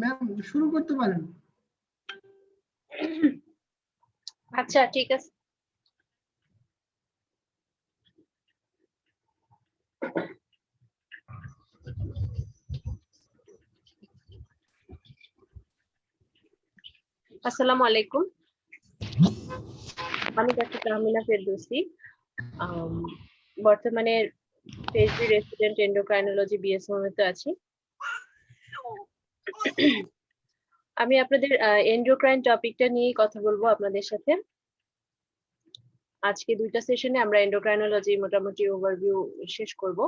Ma'am শুরু করতে পারেন। আচ্ছা ঠিক আছে। আসসালামু আলাইকুম, আমি ডক্টর তাহমিনা ফেরদৌসী। বর্তমানে পিএইচডি রেসিডেন্ট এন্ডোক্রাইনোলজি বিএসএমএ আছি। আমি আপনাদের এন্ডোক্রাইন টপিকটা নিয়ে কথা বলবো আপনাদের সাথে। আজকে দুইটা সেশনে আমরা এন্ডোক্রাইনোলজি মোটামুটি ওভারভিউ শেষ করব।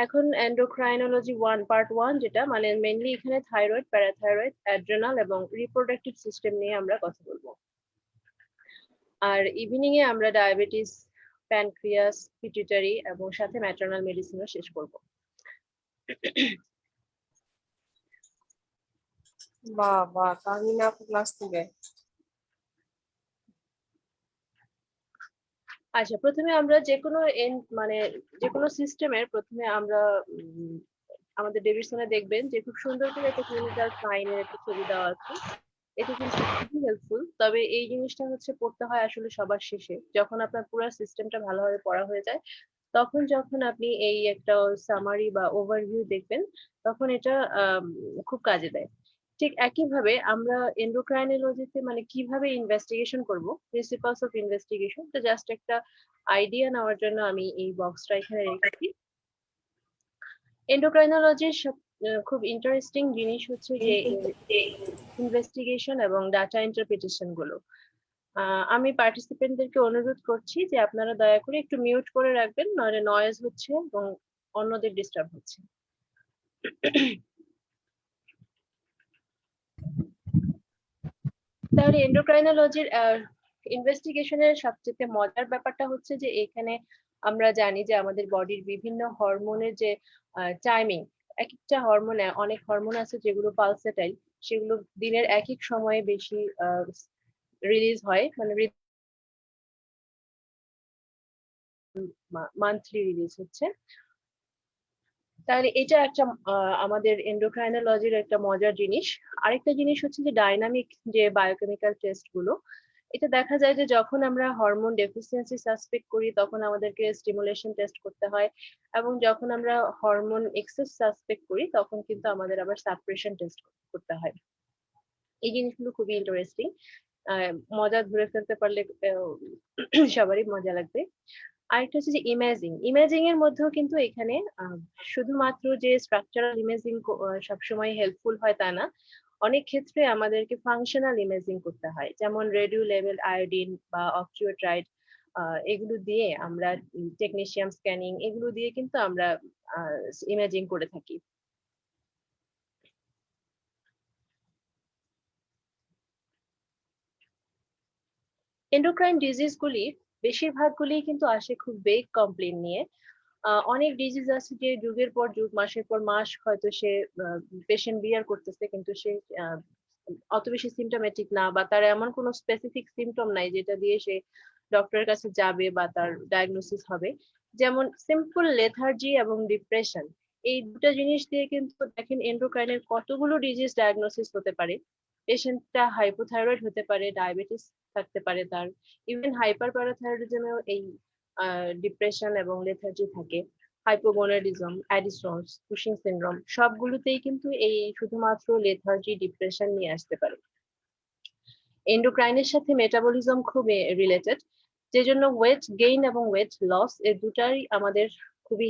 এখন এন্ডোক্রাইনোলজি পার্ট 1 যেটা মানে মেইনলি এখানে থাইরয়েড, প্যারাথাইরয়েড, অ্যাড্রেনাল এবং রিপ্রোডাক্টিভ সিস্টেম নিয়ে আমরা কথা বলবো। আর ইভিনিং এ আমরা ডায়াবেটিস, প্যানক্রিয়াস, পিটুইটারি এবং সাথে ম্যাটারনাল মেডিসিনও শেষ করব। বাবা তাহমিনা ক্লাস থেকে। আচ্ছা, প্রথমে আমরা মানে যে কোনো সিস্টেমের প্রথমে আমরা আমাদের ডেভিডসনে দেখবেন যে খুব সুন্দর করে একটা ক্লিনিক্যাল সাইনের একটা ছবি দেওয়া আছে। এটা কিন্তু খুবই হেল্পফুল, তবে এই জিনিসটা হচ্ছে পড়তে হয় আসলে সবার শেষে, যখন আপনার পুরো সিস্টেমটা ভালোভাবে পড়া হয়ে যায়। তখন যখন আপনি এই একটা সামারি বা ওভারভিউ দেখবেন, তখন এটা খুব কাজে দেয়। ঠিক একইভাবে আমরা এন্ডোক্রাইনোলজিতে মানে কিভাবে ইনভেস্টিগেশন করব, প্রিন্সিপালস অফ ইনভেস্টিগেশন, তো জাস্ট একটা আইডিয়া নেওয়ার জন্য আমি এই বক্সটা এখানে রেখেছি। এন্ডোক্রাইনোলজির খুব ইন্টারেস্টিং জিনিস হচ্ছে যে ইনভেস্টিগেশন এবং ডাটা ইন্টারপ্রিটেশন গুলো। আমি পার্টিসিপেন্টদেরকে অনুরোধ করছি যে আপনারা দয়া করে একটু মিউট করে রাখবেন, নইলে নয়েজ হচ্ছে এবং অন্যদের ডিস্টার্ব হচ্ছে। তাহলে এন্ডোক্রাইনোলজির ইনভেস্টিগেশনের সবচেয়ে মজার ব্যাপারটা হচ্ছে যে এখানে আমরা জানি যে আমাদের বডির বিভিন্ন হরমোনের যে টাইমিং, এক একটা হরমোনে অনেক হরমোন আছে যেগুলো পালসেটাইল, সেগুলো দিনের এক এক সময়ে বেশি রিলিজ হয়, মানে মান্থলি রিলিজ হচ্ছে। তাহলে এটা একটা আমাদের এন্ডোক্রাইনোলজির একটা মজার জিনিস। আরেকটা জিনিস হচ্ছে যে ডাইনামিক যে বায়োকেমিক্যাল টেস্ট গুলো, এটা দেখা যায় যে যখন আমরা হরমোন ডেফিসিয়েন্সি সাসপেক্ট করি তখন আমাদেরকে স্টিমুলেশন টেস্ট করতে হয়, এবং যখন আমরা হরমোন এক্সেস সাসপেক্ট করি তখন কিন্তু আমাদের আবার সাপ্রেশন টেস্ট করতে হয়। এই জিনিসগুলো খুবই ইন্টারেস্টিং, মজা ধরে ফেলতে পারলে সবারই মজা লাগবে। আরেকটা হচ্ছে যে ইমেজিং। ইমেজিং এর মধ্যেও কিন্তু এখানে শুধুমাত্র যে স্ট্রাকচারাল ইমেজিং সবসময় হেল্পফুল হয় তা না, অনেক ক্ষেত্রে আমাদেরকে ফাংশনাল ইমেজিং করতে হয়, যেমন রেডিও লেভেল আয়োডিন বা অক্সিওট্রাইড, এগুলো দিয়ে আমরা টেকনিশিয়াম স্ক্যানিং, এগুলো দিয়ে কিন্তু আমরা ইমেজিং করে থাকি। এন্ডোক্রাইন ডিজিজ গুলি বেশিরভাগগুলি কিন্তু আসে খুব বেগ কমপ্লেন নিয়ে। অনেক ডিজিজ আছে যে যুগের পর যুগ, মাসের পর মাস হয়তো সে পেশেন্ট বিয়ার করতেছে, কিন্তু সে অত বেশি সিমটোমেটিক না, বা তার এমন কোনো স্পেসিফিক সিমটম নাই যেটা দিয়ে সে ডক্টরের কাছে যাবে বা তার ডায়াগনোসিস হবে। যেমন সিম্পল লেথার্জি এবং ডিপ্রেশন, এই দুটো জিনিস দিয়ে কিন্তু দেখেন এন্ডোক্রাইনের কতগুলো ডিজিজ ডায়াগনোসিস হতে পারে। পেশেন্টটা হাইপোথাইরয়েড হতে পারে, ডায়াবেটিস থাকতে পারে তার, ইভেন হাইপার প্যারাথাইরয়েডিজমেও এই ডিপ্রেশন এবং লেথার্জি থাকে। হাইপোগোনাডিজম, অ্যাডিসন্স, কুশিং সিনড্রোম, সবগুলোতেই কিন্তু এই শুধুমাত্র লেথার্জি, ডিপ্রেশন নিয়ে আসতে পারে। এন্ডোক্রাইনের সাথে মেটাবলিজম খুব রিলেটেড, যে জন্য ওয়েট গেইন এবং ওয়েট লস এই দুটাই আমাদের খুবই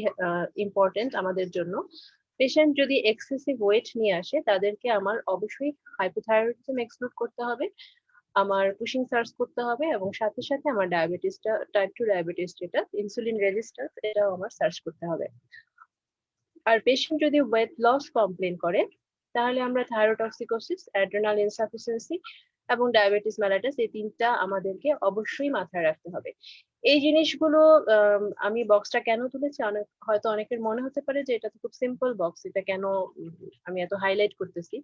ইম্পর্টেন্ট আমাদের জন্য। পেশেন্ট যদি এক্সেসিভ ওয়েট নিয়ে আসে তাদেরকে আমার অবশ্যই হাইপোথাইরয়েডিজম এক্সক্লুড করতে হবে, আমার কুশিং সার্চ করতে হবে, এবং সাথে সাথে আমার ডায়াবেটিসটা, টাইপ 2 ডায়াবেটিস যেটা ইনসুলিন রেজিস্ট্যান্স, এটাও আমার সার্চ করতে হবে। আর পেশেন্ট যদি ওয়েট লস কমপ্লেন করে তাহলে আমরা থাইরোটক্সিকোসিস, অ্যাড্রেনাল ইনসাফিসিয়েন্সি এবং ডায়াবেটিস মেলাটাস, এই তিনটা আমাদেরকে অবশ্যই মাথায় রাখতে হবে। এই জিনিসগুলো আমি বক্সটা কেন তুলেছি, হয়তো অনেকের মনে হতে পারে যে এটা তো খুব সিম্পল বক্স, এটা কেন আমি এত হাইলাইট করতেছি।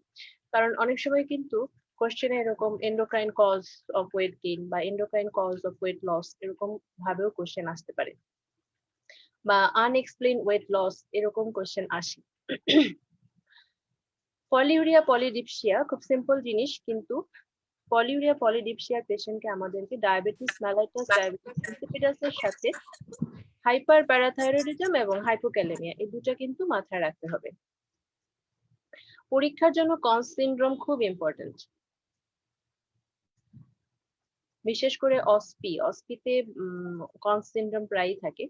কারণ অনেক সময় কিন্তু কোশ্চেনে এরকম endocrine cause of weight gain বা endocrine cause of weight loss এরকম ভাবেও কোশ্চেন আসতে পারে, বা আনএক্সপ্লেইন ওয়েট লস এরকম কোশ্চেন আসে। পলিউরিয়া পলিডিপসিয়া খুব সিম্পল জিনিস, কিন্তু পলিউরিয়া পলিডিপসিয়ার পেশেন্টকে আমাদেরকে ডায়াবেটিস মেলাইটাস, ডায়াবেটিস ইনসিপিডাসের সাথে হাইপার প্যারাথাইরয়েডিজম এবং হাইপোক্যালেমিয়া এই দুটো কিন্তু মাথায় রাখতে হবে। পরীক্ষার জন্য কনস সিনড্রোম খুব ইম্পর্টেন্ট, বিশেষ করে অসপিতে কনস সিনড্রোম প্রায়ই থাকে।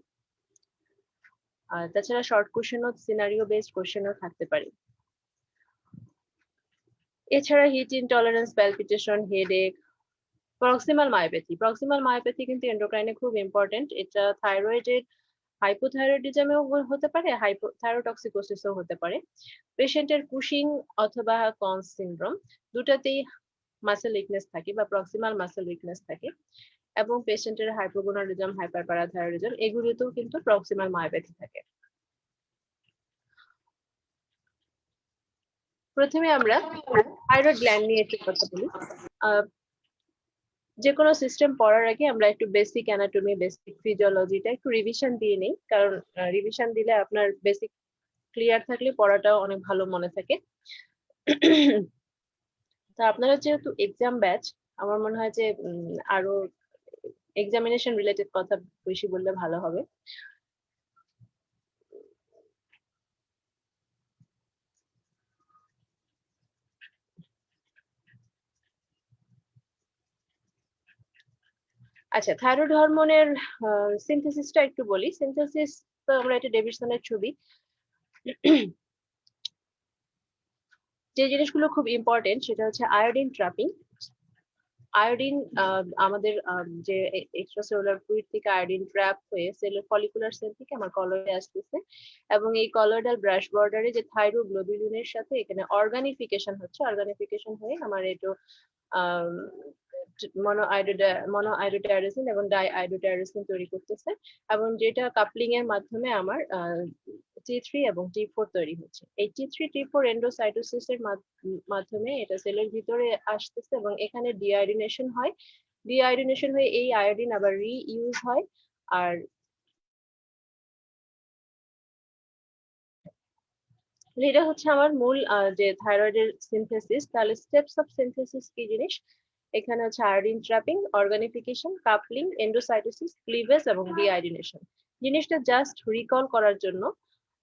আর তাছাড়া শর্ট কোশ্চেনও, সিনারিও বেসড কোশ্চেনও থাকতে পারে। এছাড়া heat intolerance, palpitation, headache, proximal myopathy কিন্তু এন্ডোক্রাইনে খুব ইম্পর্টেন্ট। এটা থাইরয়েডের হাইপোথাইরয়েডিজমেও হতে পারে, থাইরোটক্সিকোসিসও হতে পারে। পেশেন্টের কুশিং অথবা কনস সিনড্রোম দুটাতেই মাসেল উইকনেস থাকে বা প্রক্সিমাল মাসেল উইকনেস থাকে, এবং পেশেন্টের হাইপোগোনাডিজম, হাইপারপ্যারাথাইরয়েডিজম এগুলিতেও কিন্তু প্রক্সিমাল মায়োপ্যাথি থাকে। প্রথমে আমরা থাইরয়েড গ্ল্যান্ড নিয়ে একটু কথা বলি। যে কোনো সিস্টেম পড়ার আগে আমরা একটু বেসিক অ্যানাটমি, বেসিক ফিজিওলজিটা একটু রিভিশন দিয়ে নিই, কারণ রিভিশন দিলে আপনার বেসিক ক্লিয়ার থাকলে পড়াটাও অনেক ভালো মনে থাকে। তো আপনারা যেহেতু এক্সাম ব্যাচ, আমার মনে হয় যে আরো এক্সামিনেশন রিলেটেড কথা বেশি বললে ভালো হবে। আচ্ছা, থাইরয়েড হরমোনের সিনথেসিসটা একটু বলি। সিনথেসিস তো আমরা, এটা ডেভিডসনের ছবি। যে জিনিসগুলো খুব ইম্পর্টেন্ট সেটা হচ্ছে আয়োডিন ট্র্যাপিং। আয়োডিন আমাদের যে এক্সট্রাসেলুলার ফ্লুইড থেকে আয়োডিন ট্র্যাপ হয়ে সেলের ফলিকুলার সেল থেকে আমার কলয়েডে আসতেছে, এবং এই কলয়েডাল ব্রাশ বর্ডারে যে থাইরোগ্লোবুলিনের সাথে এখানে অর্গানিফিকেশন হয়ে আমার একটু মনোআইডোটাইরোসিন এবং ডাইআইডোটাইরোসিন তৈরি করতেছে, এবং যেটা কাপলিং এর মাধ্যমে আমার T3 এবং T4 তৈরি হচ্ছে। এই T3 T4 এন্ডোসাইটোসিস এর মাধ্যমে এটা সেলের ভিতরে আসতেছে, এবং এখানে ডিআয়োডিনেশন হয়। ডিআয়োডিনেশন হয়ে এই আয়োডিন আবার রিইউজ হয়। আর এটা হচ্ছে আমার মূল যে থাইরয়েডের সিনথেসিস। তাহলে স্টেপস অফ সিনথেসিস কি জিনিস? এখানে হচ্ছে iodine trapping, organification, coupling, endocytosis, cleavage এবং ডিআয়োডিনেশন। জিনিসটা জাস্ট রিকল করার জন্য।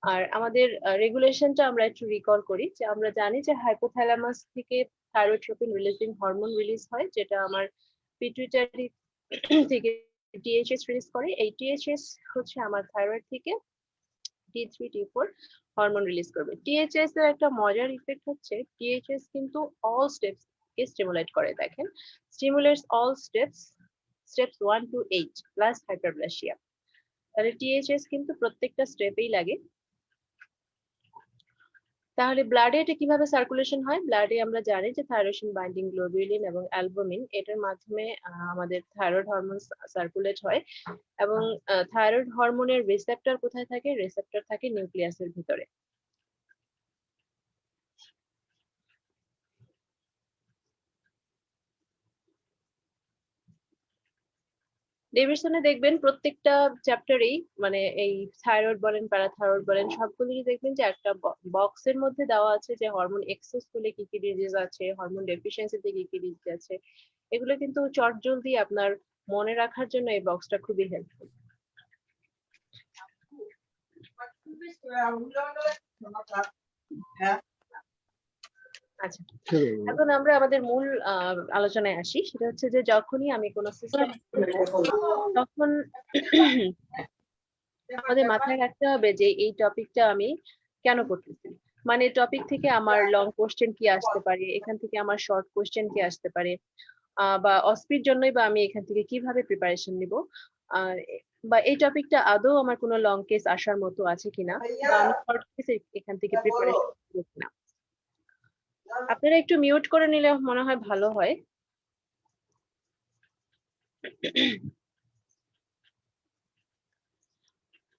আর আমাদের রেগুলেশনটা আমরা একটু রিকল করি, যে আমরা জানি যে হাইপোথ্যালামাস থেকে থাইরোট্রপিন রিলিজিং হরমোন রিলিজ হয়, যেটা আমার পিটুইটারি থেকে টিএইচএস রিলিজ করে। এই টিএইচএস হচ্ছে আমার থাইরয়েড থেকে T3 T4 হরমোন রিলিজ করবে। টিএইচএস এর একটা মজার ইফেক্ট হচ্ছে, টিএইচএস কিন্তু অল স্টেপস কে স্টিমুলেট করে। দেখেন, stimulates all steps 1 to 8 plus hyperplasia. তাহলে টিএইচএস কিন্তু প্রত্যেকটা স্টেপেই লাগে। তাহলে ব্লাডে এটা কিভাবে সার্কুলেশন হয়? ব্লাডে আমরা জানি যে থাইরোসিন বাইন্ডিং গ্লোবুলিন এবং অ্যালবুমিন, এটার মাধ্যমে আমাদের থাইরয়েড হরমোন সার্কুলেট হয়। এবং থাইরয়েড হরমোনের রিসেপ্টর কোথায় থাকে? রিসেপ্টর থাকে নিউক্লিয়াসের ভিতরে। ডেভিডসনে দেখবেন প্রত্যেকটা চ্যাপ্টারেই, মানে এই থাইরয়েড বলেন, প্যারাথাইরয়েড বলেন, সবগুলোরই দেখবেন যে একটা বক্সের মধ্যে দেওয়া আছে যে হরমোন এক্সেস হলে কি কি ডিজিজ আছে, হরমোন ডেফিসিয়েন্সিতে কি কি ডিজিজ আছে। এগুলো কিন্তু চটজলদি আপনার মনে রাখার জন্য এই বক্সটা খুবই হেল্পফুল। আচ্ছা, এখন আমরা আমাদের মূল আলোচনায় আসি। সেটা হচ্ছে যে যখনই আমি কোনো সিস্টেম, তখন আমাদের মাথায় রাখতে হবে যে এই টপিকটা আমি কেন করতেছি। মানে টপিক থেকে আমার লং কোশ্চেন কি আসতে পারে, এখান থেকে আমার শর্ট কোশ্চেন কি আসতে পারে, বা অস্পির জন্যই বা আমি এখান থেকে কিভাবে প্রিপারেশন নিব, বা এই টপিকটা আদৌ আমার কোনো লং কেস আসার মতো আছে কিনা, বা আমি শর্ট কেস এখান থেকে প্রিপারেশন নিব কিনা। আপনারা একটু মিউট করে নিলে মনে হয় ভালো হয়।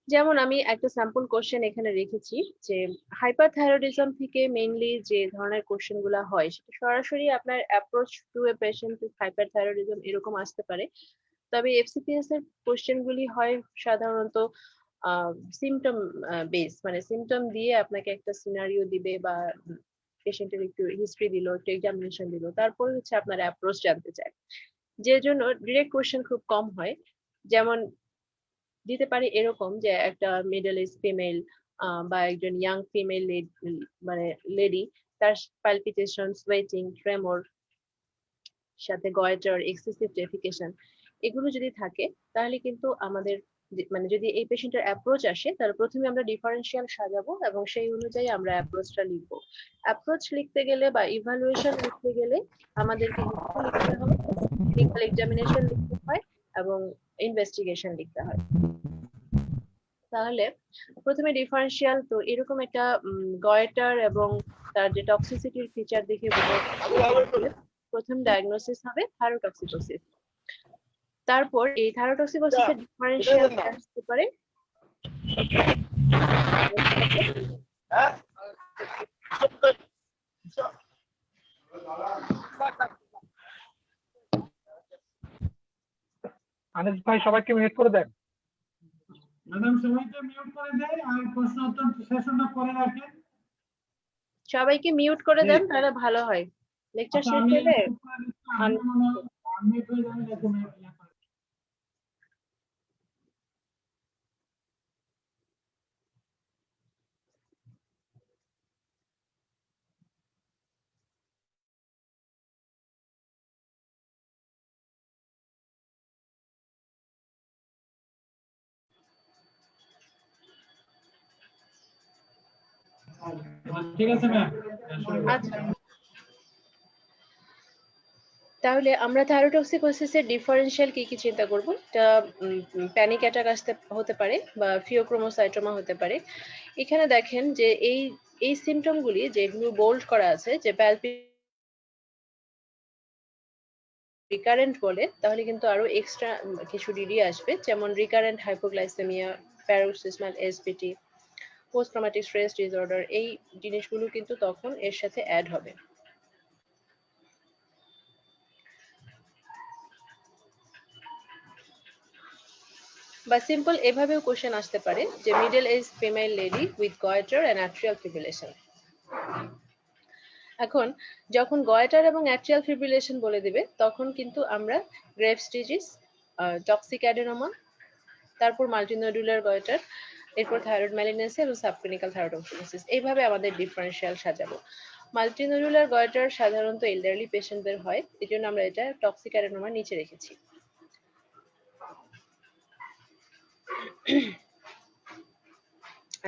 যেমন আমি একটা স্যাম্পল কোশ্চেন এখানে রেখেছি, যে হাইপারথাইরয়েডিজম থেকে মেইনলি যে ধরনের কোশ্চেন গুলা হয়, সেটা সরাসরি আপনার approach to a patient with hyperthyroidism এরকম আসতে পারে। তবে এফসিপিএস এর কোশ্চেন গুলি হয় সাধারণত সিমটম বেস, মানে সিমটম দিয়ে আপনাকে একটা সিনারিও দিবে বা পেশেন্টের একটু হিস্ট্রি দিল, একটু এক্সামিনেশন দিল, তারপর হচ্ছে আপনার অ্যাপ্রোচ জানতে চায়। যে জন্য ডিরেক্ট কোয়েশ্চেন খুব কম হয়। যেমন দিতে পারি এরকম যে একটা মিডল এজ ফিমেল বা একজন ইয়াং ফিমেল মানে লেডি, তার পালপিটেশন, সোয়েটিং, ট্রেমর, সাথে গয়েটার, এক্সেসিভ ডেফিকেশন, এগুলো যদি থাকে তাহলে কিন্তু আমাদের মানে যদি এই পেশেন্টের অ্যাপ্রোচ আসে তাহলে প্রথমে আমরা ডিফারেন্সিয়াল সাজাবো এবং সেই অনুযায়ী আমরা অ্যাপ্রোচটা লিখবো। অ্যাপ্রোচ লিখতে গেলে বা ইভালুয়েশন লিখতে গেলে আমাদেরকে লিখতে হবে, ক্লিনিক্যাল এক্সামিনেশন লিখতে হয় এবং ইনভেস্টিগেশন লিখতে হয়। তাহলে প্রথমে ডিফারেন্সিয়াল, তো এরকম একটা গয়েটার এবং তার যে টক্সিসিটির ফিচার দেখে প্রথম ডায়াগনোসিস হবে থাইরোটক্সিকোসিস। তারপর এই থাইরোটক্সিকোসিসের ডিফারেন্সিয়াল আসতে পারে আনিস ভাই সবাইকে মিউট করে দেন। ম্যাডাম সবাইকে মিউট করে দেয় আর প্রশ্ন উত্তর সেশনটা করে রাখেন। সবাইকে মিউট করে দেন তাহলে ভালো হয়। লেকচার শেষ হলে আনমিউট হয়ে যাবে এরকম। ঠিক আছে ম্যাম। আচ্ছা, তাহলে আমরা থাইরোটক্সিকোসিসের ডিফারেনশিয়াল কি কি চিন্তা করব? এটা প্যানিক অ্যাটাক আসতে হতে পারে বা ফিওক্রোমোসাইটোমা হতে পারে। এখানে দেখেন যে এই সিমটমগুলি যেগুলো বোল্ড করা আছে, যে রিকারেন্ট বলে, তাহলে কিন্তু আরো এক্সট্রা কিছু ডিডি আসবে, যেমন recurrent hypoglycaemia, paroxysmal SPT, post traumatic stress disorder, এই জিনিসগুলো কিন্তু তখন এর সাথে অ্যাড হবে। বা সিম্পল এভাবেও কোশ্চেন আসতে পারে যে middle age female lady with goitre and atrial fibrillation. এখন যখন গয়েটার এবং অ্যাট্রিয়াল ফিব্রিলেশন বলে দিবে তখন কিন্তু আমরা গ্রেভস ডিজিজ, টক্সিক অ্যাডেনোমা, তারপর মাল্টিনোডুলার গয়েটার, এরপর থাইরয়েড ম্যালিগন্যান্সি এবং সাবক্লিনিক্যাল থাইরয়েডোসিস, এইভাবে আমাদের ডিফারেনশিয়াল সাজাবো। মাল্টিনোডুলার গয়েটার সাধারণত এল্ডারলি পেশেন্টদের হয়, এই জন্য আমরা এটা টক্সিক অ্যাডেনোমার নিচে রেখেছি।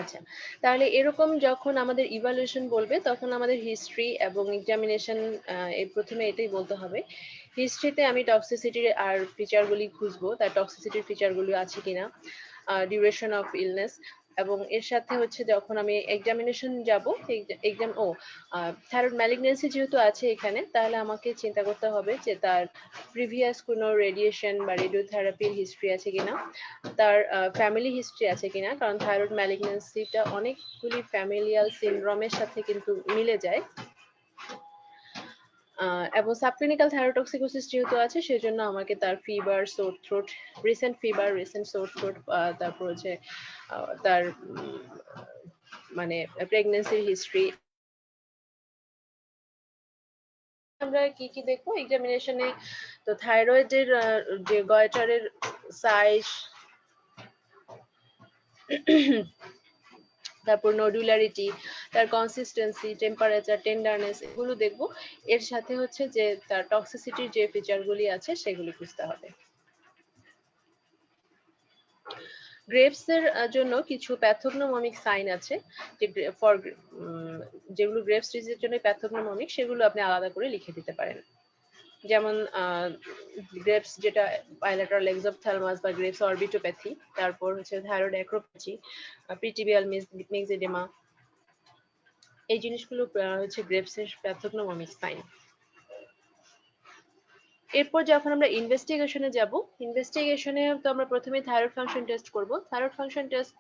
আচ্ছা, তাহলে এরকম যখন আমাদের ইভালুয়েশন বলবে তখন আমাদের হিস্ট্রি এবং এক্সামিনেশন প্রথমে এটাই বলতে হবে। হিস্ট্রিতে আমি টক্সিসিটির আর ফিচারগুলি খুঁজবো, তার টক্সিসিটির ফিচারগুলো আছে কিনা, ডিউরেশন অফ ইলনেস, এবং এর সাথে হচ্ছে যখন আমি এক্সামিনেশন যাব এক্সাম থাইরয়েড ম্যালিগন্যান্সি যেহেতু আছে এখানে, তাহলে আমাকে চিন্তা করতে হবে যে তার প্রিভিয়াস কোনো রেডিয়েশন বা রেডিওথেরাপির হিস্ট্রি আছে কিনা, তার ফ্যামিলি হিস্ট্রি আছে কিনা, কারণ থাইরয়েড ম্যালিগন্যান্সিটা অনেকগুলি ফ্যামিলিয়াল সিনড্রোমের সাথে কিন্তু মিলে যায়। এবং সাবক্লিনিক্যাল থাইরোটক্সিকোসিস যেহেতু আছে সেজন্য আমাকে তার ফিভার, সোর থ্রোট, রিসেন্ট ফিভার, রিসেন্ট সোর থ্রোট, তারপর হচ্ছে তার মানে প্রেগন্যান্সির হিস্ট্রি। আমরা কি কি দেখবো এক্সামিনেশনে? তো থাইরয়েডের যে গয়েটারের সাইজ, তারপর নডুলারিটি, তার কনসিস্টেন্সি, টেম্পারেচার, টেন্ডারনেস, এগুলো দেখবো। এর সাথে হচ্ছে যে তার টক্সিসিটির যে ফিচারগুলি আছে সেগুলি খুঁজতে হবে। গ্রেভস এর জন্য কিছু প্যাথোগনোমমিক সাইন আছে, যেগুলো গ্রেভস ডিজিজের জন্য প্যাথোগনোমমিক, সেগুলো আপনি আলাদা করে লিখে দিতে পারেন। যেমন গ্রেভস যেটা বাইলেটারাল এক্সোপথ্যালমাস বা গ্রেভস অরবিটোপ্যাথি, তারপর হচ্ছে থাইরয়েড অ্যাক্রোপ্যাথি, প্রিটিবিয়াল মিক্সেডিমা, এই জিনিসগুলো হচ্ছে গ্রেভস এর প্যাথোগনোমমিক সাইন। এরপর যখন আমরা ইনভেস্টিগেশনে যাব, ইনভেস্টিগেশনে তো আমরা প্রথমে থাইরয়েড ফাংশন টেস্ট করব। থাইরয়েড ফাংশন টেস্ট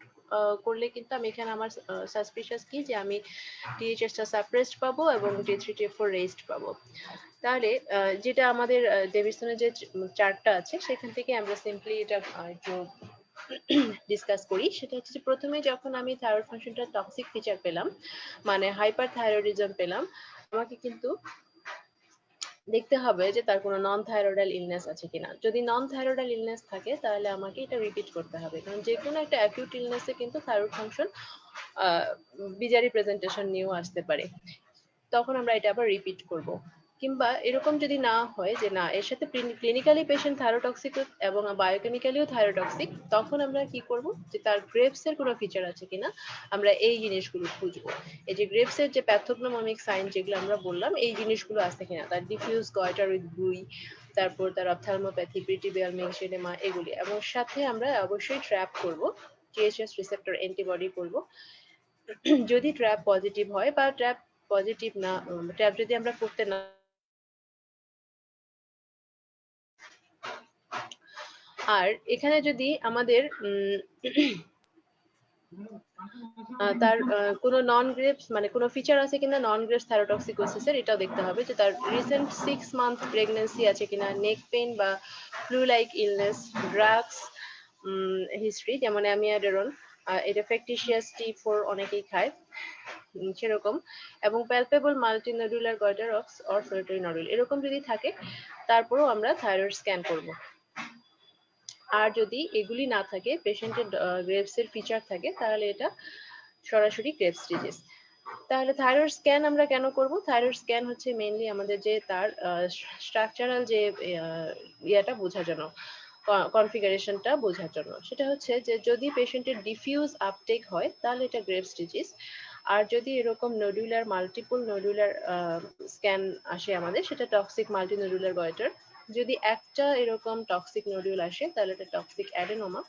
করলে কিন্তু আমি এখানে আমার সাসপিশিয়াস কি যে আমি THS টা সাপ্রেসড পাবো এবং T3 T4 রেজড পাবো। তাহলে যেটা আমাদের ডেভিসনের যে চার্টটা আছে সেখান থেকে আমরা সিম্পলি এটা একটু ডিসকাস করি, সেটা হচ্ছে যে প্রথমে যখন আমি থাইরয়েড ফাংশনটা টক্সিক ফিচার পেলাম, মানে হাইপার থাইরয়েডিজম পেলাম, আমাকে কিন্তু দেখতে হবে যে তার কোনো নন থাইরয়েডাল ইলনেস আছে কিনা। যদি নন থাইরয়েডাল ইলনেস থাকে তাহলে আমাকে এটা রিপিট করতে হবে, কারণ যে কোনো একটা অ্যাকিউট ইলনেসে কিন্তু থাইরয়েড ফাংশন বিজারি প্রেজেন্টেশন নিয়েও আসতে পারে। তখন আমরা এটা আবার রিপিট করব। কিংবা এরকম যদি না হয় যে না এর সাথে ক্লিনিক্যালি পেশেন্ট থাইরোটক্সিক এবং বায়োকেমিক্যালিও থাইরোটক্সিক, তখন আমরা কি করব যে তার গ্রেভস এর কোনো ফিচার আছে কিনা আমরা এই জিনিসগুলো খুঁজবো। এই যে গ্রেভস এর যে প্যাথোগনোমিক সাইন যেগুলো আমরা বললাম, এই জিনিসগুলো আছে কিনা, তার ডিফিউজ গয়টার উইথ ব্রুই, তারপর তার অপথ্যালমোপ্যাথি, প্রিটিবিয়াল মিংসেডেমা এগুলি, এবং সাথে আমরা অবশ্যই ট্র্যাপ করব, টিএইচএস রিসেপ্টর অ্যান্টিবডি করব। যদি ট্র্যাপ পজিটিভ হয় বা ট্র্যাপ পজিটিভ না, ট্র্যাপ যদি আমরা করতে না, আর এখানে যদি আমাদের তার কোনো নন গ্রেভস মানে কোনো ফিচার আছে কিনা নন গ্রেভস থাইরোটক্সিকোসিসের, এটাও দেখতে হবে যে তার রিসেন্ট 6 মান্থ প্রেগন্যান্সি আছে কিনা, নেক পেইন বা flu like illness, drugs history, যেমন অ্যামিয়াডেরন, এটা ফ্যাকটিশিয়াস T4 অনেকেই খায় সেরকম, এবং palpable multinodular goitre or solitary nodule এরকম যদি থাকে, তারপরেও আমরা থাইরয়েড স্ক্যান করব। আর যদি এগুলি না থাকে, পেশেন্টের গ্রেভস এর ফিচার থাকে, তাহলে এটা সরাসরি গ্রেভস ডিজিজ। তাহলে থাইরয়েড স্ক্যান আমরা কেন করব? থাইরয়েড স্ক্যান হচ্ছে মেইনলি আমাদের যে তার স্ট্রাকচারাল যে ইয়াটা বোঝার জন্য, কনফিগারেশনটা বোঝার জন্য। সেটা হচ্ছে যে যদি পেশেন্টের ডিফিউজ আপটেক হয় তাহলে এটা গ্রেভস ডিজিজ। আর যদি এরকম নডুলার মাল্টিপল নডুলার স্ক্যান আসে আমাদের, সেটা টক্সিক মাল্টিনোডুলার গয়টার। যদি একটা এরকম টক্সিক নডুল আসে তাহলে এটা টক্সিক অ্যাডেনোমা,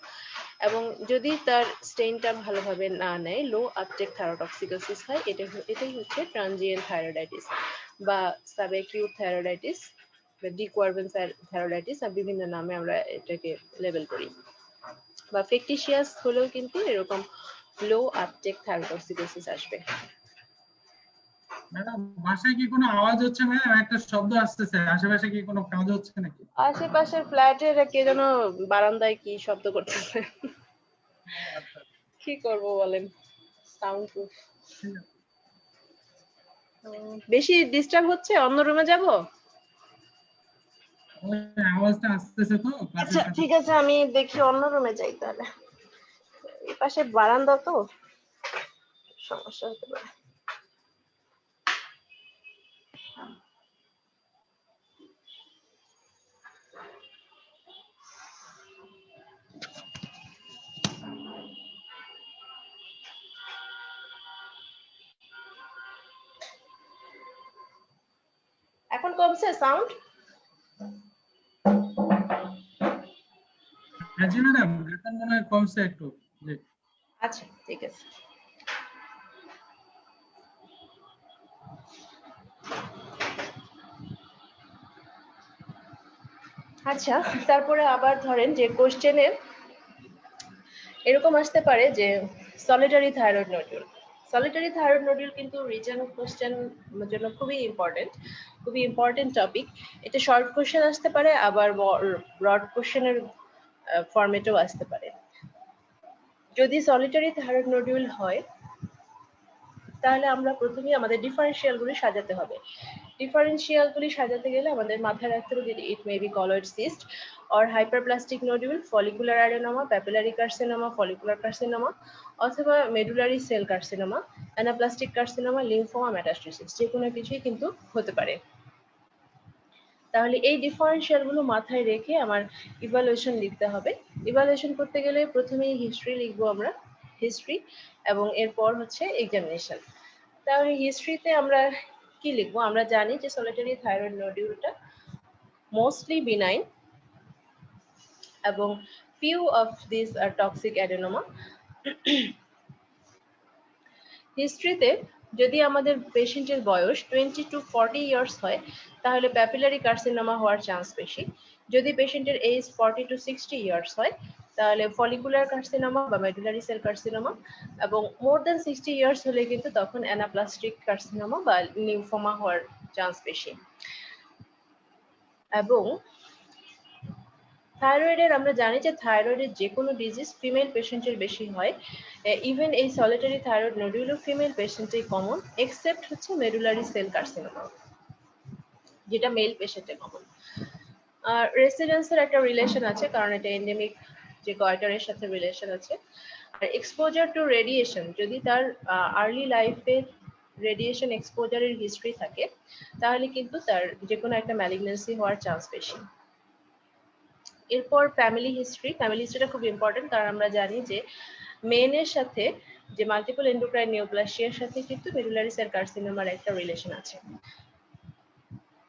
এবং যদি তার স্টেইনটা ভালোভাবে না নেয়, লো আপটেক থাইরোটক্সিকোসিস হয়, এটাই হচ্ছে ট্রানজিয়েন্ট থাইরয়েডাইটিস বা সাবঅ্যাকিউট থাইরয়েডাইটিস বা ডিকুয়ারভেন্স থাইরয়েডাইটিস, আর বিভিন্ন নামে আমরা এটাকে লেবেল করি। বা ফেকটিশিয়াস হলেও কিন্তু এরকম লো আপটেক থাইরোটক্সিকোসিস আসবে। ম্যাডাম বাসায় কি কোনো আওয়াজ হচ্ছে? ম্যাডাম একটা শব্দ আসতেছে, আশেপাশে কি কোনো কাজ হচ্ছে নাকি? আশেপাশের ফ্ল্যাটের কে যেন বারান্দায় কি শব্দ করতেছে। কি করব বলেন, সাউন্ড প্রুফ। বেশি ডিস্টার্ব হচ্ছে, অন্য রুমে যাব? আওয়াজটা আসতেছে তো। আচ্ছা ঠিক আছে, আমি দেখি অন্য রুমে যাই তাহলে। এই পাশে বারান্দা তো, সমস্যা হতে পারে। এখন কমছে সাউন্ড? হ্যাঁ জি ম্যাডাম, এখন মনে হয় কমছে একটু। জি আচ্ছা ঠিক আছে। আচ্ছা, তারপরে আবার ধরেন যে কোশ্চেনে এরকম আসতে পারে যে solitary thyroid nodule. Solitary thyroid nodule কিন্তু রিটেন কোশ্চেন জন্য খুবই ইম্পর্টেন্ট টপিক। এটা শর্ট কোশ্চেন আসতে পারে, আবার ব্রড কোশ্চেনের ফরম্যাটেও আসতে পারে। যদি সলিটারি থাইরয়েড নডুল হয় তাহলে আমরা প্রথমেই আমাদের ডিফারেন্সিয়ালগুলি সাজাতে হবে। ডিফারেন্সিয়ালগুলি সাজাতে গেলে আমাদের মাথায় রাখতে হবে যে it may be colloid cyst or hyperplastic nodule, follicular adenoma, papillary carcinoma, follicular carcinoma, অথবা medullary cell carcinoma, anaplastic carcinoma, lymphoma, metastasis, যে কোনো কিছুই কিন্তু হতে পারে। তাহলে এই ডিফারেন্সিয়াল গুলো মাথায় রেখে আমার ইভালুয়েশন লিখতে হবে। ইভালুয়েশন করতে গেলে প্রথমেই হিস্ট্রি লিখবো আমরা, হিস্ট্রি, এবং এরপর হচ্ছে এক্সামিনেশন। তাহলে হিস্ট্রিতে আমরা কি লিখবো? আমরা জানি যে সলিটারি থাইরয়েড নডিউলটা মোস্টলি বিনাইন এবং few of these are toxic adenoma. হিস্ট্রিতে যদি আমাদের পেশেন্টের বয়স 20 to 40 ইয়ার্স হয় তাহলে প্যাপিলারি কার্সিনোমা হওয়ার চান্স বেশি। যদি পেশেন্টের এজ 40 to 60 ইয়ার্স হয় তাহলে ফলিকুলার কার্সিনোমা বা মেডুলারি সেল কার্সিনোমা, এবং মোর দ্যান 60 ইয়ার্স হলে কিন্তু তখন অ্যানাপ্লাস্টিক কার্সিনোমা বা লিম্ফোমা হওয়ার চান্স বেশি। এবং থাইরয়েডের আমরা জানি যে থাইরয়েডের যে কোনো ডিজিজ ফিমেল পেশেন্টের বেশি হয়। ইভেন এই সলিটারি থাইরয়েড নডিউলও ফিমেল পেশেন্টেই কমন, এক্সেপ্ট হচ্ছে মেডুলারি সেল কার্সিনোমা, যেটা মেল পেশেন্টে কমন। আর রেসিডেন্সের একটা রিলেশন আছে, কারণ এটা এন্ডেমিক যে গয়টারের সাথে রিলেশন আছে। আর এক্সপোজার টু রেডিয়েশন, যদি তার আর্লি লাইফে রেডিয়েশন এক্সপোজারের হিস্ট্রি থাকে, তাহলে কিন্তু তার যে কোনো একটা ম্যালিগন্যান্সি হওয়ার চান্স বেশি। এরপর ফ্যামিলি হিস্ট্রিটা খুব ইম্পর্টেন্ট, কারণ আমরা জানি যে মেনের সাথে যে মাল্টিপল এন্ডোক্রাইন নিওপ্লাসিয়ার সাথে কিন্তু মেডুলারি সেল কার্সিনোমার একটা রিলেশন আছে।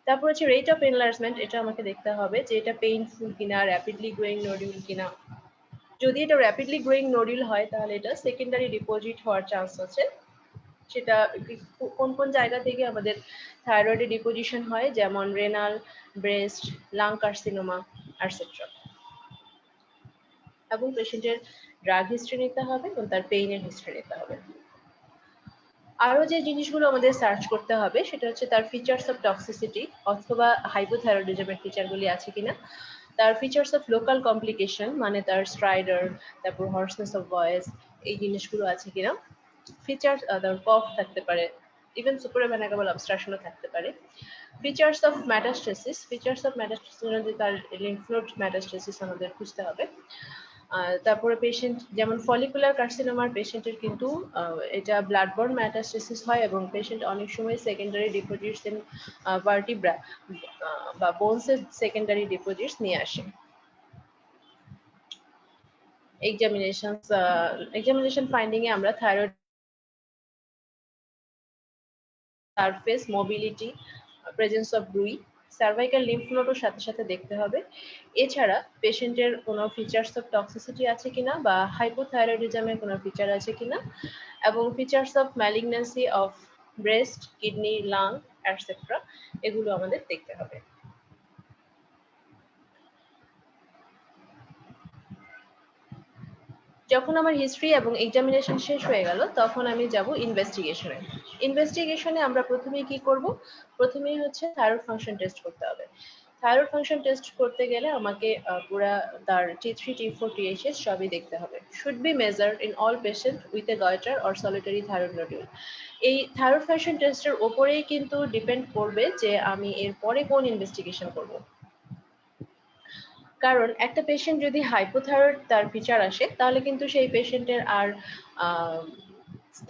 তারপর হচ্ছে রেট অফ এনলার্জমেন্ট, এটা আমাকে দেখতে হবে যে এটা পেইনফুল কিনা, র্যাপিডলি গ্রোয়িং নোডিউল কিনা। যদি এটা র্যাপিডলি গ্রোয়িং নোডিউল হয় তাহলে এটা সেকেন্ডারি ডিপোজিট হওয়ার চান্স আছে। সেটা কোন কোন জায়গা থেকে আমাদের থাইরয়েডের ডিপোজিশন হয়, যেমন renal, breast, lung carcinoma etcetera. এবং পেশেন্টের ড্রাগ হিস্ট্রি নিতে হবে এবং তার পেইনের হিস্ট্রি নিতে হবে। আরো যে জিনিসগুলো আমাদের সার্চ করতে হবে সেটা হচ্ছে তার ফিচার্স অফ টক্সিসিটি অথবা হাইপোথাইরয়েডিজমের ফিচারগুলি আছে কিনা, তার ফিচার্স অফ লোকাল কমপ্লিকেশন মানে তার স্ট্রাইডার, তারপর হর্সনেস অফ ভয়েস, এই জিনিসগুলো আছে কিনা। ফিচার্স তার কফ থাকতে পারে, ইভেন সুপারভেনাকেবল অবস্ট্রাকশনও থাকতে পারে। ফিচার্স অফ মেটাস্টেসিস, যদি তার লিম্ফ নোড মেটাস্টেসিস আমাদের খুঁজতে হবে। তারপরে পেশেন্ট যেমন ফলিকুলার কার্সিনোমার পেশেন্টের কিন্তু এটা ব্লাডবর্ন মেটাস্টেসিস হয় এবং পেশেন্ট অনেক সময় সেকেন্ডারি ডিপোজিটস ইন ভার্টিব্রা বা বোনসের সেকেন্ডারি ডিপোজিটস নিয়ে আসে। এক্সামিনেশন ফাইন্ডিং এ আমরা thyroid surface mobility, presence of bruit, cervical lymph নোডের সাথে সাথে দেখতে হবে। এছাড়া পেশেন্টের কোনো ফিচার্স অফ টক্সিসিটি আছে কিনা বা হাইপোথাইরয়েডিজমের কোনো ফিচার আছে কিনা, এবং features of malignancy of breast, kidney, lung etcetera, এগুলো আমাদের দেখতে হবে। যখন আমার হিস্ট্রি এবং এক্সামিনেশন শেষ হয়ে গেল তখন আমি যাব ইনভেস্টিগেশনে। ইনভেস্টিগেশনে আমরা প্রথমেই কি করব, প্রথমেই হচ্ছে থাইরয়েড ফাংশন টেস্ট করতে হবে। থাইরয়েড ফাংশন টেস্ট করতে গেলে আমাকে পুরা তার T3, T4, TSH সবই দেখতে হবে। Should be measured in all patient with a goitre or solitary thyroid nodule. এই থাইরয়েড ফাংশন টেস্টের ওপরেই কিন্তু ডিপেন্ড করবে যে আমি এরপরে কোন ইনভেস্টিগেশন করব। কারণ একটা পেশেন্ট যদি হাইপোথাইরয়েড তার ফিচার আসে তাহলে কিন্তু সেই পেশেন্টের আর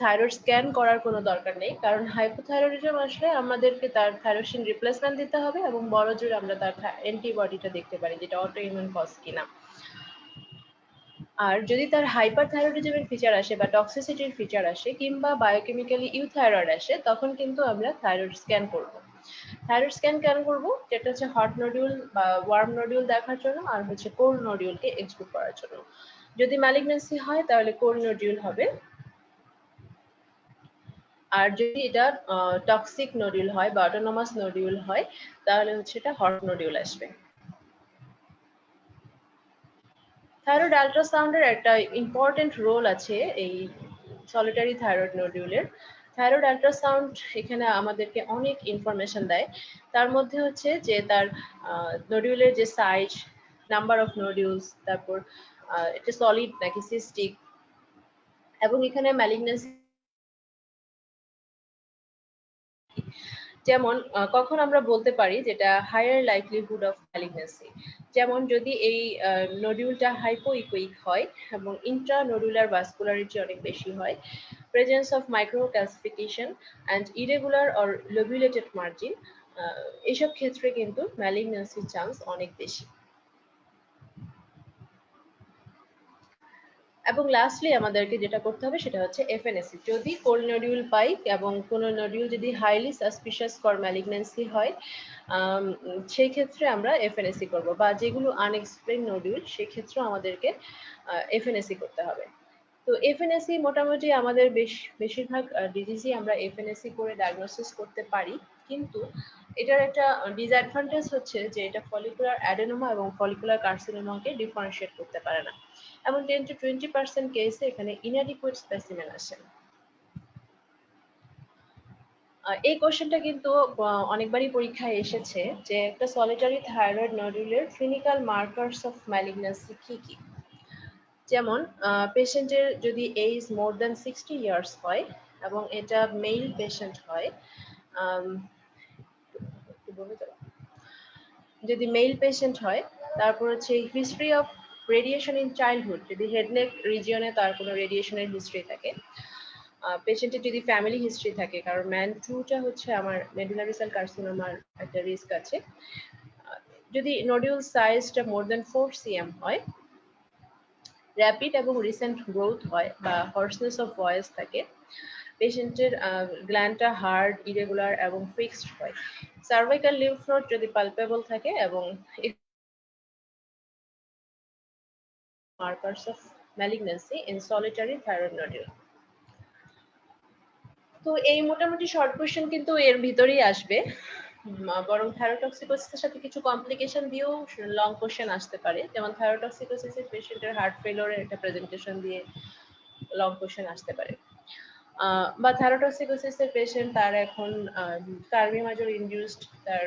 থাইরয়েড স্ক্যান করার কোনো দরকার নেই, কারণ হাইপোথাইরয়েডিজম আসলে আমাদেরকে তার থাইরোসিন রিপ্লেসমেন্ট দিতে হবে এবং বড় জোর আমরা তার অ্যান্টিবডিটা দেখতে পারি যেটা অটো ইমিউন কজ কিনা। আর যদি তার হাইপারথাইরয়েডিজমের ফিচার আসে বা টক্সিসিটির ফিচার আসে কিংবা বায়োকেমিক্যালি ইউথাইরয়েড আসে তখন কিন্তু আমরা থাইরয়েড স্ক্যান করব। থাইরয়েড স্ক্যান কেন করব, যেটা হচ্ছে হট নোডিউল বা ওয়ার্ম নোডিউল দেখার জন্য আর হচ্ছে কোল্ড নোডিউলকে এক্সক্লুড করার জন্য। যদি ম্যালিগন্যান্সি হয় তাহলে কোল্ড নোডিউল হবে, আর যদি এটা টক্সিক নোডিউল হয় বা অটোনমাস নোডিউল হয় তাহলে হচ্ছে এটা হট নোডিউল আসবে। থাইরয়েড আল্ট্রাসাউন্ডের একটা ইম্পর্টেন্ট রোল আছে এই সলিটারি থাইরয়েড নোডিউলের। থাইরয়েড আল্ট্রাসাউন্ড এখানে আমাদেরকে অনেক ইনফরমেশন দেয়। তার মধ্যে হচ্ছে যে তার নোডিউলের যে সাইজ, নাম্বার অফ নোডিউলস, তারপর এটা সলিড নাকি সিস্টিক, এবং এখানে ম্যালিগন্যান্সি যেমন কখন আমরা বলতে পারি যেটা হায়ার লাইকলিহুড অফ ম্যালিগন্যান্সি, যেমন যদি এই নোডিউলটা হাইপোইকুইক হয় এবং ইন্ট্রা নোডুলার ভাস্কুলারিটি অনেক বেশি হয়, presence of microcalcification and irregular or lobulated margin, এইসব ক্ষেত্রে কিন্তু ম্যালিগন্যান্সির চান্স অনেক বেশি। এবং লাস্টলি আমাদেরকে যেটা করতে হবে সেটা হচ্ছে এফএনএসি। যদি কোল্ড নোডিউল পাই এবং কোনো নোডিউল যদি হাইলি সাসপিশিয়াস ফর ম্যালিগন্যান্সি হয় সেই ক্ষেত্রে আমরা এফএনএসি করব, বা যেগুলো আনএক্সপ্লেইন নোডিউল সেই ক্ষেত্রে আমাদেরকে এফএনএসি করতে হবে। তো এফএনএসি মোটামুটি আমাদের বেশিরভাগ ডিজিজই আমরা এফএনএসি করে ডায়াগনোসিস করতে পারি, কিন্তু এটার একটা ডিসঅ্যাডভান্টেজ হচ্ছে যে এটা ফলিকুলার অ্যাডেনোমা এবং ফলিকুলার কার্সিনোমাকে ডিফারেন্সিয়েট করতে পারে না। এমন 10 to 20% কেসে এখানে ইনঅ্যাডিকুয়েট স্পেসিমেন আসে। এই কোশ্চেনটা কিন্তু অনেকবারই পরীক্ষায় এসেছে যে একটা সলিটারি থাইরয়েড নডুলের ক্লিনিক্যাল মার্কারস অফ ম্যালিগন্যান্সি কি কি। যেমন পেশেন্টের যদি এজ মোর দ্যান 60 ইয়ার্স হয় এবং এটা মেল পেশেন্ট হয়, যদি মেল পেশেন্ট হয়, তারপর হচ্ছে history of radiation in childhood, যদি হেড নেক রিজিয়নে তার কোনো রেডিয়েশনের হিস্ট্রি থাকে, পেশেন্টের যদি ফ্যামিলি হিস্ট্রি থাকে, কারণ ম্যান 2টা হচ্ছে আমার মেডুলারি সেল কার্সিনোমার একটা রিস্ক আছে, যদি নোডিউল সাইজটা মোর দ্যান 4 cm হয়, র্যাপিড এবং রিসেন্ট গ্রোথ হয় বা হর্সনেস অফ ভয়েস থাকে, পেশেন্টের গ্ল্যান্ডটা হার্ড, ইরেগুলার এবং ফিক্সড হয়, সার্ভাইকাল লিম্ফ নোড যদি পালপেবল থাকে এবং markers of malignancy in solitary thyroid nodule. তো এই মোটামুটি শর্ট কোশ্চেন কিন্তু এর ভিতরেই আসবে, বরং থাইরোটক্সিকোসিসের সাথে কিছু কমপ্লিকেশন দিয়েও লং কোশ্চেন আসতে পারে, যেমন থাইরোটক্সিকোসিসের পেশেন্টের হার্ট ফেলিওরের একটা প্রেজেন্টেশন দিয়ে লং কোশ্চেন আসতে পারে, বা থাইরোটক্সিকোসিসের পেশেন্ট তার এখন কার্বি মাজর ইনডিউসড তার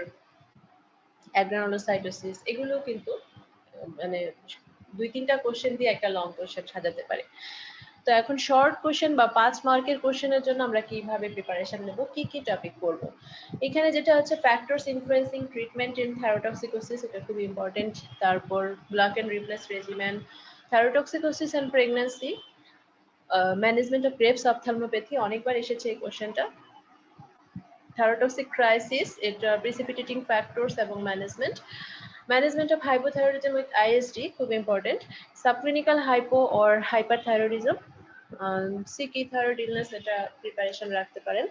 অ্যাগ্রানুলোসাইটোসিস, এগুলো কিন্তু মানে 2-3টা কোশ্চেন দিয়ে একটা লং কোশ্চেন সাজাতে পারে। তো এখন শর্ট কোশ্চেন বা 5 মার্কের কোশ্চেনের জন্য আমরা কিভাবে প্রিপারেশন নেব, কি কি টপিক করব। এখানে যেটা হচ্ছে factors influencing treatment in thyrotoxicosis, এটা খুব ইম্পর্টেন্ট। তারপর block and replace regimen, thyrotoxicosis and pregnancy, management of Graves ophthalmopathy, অনেকবার এসেছে এই কোশ্চেনটা। থাইরোটক্সিক ক্রাইসিস, এটা প্রিসিপিটেটিং ফ্যাক্টরস এবং management, management of hypothyroidism with ISD, খুব important. Subclinical hypo or hyperthyroidism, sick thyroid illness, এটা প্রিপারেশন রাখতে পারেন।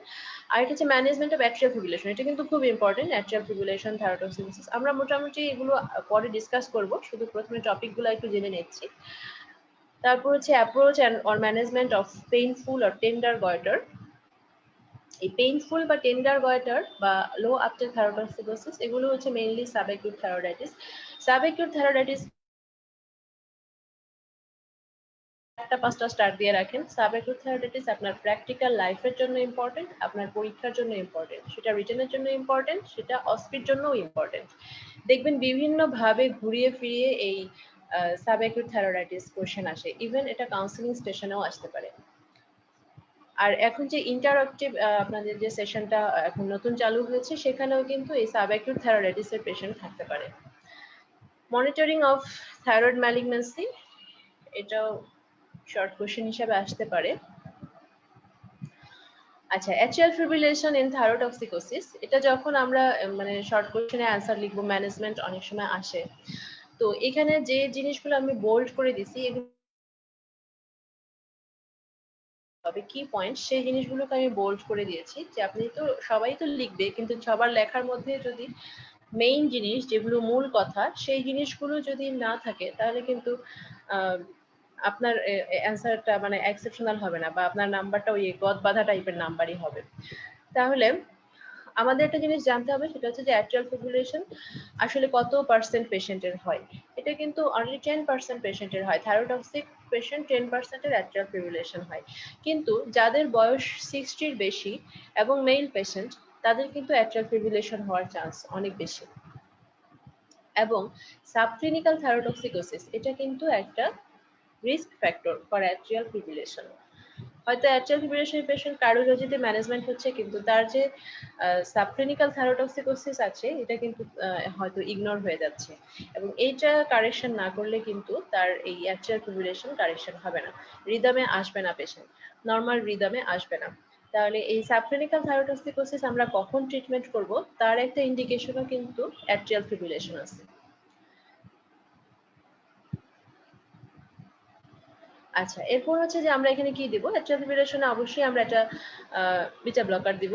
আর এটা হচ্ছে ম্যানেজমেন্ট অফ অ্যাট্রিয়াল ফিব্রিলেশন, এটা কিন্তু খুব ইম্পর্টেন্ট, অ্যাট্রিয়াল ফিব্রিলেশন, থাইরোটক্সিকোসিস। আমরা মোটামুটি এগুলো পরে ডিসকাস করব, শুধু প্রথমে টপিকগুলো একটু জেনে নিচ্ছি। তারপর হচ্ছে approach and or management of painful or tender goitre. এই পেইনফুল বা টেন্ডার গয়টার বা লো আপটেক থাইরোটক্সিকোসিস, এগুলো হচ্ছে mainly subacute thyroiditis. Subacute thyroiditis 4টা-5টা স্টার দিয়ে রাখেন। সাবঅ্যাকিউট থাইরয়েডাইটিস আপনার প্র্যাকটিক্যাল লাইফের জন্য ইম্পর্টেন্ট, আপনার পরীক্ষার জন্য ইম্পর্টেন্ট, সেটা রিটেনের জন্য ইম্পর্টেন্ট, সেটা অস্পির জন্যও ইম্পর্টেন্ট। দেখবেন বিভিন্ন ভাবে ঘুরিয়ে ফিরিয়ে এই সাবঅ্যাকিউট থাইরয়েডাইটিস কোশ্চেন আসে, ইভেন এটা কাউন্সেলিং স্টেশনেও আসতে পারে। আর এখন যে ইন্টারঅ্যাক্টিভ আপনাদের যে সেশনটা এখন নতুন চালু হয়েছে, সেখানেও কিন্তু এই সাবঅ্যাকিউট থাইরয়েডাইটিসের পেশেন্ট থাকতে পারে। মনিটরিং অফ থাইরয়েড ম্যালিগন্যান্সি, এটাও শর্ট কোশ্চেন হিসেবে আসতে পারে। আচ্ছা, অ্যাট্রিয়াল ফিব্রিলেশন ইন থাইরোটক্সিকোসিস, এটা যখন আমরা মানে শর্ট কোশ্চেনে অ্যান্সার লিখবো, ম্যানেজমেন্ট অনেক সময় আসে। তো এখানে যে জিনিসগুলো আমি বোল্ড করে দিছি, এগুলো তবে কি পয়েন্ট, সেই জিনিসগুলোকে আমি বোল্ড করে দিয়েছি, যে আপনি তো সবাই তো লিখবে, কিন্তু সবার লেখার মধ্যে যদি মেইন জিনিস, যেগুলো মূল কথা, সেই জিনিসগুলো যদি না থাকে, তাহলে কিন্তু আপনার অ্যান্সারটা মানে এক্সেপশনাল হবে না, বা আপনার নাম্বারটা ওই গদ বাঁধা টাইপের নাম্বারই হবে। তাহলে আমাদের একটা জিনিস জানতে হবে, সেটা হচ্ছে যে অ্যাট্রিয়াল ফিব্রিলেশন আসলে কত পার্সেন্ট পেশেন্টের হয়। এটা কিন্তু অনলি 10% পেশেন্টের হয়, থাইরোটক্সিক পেশেন্ট 10%-এর অ্যাট্রিয়াল ফিব্রিলেশন হয়। কিন্তু যাদের বয়স 60-র বেশি এবং মেল পেশেন্ট, তাদের কিন্তু অ্যাট্রিয়াল ফিব্রিলেশন হওয়ার চান্স অনেক বেশি। এবং সাবক্লিনিক্যাল থাইরোটক্সিকোসিস, এটা কিন্তু একটা risk factor for atrial fibrillation. হয়তো অ্যাট্রিয়াল ফিব্রিলেশন পেশেন্ট কার্ডিওলজিতে ম্যানেজমেন্ট হচ্ছে, কিন্তু তার যে সাবক্লিনিক্যাল থাইরোটক্সিকোসিস আছে, এটা কিন্তু হয়তো ইগনোর হয়ে যাচ্ছে, এবং এইটা কারেকশন না করলে কিন্তু তার এই অ্যাট্রিয়াল ফিব্রিলেশন কারেকশন হবে না, রিদমে আসবে না, পেশেন্ট নর্মাল রিদমে আসবে না। তাহলে এই সাবক্লিনিক্যাল থাইরোটক্সিকোসিস আমরা কখন ট্রিটমেন্ট করব, তার একটা ইন্ডিকেশনও কিন্তু অ্যাট্রিয়াল ফিব্রিলেশন আছে। আচ্ছা, এরপর হচ্ছে যে আমরা এখানে কি দিব, অ্যাট্রিয়াল ফিব্রিলেশনে অবশ্যই আমরা একটা বিটা ব্লকার দিব,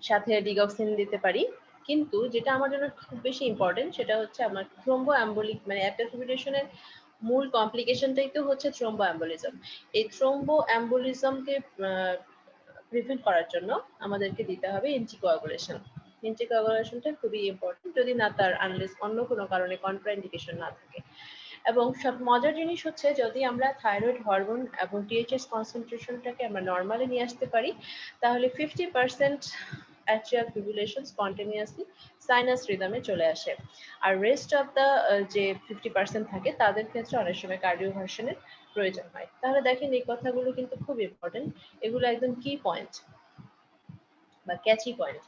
সাথে ডিগক্সিন দিতে পারি। কিন্তু যেটা আমার জন্য খুব বেশি ইম্পর্টেন্ট, সেটা হচ্ছে আমার থ্রোম্বো অ্যাম্বলিক, মানে অ্যাট্রিয়াল ফিব্রিলেশনের মূল কমপ্লিকেশনটাই তো হচ্ছে থ্রোম্বো অ্যাম্বলিজম। এই থ্রোম্বো অ্যাম্বলিজমকে প্রিভেন্ট করার জন্য আমাদেরকে দিতে হবে অ্যান্টিকোয়াগুলেশন। অ্যান্টিকোয়াগুলেশনটা খুবই ইম্পর্টেন্ট, যদি না তার আনলেস অন্য কোনো কারণে কন্ট্রাইন্ডিকেশন না থাকে। এবং সব মজার জিনিস হচ্ছে যদি আমরা থাইরয়েড হরমোন এবং টিএইচএস কনসেন্ট্রেশনটাকে আমরা নর্মালি নিয়ে আসতে পারি তাহলে 50% অ্যাট্রিয়াল ফিব্রিলেশন স্পন্টেনিয়াসলি সাইনাস রিদমে চলে আসে। আর রেস্ট অফ দ্য যে 50% থাকে তাদের ক্ষেত্রে অনেক সময় কার্ডিওভার্সনের প্রয়োজন হয়। তাহলে দেখেন এই কথাগুলো কিন্তু খুব ইম্পর্টেন্ট, এগুলো একদম কি পয়েন্ট বা ক্যাচি পয়েন্ট।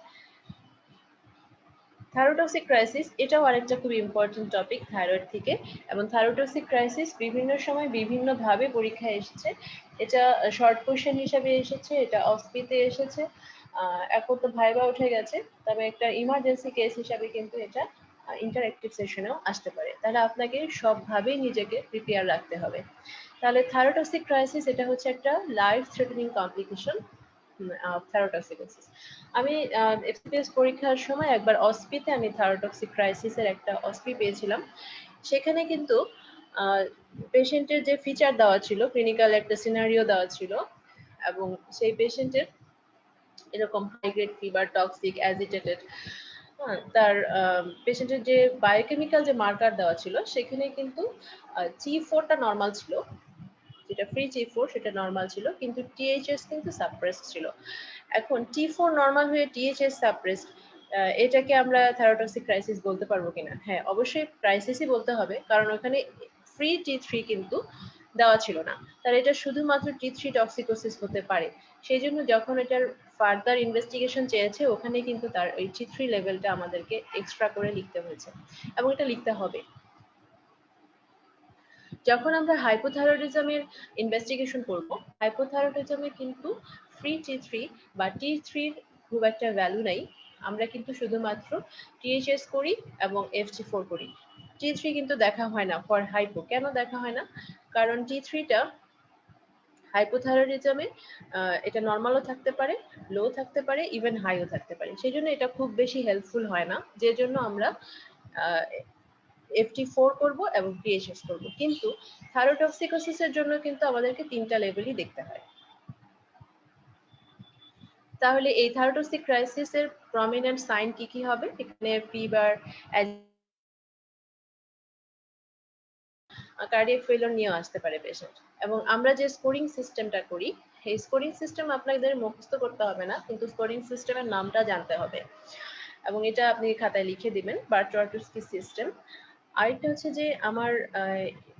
থাইরোটক্সিক ক্রাইসিস এটাও আরেকটা খুব ইম্পর্টেন্ট টপিক থাইরয়েড থেকে, এবং থাইরোটক্সিক ক্রাইসিস বিভিন্ন সময় বিভিন্নভাবে পরীক্ষায় এসেছে। এটা শর্ট কোশ্চেন হিসাবে এসেছে, এটা অসপিতে এসেছে, এখন তো ভাইবা উঠে গেছে, তবে একটা ইমার্জেন্সি কেস হিসাবে কিন্তু এটা ইন্টারঅ্যাক্টিভ সেশনেও আসতে পারে। তাহলে আপনাকে সবভাবেই নিজেকে প্রিপেয়ার রাখতে হবে। তাহলে থাইরোটক্সিক ক্রাইসিস এটা হচ্ছে একটা লাইফ থ্রেটেনিং কমপ্লিকেশন থাইরোটক্সিকোসিস। আমি এফপিএস পরীক্ষার সময় একবার অসপিতে আমি থাইরোটক্সিক ক্রাইসিসের একটা অসপি পেয়েছিলাম। সেখানে কিন্তু পেশেন্টের যে ফিচার দেওয়া ছিল, ক্লিনিক্যাল একটা সিনারিও দেওয়া ছিল, এবং সেই পেশেন্টের এরকম high grade fever, toxic, agitated, তার পেশেন্টের যে বায়োকেমিক্যাল যে মার্কার দেওয়া ছিল সেখানে কিন্তু T4টা নর্মাল ছিল, যেটা ফ্রি T4 সেটা নর্মাল ছিল, কিন্তু টিএইচএস কিন্তু সাপ্রেসড ছিল। এখন T4 নর্মাল হয়ে টিএইচএস সাপ্রেসড, এটাকে আমরা থাইরোটক্সিক ক্রাইসিস বলতে পারবো কিনা? হ্যাঁ, অবশ্যই ক্রাইসিসই বলতে হবে, কারণ ওখানে ফ্রি T3 কিন্তু দেওয়া ছিল না। তাহলে এটা শুধুমাত্র T3 টক্সিকোসিস হতে পারে। সেই জন্য যখন এটার ফার্দার ইনভেস্টিগেশন চেয়েছে ওখানে কিন্তু তার ওই T3 লেভেলটা আমাদেরকে এক্সট্রা করে লিখতে হয়েছে, এবং এটা লিখতে হবে। যখন আমরা হাইপোথাইরয়েডিজমের ইনভেস্টিগেশন করব, হাইপোথাইরয়েডিজমে কিন্তু ফ্রি T3 বা T3 খুব একটা ভ্যালু নাই। আমরা কিন্তু শুধুমাত্র টিএইচএস করি এবং FG4 করি। T3 কিন্তু দেখা হয় না ফর হাইপো। কেন দেখা হয় না? কারণ T3টা হাইপোথাইরয়েডিজমে এটা নর্মালও থাকতে পারে, লো থাকতে পারে, ইভেন হাইও থাকতে পারে। সেই জন্য এটা খুব বেশি হেল্পফুল হয় না, যে জন্য আমরা FT4 করব এবং টিএইচএস করব। কিন্তু থাইরোটক্সিকোসিসের জন্য কিন্তু আমাদেরকে 3টা লেভেলই দেখতে হয়। তাহলে এই থাইরোটক্সিক ক্রাইসিসের প্রমিনেন্ট সাইন কি কি হবে? এখানে ফিভার, কার্ডিয়াক ফেলিওর নিয়েও আসতে পারে পেশেন্ট। এবং আমরা যে স্কোরিং সিস্টেমটা করি, এই স্কোরিং সিস্টেম আপনাদের মুখস্থ করতে হবে না, কিন্তু স্কোরিং সিস্টেমের নামটা জানতে হবে, এবং এটা আপনি খাতায় লিখে দিবেন, বার্টরাটস্কি সিস্টেম। আরেকটা হচ্ছে যে আমার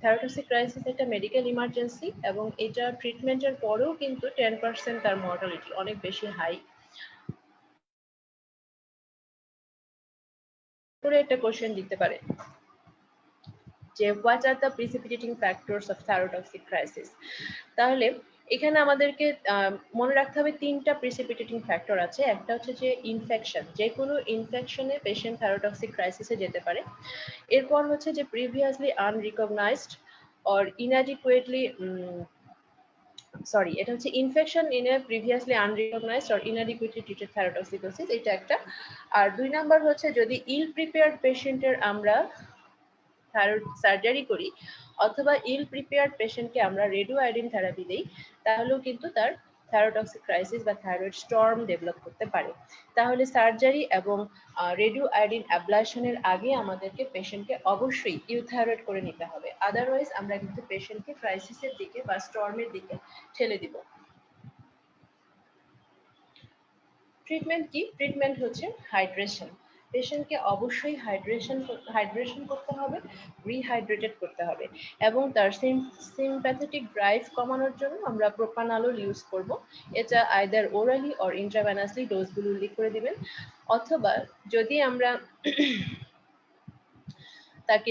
থাইরোটক্সিক ক্রাইসিস একটা মেডিকেল ইমার্জেন্সি, এবং এটা ট্রিটমেন্টের পরেও কিন্তু 10% তার মর্টালিটি অনেক বেশি হাই। করে একটা কোশ্চেন দিতে পারে যে what are the precipitating factors of thyrotoxic crisis. তাহলে এখানে আমাদেরকে মনে রাখতে হবে 3টা প্রিসিপিটেটিং ফ্যাক্টর আছে। একটা হচ্ছে যে ইনফেকশন, যে কোনো ইনফেকশনে পেশেন্ট থাইরোটক্সিক ক্রাইসিসে যেতে পারে। এরপর হচ্ছে যে প্রিভিয়াসলি আনরিকগনাইজড অর ইনঅ্যাডিকুয়েটলি এটা হচ্ছে infection in a previously unrecognised or inadequately treated thyrotoxicosis, এটা একটা। আর 2 নাম্বার হচ্ছে যদি ইল প্রিপেয়ার্ড পেশেন্টের আমরা থাইরয়েড সার্জারি করি অথবা ইল প্রিপেয়ার্ড পেশেন্টকে আমরা রেডিও আয়োডিন থেরাপি দেই, তাহলেও কিন্তু তার থাইরোটক্সিক ক্রাইসিস বা থাইরয়েড স্টর্ম ডেভেলপ করতে পারে। তাহলে সার্জারি এবং রেডিও আয়োডিন অ্যাবলেশনের আগে আমাদেরকে পেশেন্টকে অবশ্যই ইউথাইরয়েড করে নিতে হবে, আদারওয়াইজ আমরা কিন্তু পেশেন্টকে ক্রাইসিসের দিকে বা স্টর্মের দিকে ঠেলে দিব। ট্রিটমেন্ট কি? ট্রিটমেন্ট হচ্ছে হাইড্রেশন। পেশেন্টকে অবশ্যই হাইড্রেশন করতে হবে, রিহাইড্রেটেড করতে হবে, এবং তার সিম্প্যাথেটিক ড্রাইভ কমানোর জন্য আমরা প্রোপানালোল ইউজ করব। এটা আইদার ওরালি অর ইন্ট্রাভেনাসলি ডোজগুলো উল্লেখ করে দিবেন, অথবা যদি আমরা তাকে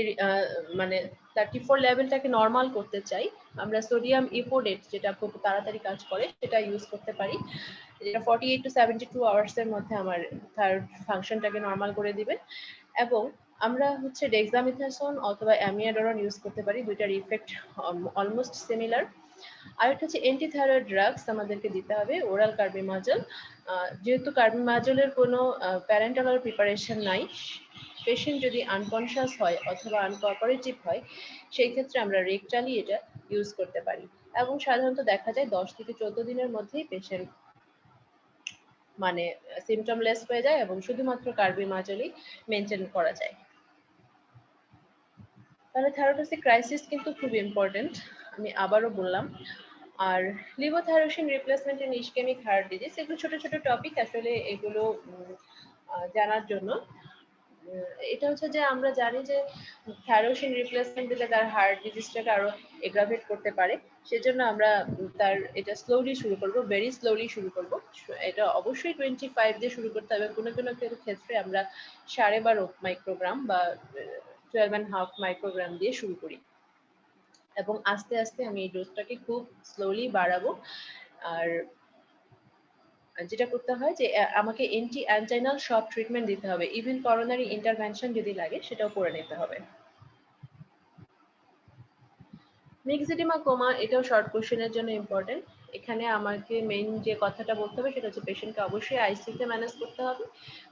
মানে 34 লেভেলটাকে নর্মাল করতে চাই, আমরা সোডিয়াম ইপোডেট, যেটা খুব তাড়াতাড়ি কাজ করে, সেটা ইউজ করতে পারি, যেটা 48 to 72 আওয়ার্সের মধ্যে আমার থাইরয়েড ফাংশনটাকে নর্মাল করে দিবে। এবং আমরা হচ্ছে ডেক্সামিথাসোন অথবা অ্যামিয়াডোরন ইউজ করতে পারি, দুইটার ইফেক্ট অলমোস্ট সিমিলার। আরেকটা হচ্ছে অ্যান্টিথাইরয়েড ড্রাগস আমাদেরকে দিতে হবে, ওরাল কার্বিমাজল। যেহেতু কার্বিমাজলের কোনো প্যারেন্টালাল প্রিপারেশন নাই, পেশেন্ট যদি আনকনশিয়াস হয় অথবা আনকোঅপারেটিভ হয়, সেই ক্ষেত্রে আমরা রেকটালি এটা ইউজ করতে পারি, এবং সাধারণত দেখা যায় 10 থেকে 14 দিনের মধ্যেই পেশেন্ট মানে সিমটমলেস হয়ে যায় এবং শুধুমাত্র কার্বিমাজলই মেনটেন করা যায়। তাহলে থাইরয়েড ক্রাইসিস কিন্তু খুব ইম্পর্টেন্ট, আমি আবারও বললাম। আর লিভোথাইরোসিন রিপ্লেসমেন্টের ইসকেমিক হার্ট ডিজিজ, এগুলো ছোট ছোট টপিক, আসলে এগুলো জানার জন্য। এটা হচ্ছে যে আমরা জানি যে থাইরোসিন রিপ্লেসমেন্ট দিলে তার হার্ট ডিজিজটাকে আরো এগ্রাভেট করতে পারে, সেজন্য আমরা তার এটা স্লোলি শুরু করব, ভেরি স্লোলি শুরু করব। এটা অবশ্যই 25 দিয়ে শুরু করতে হবে, কোনো কোনো ক্ষেত্রে আমরা 12.5 মাইক্রোগ্রাম বা 12.5 মাইক্রোগ্রাম দিয়ে শুরু করি, এবং আস্তে আস্তে আমি এই ডোজটাকে খুব স্লোলি বাড়াবো। আর যেটা করতে হয় যে আমাকে এন্টি অ্যাঞ্জাইনাল সব ট্রিটমেন্ট দিতে হবে, ইভেন করোনারি ইন্টারভেনশন যদি লাগে সেটাও করে নিতে হবে। মিক্সড এডিমা কোমা, এটাও শর্ট কোশ্চেনের জন্য ইম্পর্টেন্ট। এখানে আমাকে মেইন যে কথাটা বলতে হবে সেটা হচ্ছে পেশেন্টকে অবশ্যই আইসিইউতে ম্যানেজ করতে হবে।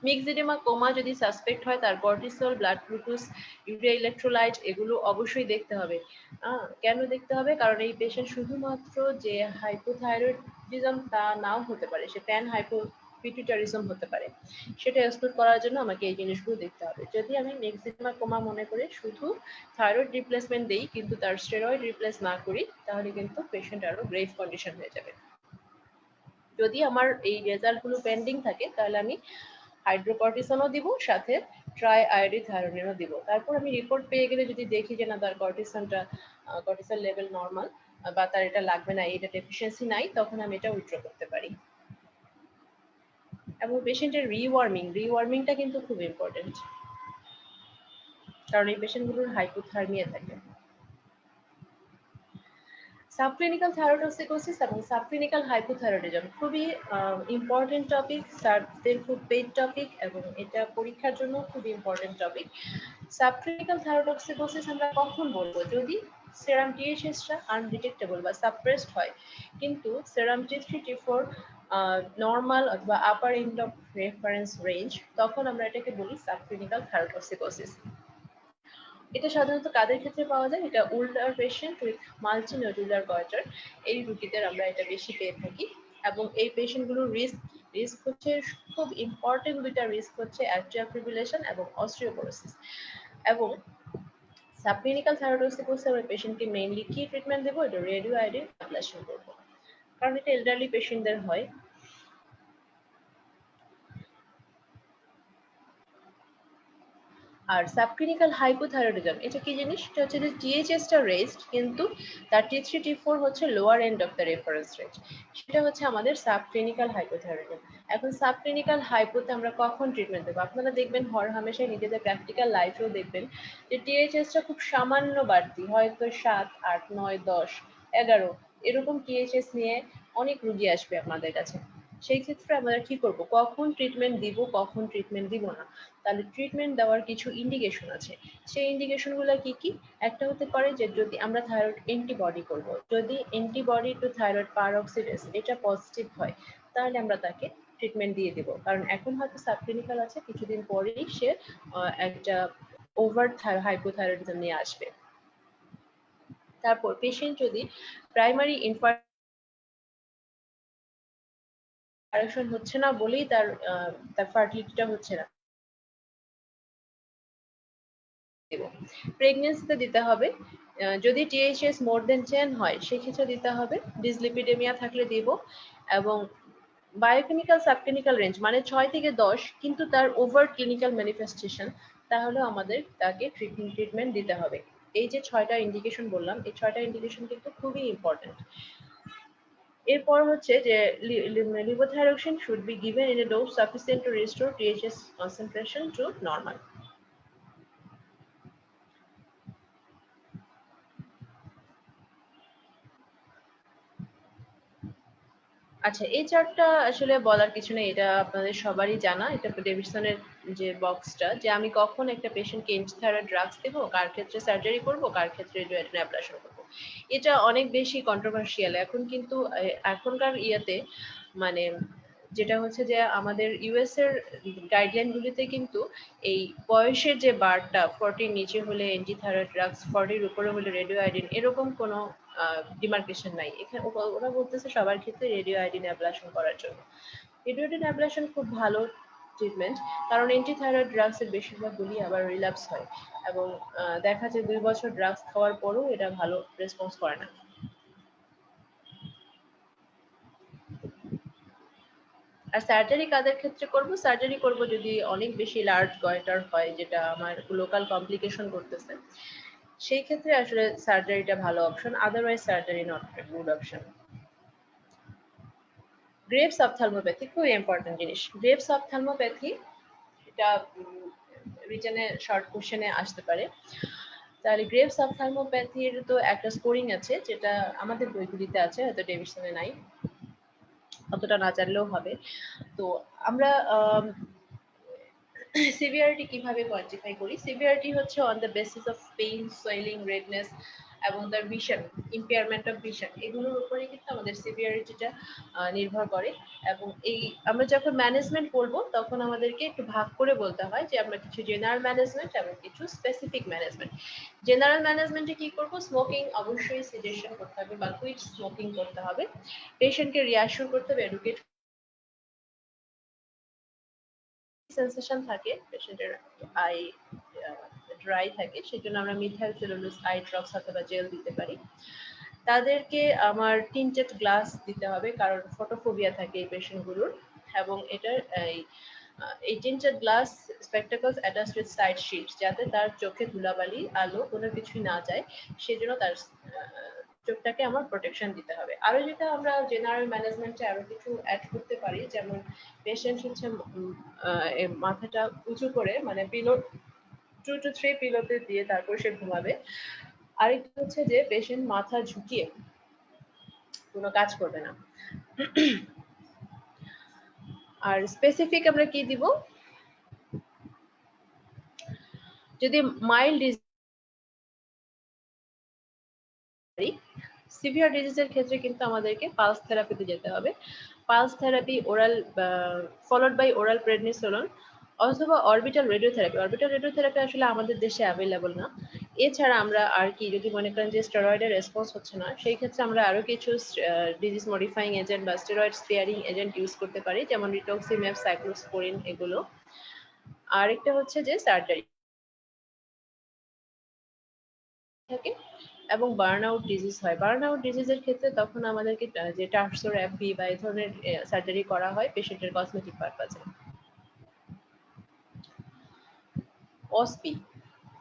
মিক্সড এডিমা কোমা যদি সাসপেক্ট হয়, তার cortisol, blood glucose, urea electrolyte এগুলো অবশ্যই দেখতে হবে। কেন দেখতে হবে? কারণ এই পেশেন্ট শুধুমাত্র যে হাইপোথাইরয়েডিজম তা নাও হতে পারে, সে প্যান হাইপোপিটুইটারিজম হতে পারে। সেটা এক্সক্লুড করার জন্য আমাকে এই জিনিসগুলো দেখতে হবে। যদি আমি মিক্সড এডিমা কোমা মনে করে শুধু থাইরয়েড রিপ্লেসমেন্ট দেই কিন্তু তার স্টেরয়েড রিপ্লেস না করি, তাহলে কিন্তু পেশেন্ট আরো গ্রেভ কন্ডিশন হয়ে যাবে। যদি আমার এই রেজাল্টগুলো পেন্ডিং থাকে, তাহলে আমি হাইড্রোকর্টিসনও দিব, সাথে ট্রাই আয়োডিথাইরোনিনও দিব। তারপর আমি রিপোর্ট পেয়ে গেলে যদি দেখি যে না, তার কর্টিসল লেভেল নর্মাল বা তার এটা লাগবে না, এটা ডেফিসিয়েন্সি নাই, তখন আমি এটা উইথড্র করতে পারি। এবং পেশেন্টের রিওয়ার্মিংটা কিন্তু খুব ইম্পর্টেন্ট, কারণ এই পেশেন্টগুলোর হাইপোথার্মিয়া থাকে। সাবক্লিনিক্যাল থাইরয়েডোসিকোসিস এবং সাবক্লিনিক্যাল হাইপোথাইরয়েডিজম খুবই ইম্পর্টেন্ট টপিক, স্যারদের খুব পেইড টপিক, এবং এটা পরীক্ষার জন্য খুব ইম্পর্টেন্ট টপিক। সাবক্লিনিক্যাল থাইরয়েডোসিকোসিস আমরা কখন বলবো? যদি সেরাম টিএইচএসটা আনডিটেক্টেবল বা সাপ্রেসড হয়, কিন্তু সেরাম T3 T4 নর্মাল অথবা আপার এন্ড অফ রেফারেন্স রেঞ্জ, তখন আমরা এটাকে বলি সাবক্লিনিক্যাল থাইরয়েডোসিকোসিস। এটা সাধারণত কাদের ক্ষেত্রে পাওয়া যায়? এটা ওল্ডার পেশেন্ট উইথ মাল্টিনোডুলার গয়টার, এই রোগীদের আমরা এটা বেশি পেয়ে থাকি। এবং এই পেশেন্টগুলোর রিস্ক হচ্ছে, খুব ইম্পর্টেন্ট দুইটা রিস্ক হচ্ছে অ্যাট্রিয়াল ফিব্রিলেশন এবং অস্টিওপোরোসিস। এবং সাবক্লিনিক্যাল থাইরয়েডোসিকোসিস আমরা পেশেন্টকে মেইনলি কি ট্রিটমেন্ট দেবো? এটা রেডিও আয়োডিন অ্যাবলেশন করবো, কারণ এটা এলডারলি পেশেন্টদের হয়। আর সাবক্লিনিক্যাল হাইপোথাইরয়েডিজম, এটা কি জিনিস? এটা হচ্ছে যে টিএইচএসটা রেজড, কিন্তু তার T3 T4 হচ্ছে lower end of the reference range, সেটা হচ্ছে আমাদের সাবক্লিনিক্যাল হাইপোথাইরয়েডিজম। এখন সাবক্লিনিক্যাল হাইপোতে আমরা কখন ট্রিটমেন্ট দেবো? আপনারা দেখবেন হরহামেশাই নিজেদের প্র্যাকটিক্যাল লাইফেও দেখবেন যে টিএইচএসটা খুব সামান্য বাড়তি, হয়তো 7, 8, 9, 10, 11 এরকম টিএইচএস নিয়ে অনেক রুগী আসবে আপনাদের কাছে। সেই ক্ষেত্রে আমরা কি করব? কখন ট্রিটমেন্ট দিব, কখন ট্রিটমেন্ট দিব না? তাহলে ট্রিটমেন্ট দেওয়ার কিছু ইন্ডিকেশন আছে। সেই ইন্ডিকেশনগুলো কি কি? একটা হতে পারে যে যদি আমরা থাইরয়েড অ্যান্টিবডি করব, যদি অ্যান্টিবডি টু থাইরয়েড পারঅক্সিডেজ এটা পজিটিভ হয়, তাহলে আমরা তাকে ট্রিটমেন্ট দিয়ে দেব। কারণ এখন হয়তো সাবক্লিনিক্যাল আছে, কিছুদিন পরেই সে একটা ওভার হাইপোথাইরয়েডিজম নিয়ে আসবে। তারপর পেশেন্ট যদি প্রাইমারি ইনফারেকশন হচ্ছে না বলেই তার ফার্টিলিটিটা হচ্ছে না, প্রেগনেন্সিতে দিতে হবে। যদি টিএইচএস মোর দেন 10 হয় সেক্ষেত্রে দিতে হবে। ডিসলিপিডেমিয়া থাকলে দিব। এবং বায়োকেমিক্যাল সাবক্লিনিক্যাল রেঞ্জ মানে 6 থেকে 10, কিন্তু তার ওভার ক্লিনিক্যাল ম্যানিফেস্টেশন, তাহলে আমাদের তাকে ট্রিটমেন্ট দিতে হবে। এই যে 6টা ইন্ডিকেশন বললাম, এই 6টা ইন্ডিকেশন কিন্তু খুবই ইম্পর্টেন্ট। এরপর হচ্ছে যে levothyroxine should be given in a dose sufficient to restore TSH concentration to normal. আচ্ছা, এই চার্টটা আসলে বলার কিছু নেই, এটা আপনাদের সবারই জানা। এটা ডেভিডসনের যে বক্সটা, যে আমি কখন একটা পেশেন্টকে এন্টিথাইরয়েড ড্রাগস দেবো, কার ক্ষেত্রে সার্জারি করব, কার ক্ষেত্রে রেডিয়েশন অ্যাবলেশন করব, এটা অনেক বেশি কন্ট্রোভার্সিয়াল। এখন কিন্তু এখনকার ইয়েতে মানে যেটা হচ্ছে যে আমাদের ইউএস এর গাইডলাইনগুলিতে কিন্তু এই বয়সের যে বারটা 40 নিচে হলে অ্যান্টিথাইরয়েড ড্রাগস, 40 উপরে হলে রেডিও আয়োডিন, এরকম কোনো ডিমার্কেশন নাই এখানে। ওরা বলতেছে সবার ক্ষেত্রে রেডিও আয়োডিন অ্যাবলেশন করার জন্য। রেডিও আয়োডিন অ্যাবলেশন খুব ভালো ট্রিটমেন্ট, কারণ অ্যান্টিথাইরয়েড ড্রাগসের বেশিরভাগগুলি আবার রিল্যাপস হয় এবং দেখা যায় 2 বছর ড্রাগস খাওয়ার পরও এটা ভালো রেসপন্স করে না। আর সার্জারি কাদের ক্ষেত্রে করব? সার্জারি করব যদি অনেক বেশি লার্জ গয়টার হয়, যেটা আমার লোকাল কমপ্লিকেশন করতেছে, সেই ক্ষেত্রে আসলে সার্জারিটা ভালো option, otherwise surgery not good option. Graves ophthalmopathy খুবই ইম্পর্টেন্ট জিনিস। গ্রেভস অপথ্যালমোপ্যাথি এটা রিটেনে শর্ট কোশ্চেনে আসতে পারে। তাহলে গ্রেভস অপথ্যালমোপ্যাথির তো একটা স্কোরিং আছে, যেটা আমাদের বইগুলিতে আছে, হয়তো ডেভিডসনে নাই, অতটা না জানলেও হবে। তো আমরা সিভিয়ারিটি কিভাবে কোয়ান্টিফাই করি? সিভিয়ারিটি হচ্ছে on the basis of pain, swelling, redness এবং তার ভিশন, ইম্পেয়ারমেন্ট অফ ভিশন, এগুলোর উপরে কিন্তু আমাদের সিভিয়ারিটিটা নির্ভর করে। এবং এই আমরা যখন ম্যানেজমেন্ট করবো তখন আমাদেরকে একটু ভাগ করে বলতে হয় যে আমরা কিছু জেনারেল ম্যানেজমেন্ট এবং কিছু স্পেসিফিক ম্যানেজমেন্ট। জেনারেল ম্যানেজমেন্টে কি করব? স্মোকিং অবশ্যই সাজেশন করতে হবে বা কুইট স্মোকিং করতে হবে, পেশেন্টকে রিঅ্যাসিওর করতে হবে, এডুকেট সেন্সেশন থাকে, পেশেন্টের আই ড্রাই থাকে, সেজন্য আমরা মিথাইল সেলুলোজ আই ড্রপস অথবা জেল দিতে পারি। তাদেরকে আমার টিন্টেড গ্লাস দিতে হবে, কারণ ফটোফোবিয়া থাকে এই পেশেন্টগুলোর, এবং এটার এই tinted glass spectacles attached with side sheets, যাতে তার চোখে ধুলাবালি আলো কোনো কিছুই না যায়, সেজন্য তার চোখটাকে আমার প্রোটেকশন দিতে হবে। আরো যেটা আমরা জেনারেল ম্যানেজমেন্টে আরো কিছু অ্যাড করতে পারি, যেমন পেশেন্ট হচ্ছে মাথাটা উঁচু করে, মানে পিলো 2 to 3 পিলোতে দিয়ে তারপর সে ঘুমাবে। আরেকটা হচ্ছে যে পেশেন্ট মাথা ঝুঁকিয়ে কোনো কাজ করবে না। আর স্পেসিফিক আমরা কি দিব? যদি মাইল্ড সিভিয়ার ডিজিজের ক্ষেত্রে কিন্তু আমাদেরকে পালস থেরাপিতে যেতে হবে। Pulse therapy oral followed by oral prednisolone অথবা অরবিটাল রেডিওথেরাপি। অরবিটাল রেডিওথেরাপি আসলে আমাদের দেশে অ্যাভেলেবল না। এছাড়া আমরা আর কি, যদি মনে করেন যে স্টেরয়েডের রেসপন্স হচ্ছে না, সেই ক্ষেত্রে আমরা আরো কিছু ডিজিজ মডিফাইং এজেন্ট বা স্টেরয়েড স্পেয়ারিং এজেন্ট ইউজ করতে পারি, যেমন রিটক্সিম্যাব, সাইক্লোস্পোরিন, এগুলো। আরেকটা হচ্ছে যে সার্জারি থাকে এবং বার্ন আউট ডিজিজ হয়। বার্ন আউট ডিজিজের ক্ষেত্রে তখন আমাদেরকে যে টার্সোর অ্যাপি বা এই ধরনের সার্জারি করা হয় পেশেন্টের কসমেটিক পারপাজে। অসপি,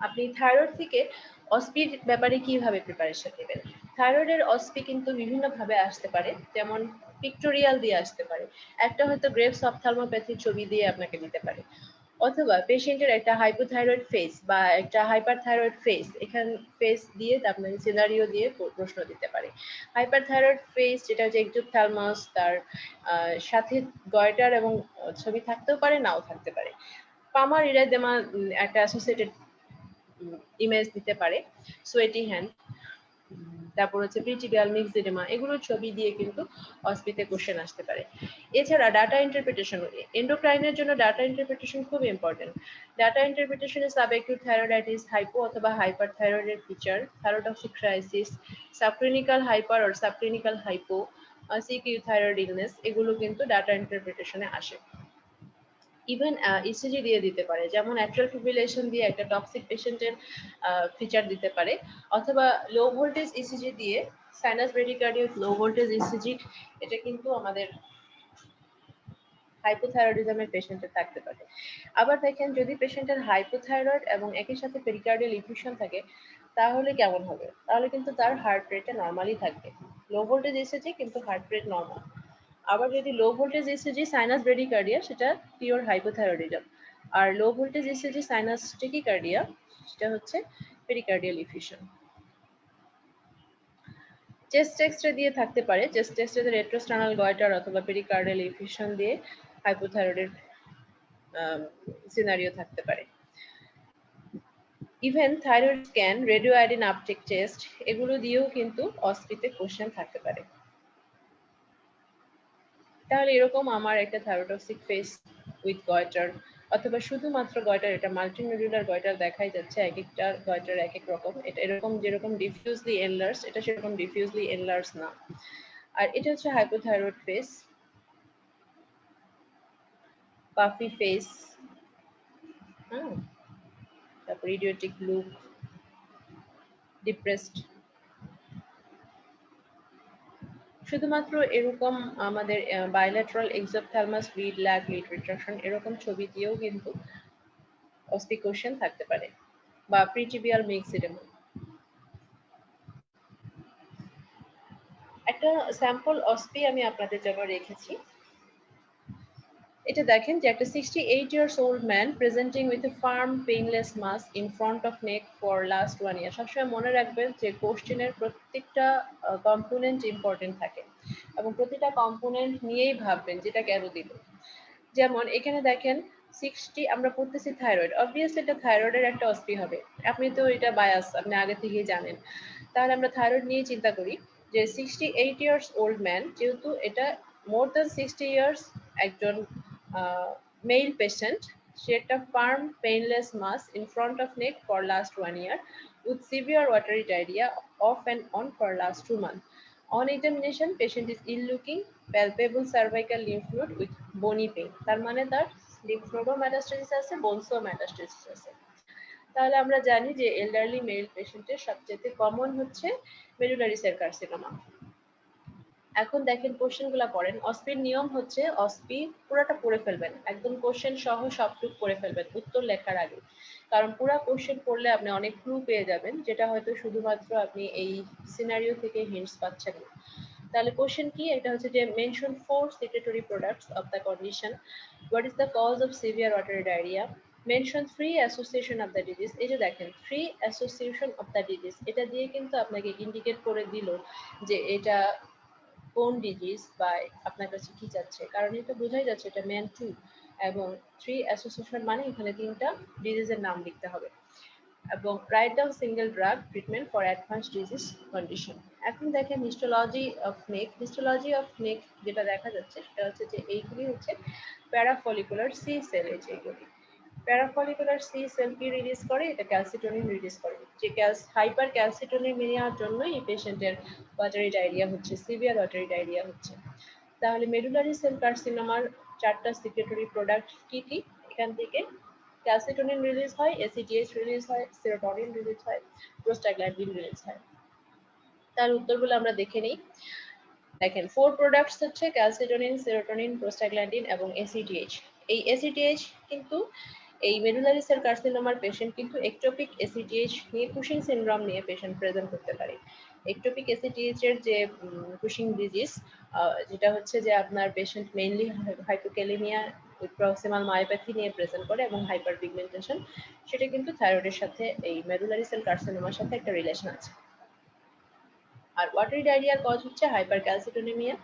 আপনি থাইরয়েড থেকে অসপির ব্যাপারে কিভাবে প্রিপারেশন নেবেন? থাইরয়েডের অসপি কিন্তু বিভিন্ন ভাবে আসতে পারে, যেমন পিক্টোরিয়াল দিয়ে আসতে পারে। একটা হয়তো গ্রেভস অপথ্যালমোপ্যাথি ছবি দিয়ে আপনাকে দিতে পারে, অথবা পেশেন্টের একটা হাইপোথাইরয়েড ফেস বা একটা হাইপারথাইরয়েড ফেস, এখানে ফেস দিয়ে আপনাকে সিনারিও দিয়ে প্রশ্ন দিতে পারে। হাইপারথাইরয়েড ফেস যেটা হচ্ছে একজোপথ্যালমাস, তার সাথে গয়টার এবং ছবি থাকতেও পারে, নাও থাকতে পারে। পামার ইরাইদেমা একটা অ্যাসোসিয়েটেড ইমেজ দিতে পারে, সোয়েটি হ্যান্ড, তারপর হচ্ছে প্রিটিবিয়াল মিক্সিডেমা, এগুলোর ছবি দিয়ে কিন্তু অসপিতে কোশ্চেন আসতে পারে। এছাড়া ডাটা ইন্টারপ্রিটেশন, এন্ডোক্রাইনের জন্য ডাটা ইন্টারপ্রিটেশন খুব ইম্পর্টেন্ট। ডাটা ইন্টারপ্রিটেশনে সাবঅ্যাকিউট থাইরয়েডাইটিস, হাইপো অথবা হাইপারথাইরয়েডের feature, thyrotoxic crisis, subclinical hyper or subclinical hypo, sick thyroid illness, এগুলো কিন্তু ডাটা ইন্টারপ্রিটেশনে আসে। ইভেন ইসিজি দিয়ে দিতে পারে, যেমন অ্যাট্রিয়াল ফিব্রিলেশন দিয়ে একটা টক্সিক পেশেন্টের ফিচার দিতে পারে, অথবা লো ভোল্টেজ ইসিজি দিয়ে সাইনাস ব্রেডিকার্ডিয়া লো ভোল্টেজ ইসিজি, এটা কিন্তু আমাদের হাইপোথাইরয়েডিজমের পেশেন্টের থাকতে পারে। আবার দেখেন, যদি পেশেন্টের হাইপোথাইরয়েড এবং একই সাথে পেরিকার্ডিয়াল ইফিউশন থাকে, তাহলে কেমন হবে? তাহলে কিন্তু তার হার্ট রেটটা নর্মালি থাকবে, লো ভোল্টেজ ইসিজি কিন্তু হার্ট রেট নর্মাল। আবার যদি low voltage ECG sinus bradycardia, সেটা পিওর হাইপোথাইরয়েডিজম। আর low voltage ECG sinus tachycardia, সেটা হচ্ছে পেরিকার্ডিয়াল ইফিউশন। চেস্ট এক্সরে দিয়ে থাকতে পারে, চেস্ট এক্সরে রেট্রোস্টার্নাল গয়টার অথবা পেরিকার্ডিয়াল ইফিউশন দিয়ে হাইপোথাইরয়েডের সিনারিও থাকতে পারে। Even thyroid scan, radio iodine uptake test, এগুলো দিয়েও কিন্তু অসপিতে কোশ্চেন থাকতে পারে। তাহলে এরকম আমার একটা থাইরোটক্সিক ফেস উইথ গয়টার অথবা শুধুমাত্র গয়টার, এটা মাল্টিনোডুলার গয়টার দেখাই যাচ্ছে, এক একটা গয়টার এক এক রকম। এটা এরকম যেরকম ডিফিউজলি এনলার্জ, এটা সেরকম ডিফিউজলি এনলার্জ না। আর এটা হচ্ছে হাইপোথাইরয়েড ফেস। পাফি ফেস, হ্যাঁ, তারপর ইডিওটিক লুক, ডিপ্রেসড। শুধুমাত্র এরকম আমাদের bilateral exophthalmos lid lag lid retraction এরকম ছবি দিয়েও কিন্তু অস্পি কোশ্চেন থাকতে পারে, বা প্রিটিবিয়াল মিক্স ইডেমা। একটা স্যাম্পল অস্পি আমি আপনাদের জন্য রেখেছি। এটা দেখেন যে একটা 68 years old man presenting with a firm painless mass in front of neck for last 1 year। সবসময় মনে রাখবেন যে কোশ্চেনের প্রত্যেকটা কম্পোনেন্ট ইম্পর্টেন্ট থাকে এবং প্রতিটা কম্পোনেন্ট নিয়েই ভাববেন যেটা কেন দিল। যেমন এখানে দেখেন 60, আমরা পড়তেছি থাইরয়েড, অবভিয়াসলি এটা থাইরয়েডের একটা অস্পি হবে, আপনি তো এটা বায়াস, আপনি আগে থেকেই জানেন। তাহলে আমরা থাইরয়েড নিয়ে চিন্তা করি যে 68 years old man, যেহেতু এটা মোর দ্যান 60 ইয়ার্স, একজন মেল পেশেন্ট, সে একটা firm painless mass in front of neck for last 1 year with severe watery diarrhea off and on for last 2 months. On examination, patient is ill looking, palpable cervical lymph node with bony pain। তার মানে তার lymph node metastasis আছে, বোনসও metastasis আছে। তাহলে আমরা জানি যে elderly mail পেশেন্টের সবচেয়ে কমন হচ্ছে মেডুলারি সেল কার্সিনোমা। এখন দেখেন কোশ্চেনগুলো পড়েন। অস্পির নিয়ম হচ্ছে অস্পি পুরোটা পড়ে ফেলবেন, একদম কোশ্চেন সহ সবটুকু পড়ে ফেলবেন উত্তর লেখার আগে, কারণ পুরো কোশ্চেন পড়লে আপনি অনেক ক্লু পেয়ে যাবেন, যেটা হয়তো শুধুমাত্র আপনি এই সিনারিও থেকে হিন্টস পাচ্ছেন না। তাহলে কোশ্চেন কি, এটা হচ্ছে যে mention 4 secretory products of the condition, what is the cause of severe watery diarrhea, mention 3 association of the disease। এই যে দেখেন 3 association of the disease, এটা দিয়ে কিন্তু আপনাকে ইন্ডিকেট করে দিল যে এটা কোন ডিজিজ বা আপনার কাছে কি যাচ্ছে, কারণ এটা বোঝাই যাচ্ছে এটা ম্যান 2 এবং 3 অ্যাসোসিয়েশন মানে এখানে তিনটা ডিজিজের নাম লিখতে হবে। এবং right down single drug treatment for advance disease condition. এখন দেখেন histology of neck, histology of neck যেটা দেখা যাচ্ছে সেটা হচ্ছে যে এইগুলি হচ্ছে প্যারাফলিকুলার সি সেল। এইগুলি প্যারাফলিকুলার সি সেল কি রিলিজ করে, এটা ক্যালসিটোনিন রিলিজ করে, যে হাইপার ক্যালসিটোনিমিয়ার জন্য এই পেশেন্টের ওয়াটারি ডায়রিয়া হচ্ছে, সিভিয়ার ওয়াটারি ডায়রিয়া হচ্ছে। তাহলে মেডুলারি সেল কার্সিনোমার 4টা সিক্রেটরি প্রোডাক্ট কি কি, এখান থেকে ক্যালসিটোনিন রিলিজ হয়, এসিটিএইচ রিলিজ হয়, সেরোটোনিন রিলিজ হয়, প্রোস্টাগ্ল্যান্ডিন রিলিজ হয়। তার উত্তরগুলো আমরা দেখে নিই। দেখেন 4 প্রোডাক্টস হচ্ছে ক্যালসিটোনিন, সেরোটোনিন, প্রোস্টাগ্ল্যান্ডিন এবং এসিটিএইচ। এই এসিটিএইচ কিন্তু এই মেডুলারি সেল কার্সিনোমার পেশেন্ট কিন্তু একটোপিক এসিটিএইচ নিয়ে কুশিং সিনড্রোম নিয়ে পেশেন্ট প্রেজেন্ট করতে পারে। একটোপিক এসিটিএইচ এর যে কুশিং ডিজিজ, যেটা হচ্ছে যে আপনার patient mainly hypokalaemia with proximal myopathy নিয়ে প্রেজেন্ট করে এবং হাইপার পিগমেন্টেশন, সেটা কিন্তু থাইরয়েডের সাথে এই মেডুলারি সেল কার্সিনোমার সাথে একটা রিলেশন আছে। আর ওয়াটারি ডায়রিয়ার কজ হচ্ছে হাইপার ক্যালসিটোনিমিয়া।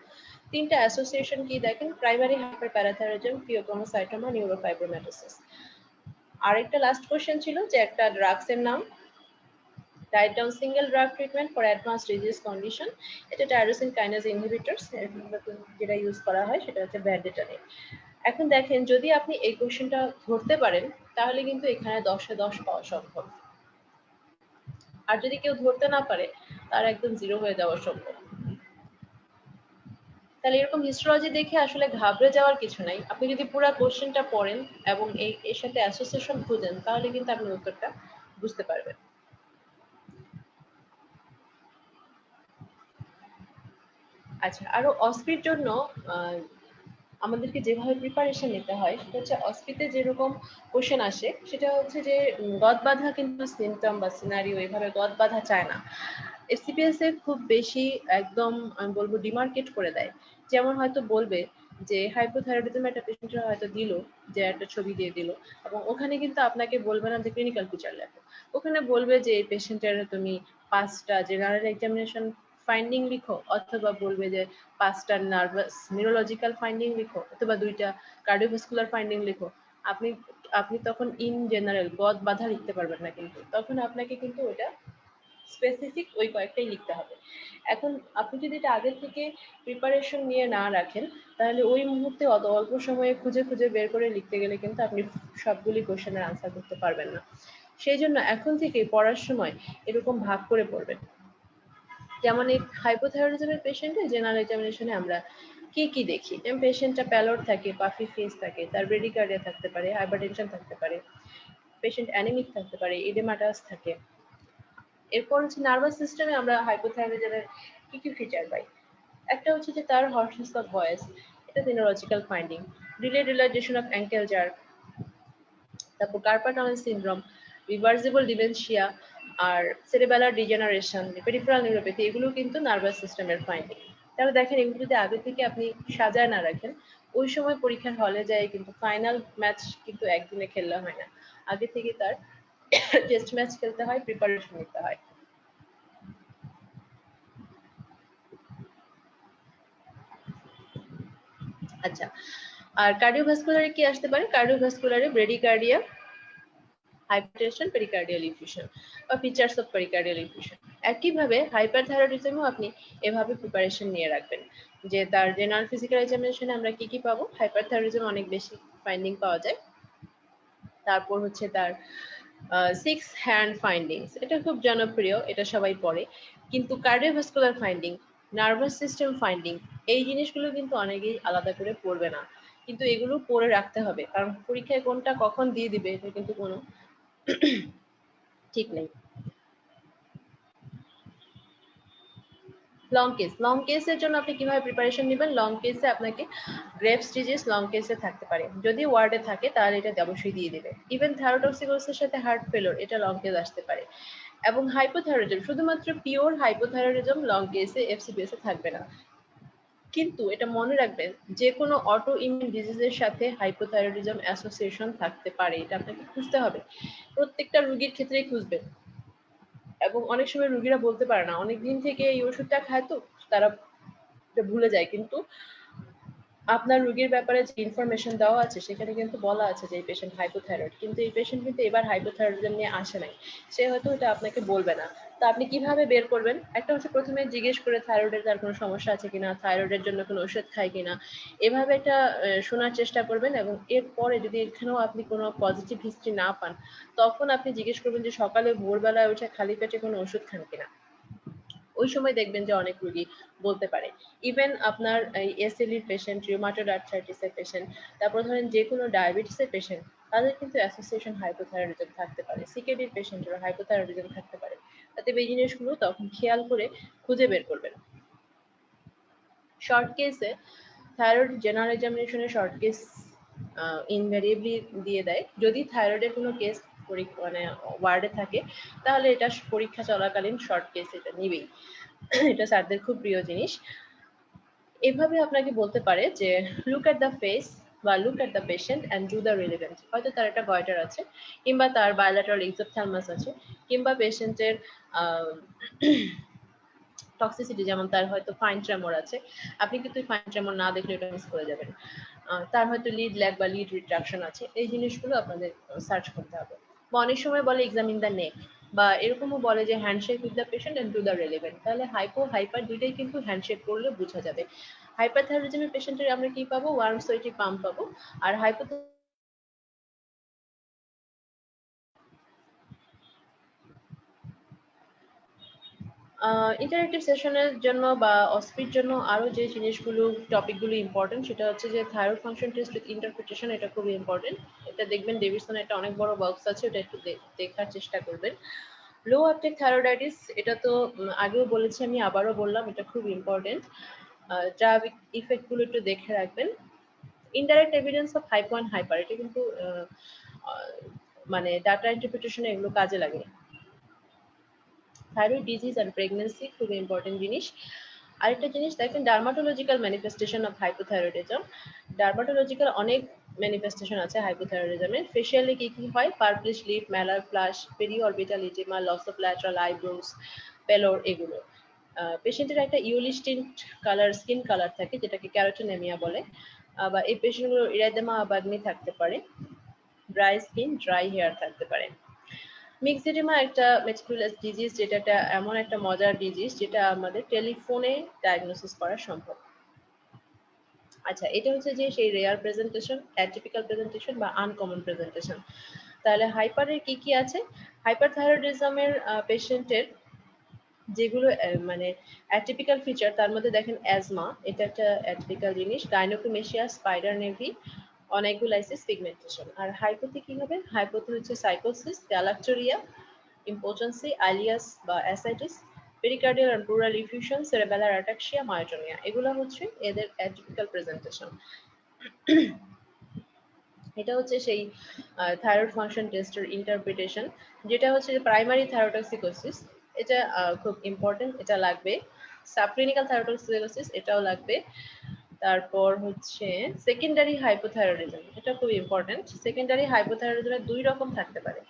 3টা অ্যাসোসিয়েশন কি দেখেন, primary hyper parathyroidism, phaeochromocytoma, neurofibromatosis. আরেকটা লাস্ট কোশ্চেন ছিল যে একটা ড্রাগসের নাম, right down single drug treatment for advanced disease condition. এটা টাইরোসিন কাইনেজ ইনহিবিটরস, যেটা ইউজ করা হয় সেটা হচ্ছে ভ্যান্ডেটানিন। এখন দেখেন যদি আপনি এই কোশ্চেনটা ধরতে পারেন তাহলে কিন্তু এখানে 10-এ 10 পাওয়া সম্ভব, আর যদি কেউ ধরতে না পারে তার একদম 0 হয়ে যাওয়া সম্ভব। তাহলে এরকম হিস্টোলজি দেখে আসলে ঘাবড়ে যাওয়ার কিছু নাই, আপনি যদি পুরো কোশ্চেনটা পড়েন এবং এর সাথে অ্যাসোসিয়েশন খুঁজেন তাহলে কিন্তু আপনি উত্তরটা বুঝতে পারবেন। আচ্ছা, আরো অস্পির জন্য আমাদেরকে যেভাবে প্রিপারেশন নিতে হয় সেটা হচ্ছে অস্পিতে যেরকম কোশ্চেন আসে সেটা হচ্ছে যে গদ বাঁধা কিন্তু সিমটম বা সিনারিও এভাবে গদ বাঁধা চায় না। এফসিপিএস এ খুব বেশি একদম আমি বলবো ডিমার্কেট করে দেয়, যেমন হয়তো বলবে যে হাইপোথাইরয়েডিজম একটা পেশেন্টের হয়তো দিল যে একটা ছবি দিয়ে দিল এবং ওখানে কিন্তু আপনাকে বলবে না যে ক্লিনিক্যাল ফিচার লেখো, ওখানে বলবে যে এই পেশেন্টের তুমি 5টা জেনারেল এক্সামিনেশন ফাইন্ডিং লিখো, অথবা বলবে যে 5টা নার্ভাস নিউরোলজিক্যাল ফাইন্ডিং লিখো, অথবা 2টা কার্ডিওভাস্কুলার ফাইন্ডিং লিখো। আপনি তখন ইন জেনারেল গদ বাঁধা লিখতে পারবেন না, কিন্তু তখন আপনাকে কিন্তু ওটা স্পেসিফিক ওই কয়েকটাই লিখতে হবে। এখন আপনি যদি এটা আগে থেকে প্রিপারেশন নিয়ে না রাখেন তাহলে ওই মুহূর্তে অল্প সময়ে খুঁজে খুঁজে বের করে লিখতে গেলে কিন্তু আপনি সবগুলি কোশ্চেনের আনসার করতে পারবেন না। সেই জন্য এখন থেকে পড়ার সময় এরকম ভাগ করে পড়বেন। যেমন এই হাইপোথাইরয়েডিজমের পেশেন্টে জেনারেল এক্সামিনেশনে আমরা কি কি দেখি, যেমন পেশেন্টটা প্যালোর থাকে, পাফি ফেস থাকে, তার ব্রেডিকার্ডিয়া থাকতে পারে, হাইপারটেনশন থাকতে পারে, পেশেন্ট অ্যানিমিক থাকতে পারে, ইডেমাটাস থাকে। এরপর হচ্ছে নার্ভাস সিস্টেমে আমরা হাইপোথাইরয়েডিজমের কি কি ফিচার পাই। একটা হচ্ছে যে তার হর্সনেস অফ ভয়েস, এটা neurological finding, delayed relaxation of ankle jerk, তারপর carpal tunnel syndrome, reversible dementia, আর সেরেবেলার ডিজেনারেশন, পেরিফেরাল নিউরোপ্যাথি, এগুলো কিন্তু নার্ভাস সিস্টেমের ফাইন্ডিং। তাহলে দেখেন এগুলো যদি আগে থেকে আপনি সাজায় না রাখেন, ওই সময় পরীক্ষার হলে যায় কিন্তু ফাইনাল ম্যাচ কিন্তু একদিনে খেললে হয় না, আগে থেকে তার টেস্ট ম্যাচ খেলতে হয়, প্রিপারেশন নিতে হয়। আচ্ছা, আর কার্ডিওভাস্কুলারে কি আসতে পারে? কার্ডিওভাস্কুলারে ব্রেডিকার্ডিয়া, হাইপারটেনশন, পেরিকার্ডিয়াল ইফিউশন বা ফিচার্স অফ পেরিকার্ডিয়াল ইফিউশন। একইভাবে হাইপারথাইরয়েডিজমেও আপনি এভাবে প্রিপারেশন নিয়ে রাখবেন যে তার জেনারেল ফিজিক্যাল এক্সামিনেশনে আমরা কি কি পাবো। হাইপারথাইরয়েডিজম অনেক বেশি ফাইন্ডিং পাওয়া যায়। তারপর হচ্ছে তার 6 হ্যান্ড ফাইন্ডিংস, এটা খুব জনপ্রিয়, এটা সবাই পড়ে। কিন্তু cardiovascular finding, nervous system finding, এই জিনিসগুলো কিন্তু অনেকেই আলাদা করে পড়বে না, কিন্তু এগুলো পড়ে রাখতে হবে, কারণ পরীক্ষায় কোনটা কখন দিয়ে দিবে এটা কিন্তু কোনো ঠিক নেই। লং কেসের জন্য আপনি কিভাবে প্রিপারেশন নেবেন? লং কেসে আপনাকে গ্রেভস ডিজিজ লং কেসে থাকতে পারে, যদি ওয়ার্ডে থাকে তাহলে এটা অবশ্যই দিয়ে দিবে। ইভেন থাইরোটক্সিকোসিসের সাথে হার্ট ফেলোর, এটা লং কেস আসতে পারে। এবং হাইপোথাইরয়েডিজম, শুধুমাত্র পিওর হাইপোথাইরয়েডিজম লং কেসে এফসিপিএস এ থাকবে না, কিন্তু এটা মনে রাখবেন যে কোনো অটো ইমিউন ডিজিজের সাথে হাইপোথাইরয়েডিজম অ্যাসোসিয়েশন থাকতে পারে, এটা আপনাকে খুঁজতে হবে, প্রত্যেকটা রোগীর ক্ষেত্রেই খুঁজবেন। এবং অনেক সময় রোগীরা বলতে পারে না, অনেক দিন থেকে এই ওষুধটা খায় তো তারা এটা ভুলে যায়, কিন্তু আপনার রোগীর ব্যাপারে যে ইনফরমেশন দেওয়া আছে সেখানে কিন্তু বলা আছে যে এই পেশেন্ট হাইপোথাইরয়েড, কিন্তু এই পেশেন্ট কিন্তু এবার হাইপোথাইরয়েডিজম নিয়ে আসে নাই, সে হয়তো এটা আপনাকে বলবে না। তো আপনি কিভাবে বের করবেন? একটা হচ্ছে প্রথমে জিজ্ঞেস করে থাইরয়েডের তার কোনো সমস্যা আছে কিনা, থাইরয়েডের জন্য কোনো ওষুধ খায় কিনা, এভাবে এটা শোনার চেষ্টা করবেন। এবং এরপরে যদি এখানেও আপনি কোনো পজিটিভ হিস্ট্রি না পান, তখন আপনি জিজ্ঞেস করবেন যে সকালে ভোরবেলায় উঠে খালি পেটে কোনো ওষুধ খান কিনা। ওই সময় দেখবেন যে অনেক রোগী বলতে পারে। ইভেন আপনার এসএলইর পেশেন্ট, রিউমাটয়েড আর্থ্রাইটিসের পেশেন্ট, তারপর ধরেন যে কোনো ডায়াবেটিসের পেশেন্ট, তাদের কিন্তু অ্যাসোসিয়েশন হাইপোথাইরয়েডিজম থাকতে পারে। সিকেডির পেশেন্টেরও হাইপোথাইরয়েডিজম থাকতে পারে। অতএব এই জিনিসগুলো তখন খেয়াল করে খুঁজে বের করবেন। শর্ট কেসে থাইরয়েড জেনারেল এক্সামিনেশনে শর্ট কেস ইনভ্যারিয়েবলি দিয়ে দেয়। যদি থাইরয়েডের কোনো কেস মানে ওয়ার্ডে থাকে, তাহলে এটা পরীক্ষা চলাকালীন শর্ট কেস এটা নিবেই। এটা স্যারদের খুব প্রিয় জিনিস। এভাবে আপনাকে বলতে পারে যে লুক এট দ্য ফেস বা look at the patient and do the relevant. হয়তো তার একটা গয়টার আছে, কিংবা তার বায়োল্যাটারাল এক্সোপথ্যালমাস আছে, কিংবা পেশেন্টের টক্সিসিটি, যেমন তার হয়তো ফাইন ট্রেমর আছে, আপনি কিন্তু ফাইন ট্রেমর না দেখলে এটা মিস করে যাবেন। তার হয়তো লিড ল্যাগ বা লিড রিট্রাকশন আছে, এই জিনিসগুলো আপনাদের সার্চ করতে হবে। বা অনেক সময় বলে এক্সামিন দ্য নেক, বা এরকমও বলে যে handshake with the patient and to the relevant. তাহলে হাইপো হাইপার দুইটাই কিন্তু হ্যান্ডশেক করলে বোঝা যাবে। হাইপারথাইরয়েডিজমের পেশেন্টের আমরা কি পাবো? ওয়ার্ম সোয়েটি পাম্প পাবো। আর ইন্টারেক্টিভ সেশনের জন্য বা অস্পির জন্য আরো যে জিনিসগুলো টপিকগুলো ইম্পর্টেন্ট, সেটা হচ্ছে যে thyroid function test with interpretation, এটা খুবই ইম্পর্টেন্ট। এটা দেখবেন ডেভিডসন একটা অনেক বড় বক্স আছে, ওটা একটু দেখার চেষ্টা করবেন। লো আপটেক থাইরয়েডাইটিস, এটা তো আগেও বলেছি আমি, আবারও বললাম, এটা খুব ইম্পর্টেন্ট। ড্রাগ ইফেক্ট গুলো একটু দেখে রাখবেন। Indirect evidence of hypo and hyper, এটা কিন্তু মানে ডাটা ইন্টারপ্রিটেশনে এগুলো কাজে লাগে। থাইরয়েড ডিজিজ অ্যান্ড প্রেগন্যান্সি খুব ইম্পর্টেন্ট জিনিস। আরেকটা জিনিস দেখেন, dermatological manifestation of hypothyroidism. Dermatological অনেক ম্যানিফেস্টেশন আছে হাইপোথাইরয়েডিজমের। ফেশিয়ালে কি কি হয়? Purplish lip, malar flush, periorbital oedema, loss of lateral eyebrows, pallor, এগুলো। পেশেন্টের একটা ইউলিস্টিন্ট কালার, স্কিন কালার থাকে, যেটাকে ক্যারোটোনেমিয়া বলে। বা এই পেশেন্টগুলো ইরাইদেমা আবাগনি থাকতে পারে, ড্রাই স্কিন, ড্রাই হেয়ার থাকতে পারে। মিক্সিডিমা একটা মেটিকুলাস ডিজিজ, যেটা এমন একটা মজার ডিজিজ যেটা আমাদের টেলিফোনে ডায়াগনোসিস করা সম্ভব। আচ্ছা, এটা হচ্ছে যে সেই রেয়ার প্রেজেন্টেশন, অ্যাটিপিক্যাল প্রেজেন্টেশন বা আনকমন প্রেজেন্টেশন। তাহলে হাইপারের কি কি আছে? হাইপারথাইরয়েডিজমের পেশেন্টের যেগুলো মানে অ্যাটিপিক্যাল ফিচার, তার মধ্যে দেখেন অ্যাজমা, এটা একটা অ্যাটিপিক্যাল জিনিস, gynaecomastia, spider naevi, onycholysis, pigmentation. আর হাইপোতে কি হবে? হাইপোতে হচ্ছে সাইকোসিস, গ্যালাক্টোরিয়া, ইম্পোটেন্সি, আইলিয়াস বা ascites, pericardial and pleural effusion, cerebellar ataxia, myotonia. এগুলো হচ্ছে এদের অ্যাটিপিক্যাল প্রেজেন্টেশন। এটা হচ্ছে সেই থাইরয়েড ফাংশন টেস্টের ইন্টারপ্রিটেশন, যেটা হচ্ছে প্রাইমারি থাইরোটক্সিকোসিস, এটা খুব ইম্পর্টেন্ট, এটা লাগবে। সাবক্লিনিক্যাল থাইরোটক্সিকোসিস, এটাও লাগবে। তারপর হচ্ছে সেকেন্ডারি হাইপোথাইরয়েডিজম, এটা খুব ইম্পর্টেন্ট। সেকেন্ডারি হাইপোথাইরয়েডিজমে দুই রকম থাকতে পারে।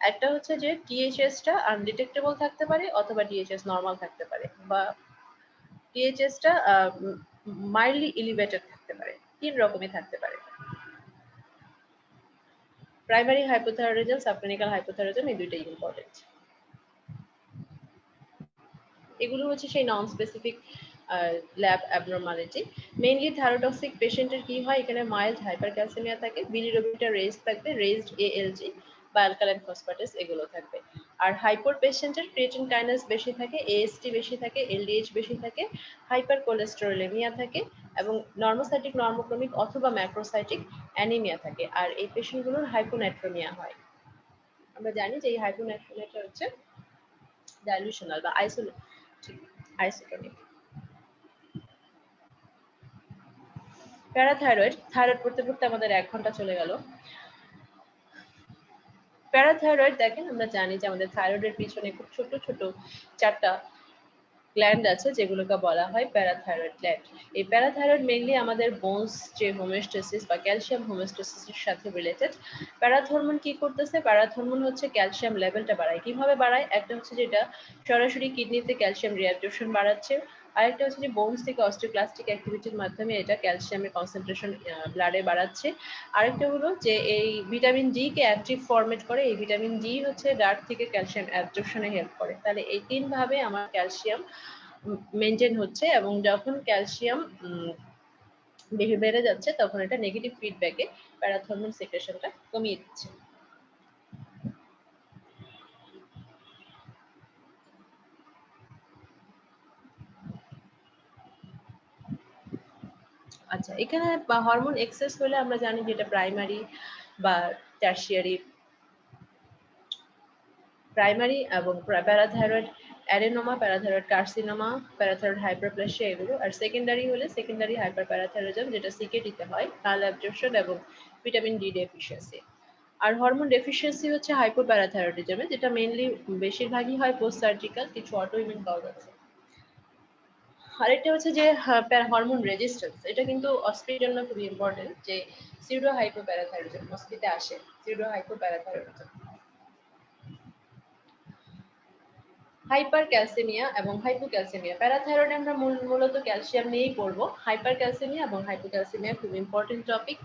একটা হচ্ছে যে টিএইচএসটা আনডিটেক্টেবল থাকতে পারে, অথবা টিএইচএস নরমাল থাকতে পারে, বা টিএইচএসটা মাইল্ডলি এলিভেটেড থাকতে পারে। তিন রকমই থাকতে পারে। প্রাইমারি হাইপোথাইরয়েডিজম, সাবক্লিনিক্যাল হাইপোথাইরয়েডিজম, এই দুইটাই ইম্পর্টেন্ট। এগুলো হচ্ছে সেই non specific lab abnormality. Mainly thyrotoxic পেশেন্টের কি হয়, এখানে মাইল্ড হাইপারক্যালসিমিয়া থাকে, বিলিরুবিনটা রেজ থাকবে, রেজড এএলজি বা অ্যালকালাইন ফসফেটেস এগুলো থাকবে। আর হাইপোর পেশেন্টের ক্রিয়েটিন কাইনেজ বেশি থাকে, এএসটি বেশি থাকে, এলডিএইচ বেশি থাকে, হাইপার কোলেস্টেরোলেমিয়া থাকে, এবং নর্মোসাইটিক নর্মোক্রমিক অথবা ম্যাক্রোসাইটিক অ্যানিমিয়া থাকে। আর এই পেশেন্টগুলোর হাইপোনাইট্রোমিয়া হয়। আমরা জানি যে এই হাইপোনাইট্রোমিয়াটা হচ্ছে ডাইলিউশনাল বা আইসোটোনিক। প্যারাথাইরয়েড, থাইরয়েড পড়তে পড়তে আমাদের 1 ঘন্টা চলে গেল। প্যারাথাইরয়েড দেখেন, আমরা জানি যে আমাদের থাইরয়েডের পিছনে খুব ছোট ছোট 4টা গ্ল্যান্ড আছে, যেগুলোকে বলা হয় প্যারাথাইরয়েড গ্ল্যান্ড। এই প্যারাথাইরয়েড মেইনলি আমাদের বোনস যে হোমিওস্টেসিস বা ক্যালসিয়াম হোমিওস্টেসিসের সাথে রিলেটেড। প্যারাথর্মোন কি করতেছে? প্যারাথর্মোন হচ্ছে ক্যালসিয়াম লেভেলটা বাড়ায়। কিভাবে বাড়ায়? একটা হচ্ছে যেটা সরাসরি কিডনিতে ক্যালসিয়াম রিঅ্যাবজর্পশন বাড়াচ্ছে, আরেকটা হচ্ছে যে বোনস থেকে অস্টিওক্লাস্টিক অ্যাক্টিভিটির মাধ্যমে এটা ক্যালসিয়ামের কনসেন্ট্রেশন ব্লাডে বাড়াচ্ছে। আরেকটা হলো যে এই ভিটামিন ডি কে অ্যাক্টিভ ফরমেট করে। এই ভিটামিন ডি হচ্ছে ডার্ট থেকে ক্যালসিয়াম অ্যাবজর্পশনে হেল্প করে। তাহলে এই 3 ভাবে আমার ক্যালসিয়াম মেনটেন হচ্ছে, এবং যখন ক্যালসিয়াম বেড়ে যাচ্ছে তখন এটা নেগেটিভ ফিডব্যাকে প্যারাথর্মোন সেক্রেশনটা কমিয়ে দিচ্ছে। আচ্ছা, এখানে হরমোন এক্সেস হলে আমরা জানি যে এটা প্রাইমারি বা টারশিয়ারি। প্রাইমারি এবং parathyroid adenoma, parathyroid carcinoma, parathyroid hyperplasia এগুলো। আর সেকেন্ডারি হলে সেকেন্ডারি হাইপারপ্যারাথাইরয়েডিজম, যেটা সিকেডিতে হয়, মাল অ্যাবজর্পশন এবং ভিটামিন ডি ডেফিসিয়েন্সি। আর হরমোন ডেফিসিয়েন্সি হচ্ছে হাইপোপ্যারাথাইরয়েডিজমে, যেটা মেইনলি বেশিরভাগই হয় পোস্ট সার্জিক্যাল, কিছু অটোইমিউন কজ আছে। আরেকটা হচ্ছে যে হরমোন রেজিস্ট্যান্স, এটা কিন্তু অস্ট্রির জন্য খুবই ইম্পর্টেন্ট, যে সিউডো হাইপোপ্যারাথাইরয়েডিজম অস্ট্রিতে আসে, সিউডো হাইপোপ্যারাথাইরয়েডিজম। হাইপার ক্যালসিমিয়া এবং হাইপোক্যালসিমিয়া। প্যারাথাইরয়েডে আমরা মূলত ক্যালসিয়াম নিয়েই পড়বো। হাইপার ক্যালসিমিয়া এবং হাইপোক্যালসিমিয়া খুব ইম্পর্টেন্ট টপিক,